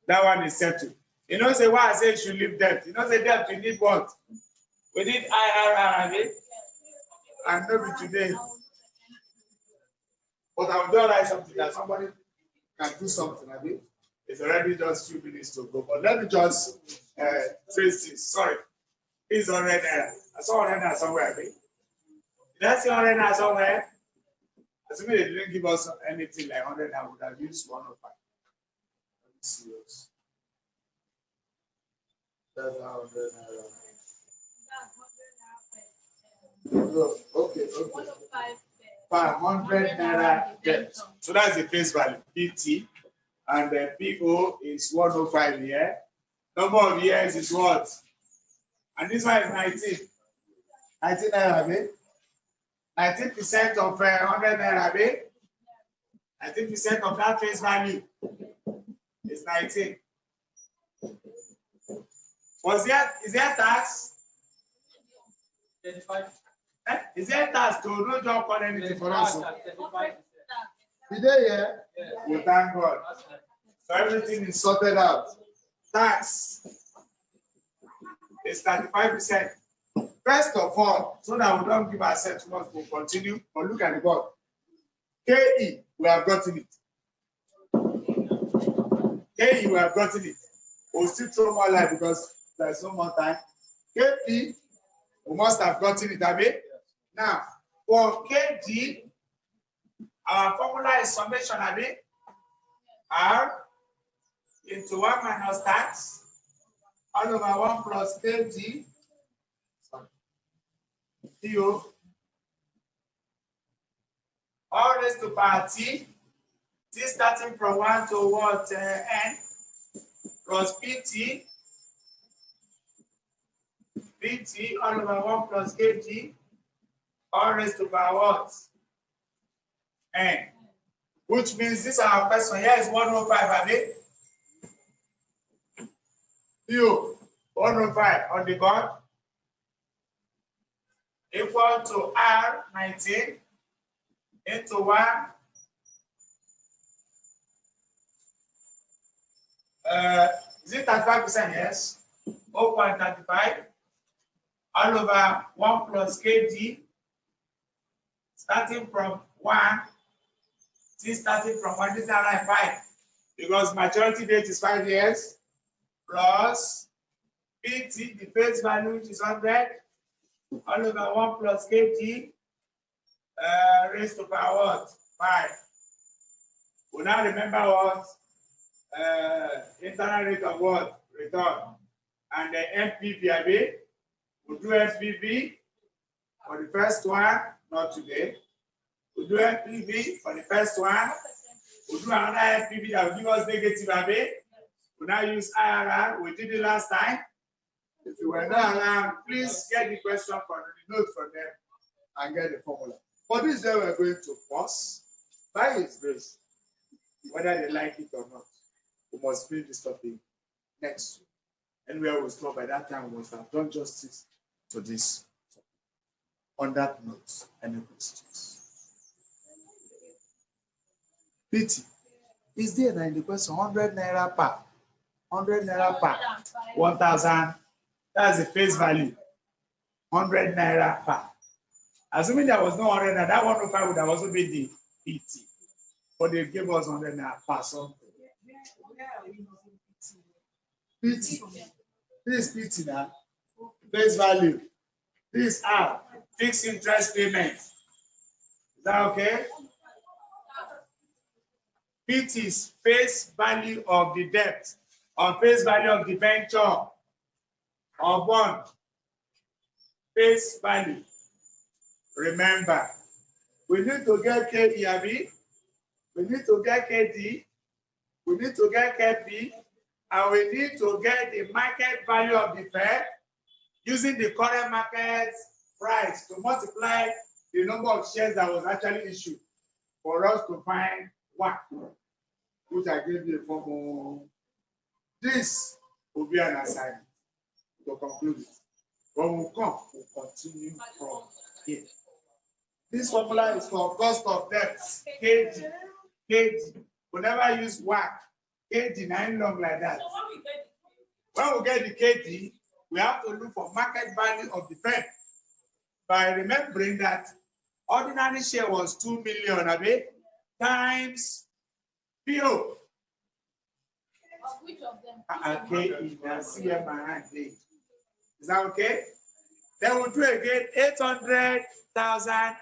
That one is settled. You know, say why I say you should leave debt. You know, say debt, we need what? We need IRR, and maybe today. But I will do write something that somebody can do something, I mean. It's already just 2 minutes to go. But let me just trace this. Sorry. It's already there. I saw already somewhere, I mean. Did I see already somewhere? Assuming they didn't give us anything like 100, I would have used 105. Let me see yours. That's 100. Okay. 500 naira debt. So that's the face value, PT. And the PO is 105 here. Number of years is what? And this one is 19. 19 naira, 19% of 100 naira, 19% of that face value is 19. Is there tax? 35. Is there tax to no job on anything for us? Is there here? Yeah. We thank God. So everything is sorted out. Tax is 35%. First of all, so that we don't give ourselves too much, we'll continue. But look at the board. KE, we have gotten it. KE, we have gotten it. We'll still throw more light because there's no more time. KP, we must have gotten it, Abi. Now, for KG, our formula is summation, Abi. R into 1 minus tax all over 1 plus KG. TO. All raised to power T. T starting from 1 to what? N. Plus PT. PT all over 1 plus KG. All raised to power what? N. Which means this is our question. Here is 105, Abi. TO. 105 on the board. Equal to R19 into 1 is it 35%? Yes. 0.35 all over 1 plus KG starting from 1. T starting from 1 this is around 5 because maturity date is 5 years plus PT, the face value which is 100. All over 1 plus KG raised to power what? 5. We now remember what? Internal rate of what? Return. And the MPV, Abi. We'll do MPV for the first one, not today. We'll do MPV for the first one. We'll do another MPV that will give us negative, Abi. We'll now use IRR. We did it last time. If you were not around, please get the question from the note from them and get the formula. For this day, we're going to pause. By His grace, whether they like it or not, we must finish this topic next week. And where we stop by that time, we must have done justice to this. On that note, any questions? PT, is there in the question 100 naira per? 100 naira per 1,000. That's the face value. 100 naira per. Assuming there was no 100 naira, that 105 would have also been the PT. But they gave us 100 naira per something. PT. This is PT now. Face value. These are fixed interest payments. Is that okay? PT is face value of the debt or face value of the venture. Or bond, face value. Remember, we need to get KEAB, we need to get KD, we need to get KP, and we need to get the market value of the firm using the current market price to multiply the number of shares that was actually issued for us to find one, which I gave you a form of. This will be an assignment. To conclude it. When we come, we'll continue from here. This formula is for cost of debt, KG. We never use WACC. KD 9 long like that. When we get the KD, we have to look for market value of the firm by remembering that ordinary share was 2 million times PO. Which of them? KE, is that okay? Then we'll do again 800,000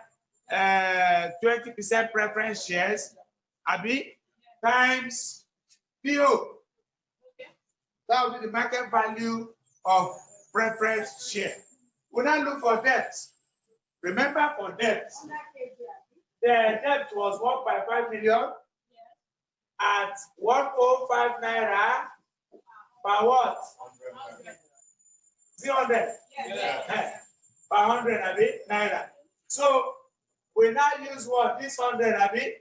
20% preference shares, times PO. That will be the market value of preference share. We now look for debt. Remember for debt, the debt was 1.5 million at 105 naira per what? 300 per 100 naira. So we now use what? This 100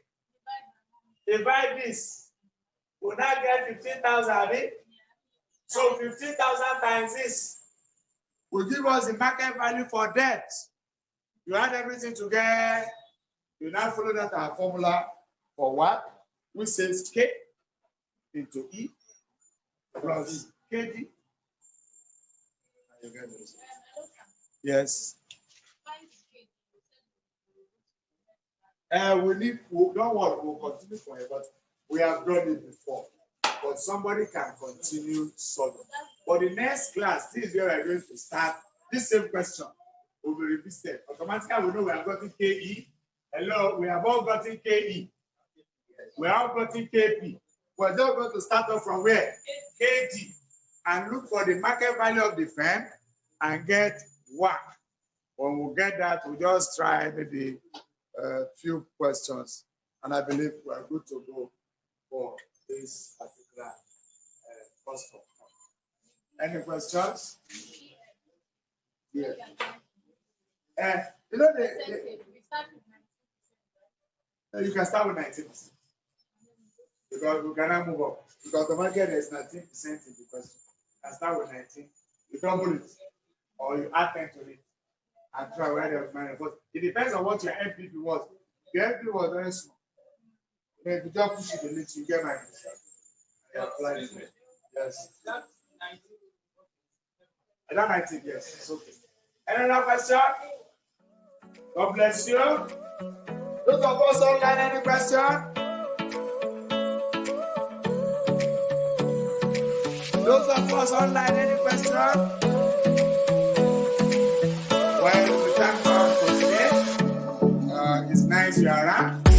divide this. We now get 15,000 So 15,000 times this will give us the market value for debt. You add everything together, you now follow that our formula for what? We say K into E plus KD. Yes. Don't worry, we'll continue for it, but we have done it before. But somebody can continue solving. For the next class, this is where we're going to start. This same question will be repeated. Automatically, we know we have gotten KE. Hello, we have all gotten KE. We have gotten KP. We're just going to start off from where? KD. And look for the market value of the firm and get WACC. When we get that, we'll just try maybe a few questions. And I believe we're good to go for this particular course. Any questions? Yeah. You know, you can start with 19%. Because we cannot move up. Because the market is 19% in the question. You can start with 19. You double it. Or you add 10 to it. And try where there was money. But it depends on what your MPP was. Your MPP was very small. If you just push it a little, you get money. Yes. I don't 19, yes. It's okay. Another question? God bless you. Those of us online, any question? Those of us online, any question? Well, we thank God for today. It's nice you are around.